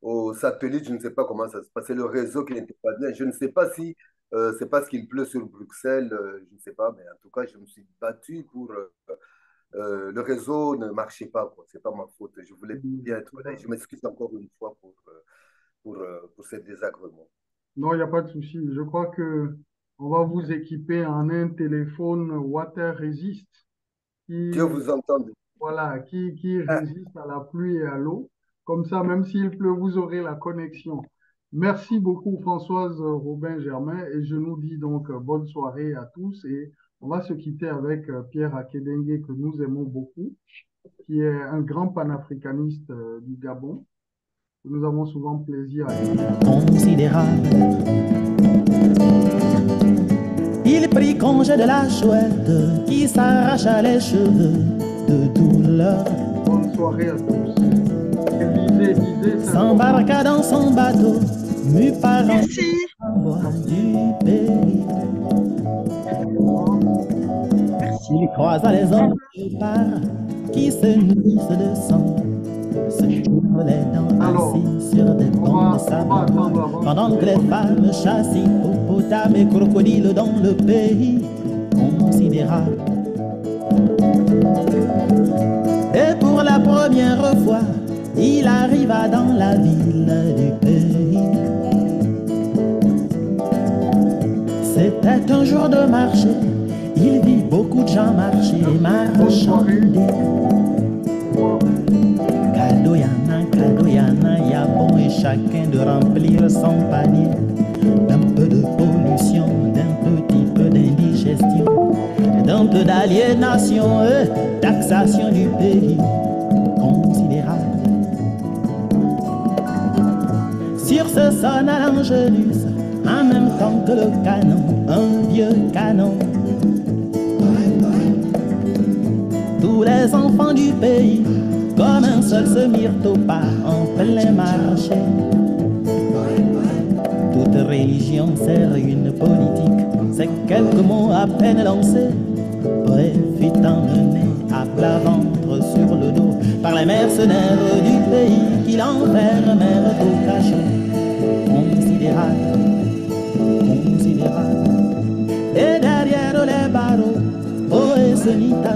Speaker 3: au satellite, je ne sais pas comment ça se passe, c'est le réseau qui n'était pas bien. Je ne sais pas si c'est parce qu'il pleut sur Bruxelles, je ne sais pas, mais en tout cas, je me suis battu pour le réseau ne marchait pas, quoi. C'est pas ma faute. Je voulais bien être là. Je m'excuse encore une fois pour ces désagréments.
Speaker 1: Non, il n'y a pas de souci. Je crois que on va vous équiper en un téléphone Water Resist
Speaker 3: Dieu vous entende.
Speaker 1: Voilà, qui résiste à la pluie et à l'eau. Comme ça, même s'il pleut, vous aurez la connexion. Merci beaucoup, Françoise Robin Germain. Et je nous dis donc bonne soirée à tous. Et on va se quitter avec Pierre Akédengue, que nous aimons beaucoup, qui est un grand panafricaniste du Gabon. Nous avons souvent plaisir à
Speaker 12: considérable. Il prit congé de la chouette qui s'arracha les cheveux de douleur.
Speaker 1: Bonne soirée à tous.
Speaker 12: S'embarqua dans son bateau, mu par un bois du pays. Il croisa les hommes de part qui se nourrissent de sang, se tournent les dents assis sur des bancs de sable, pendant que les femmes chassent hippopotames et crocodiles dans le pays considérable. Et pour la première fois, il arriva dans la ville du pays. C'était un jour de marché, il vit beaucoup de gens marcher et marchander. Kadoyana, y'a bon et chacun de remplir son panier. D'un peu de pollution, d'un petit peu d'indigestion, d'un peu d'aliénation et taxation du pays considérable. Sur ce sonna l'Angélus, en même temps que le canon, un vieux canon. Tous les enfants du pays, comme un seul, se mirent au pas en plein marché. Toute religion sert une politique, c'est quelques mots à peine lancés. Bref, fut emmené à plat ventre sur le dos par les mercenaires du pays qui l'enfermèrent au cachot. Considérable, considérable. Et derrière les barreaux, Boé se mit à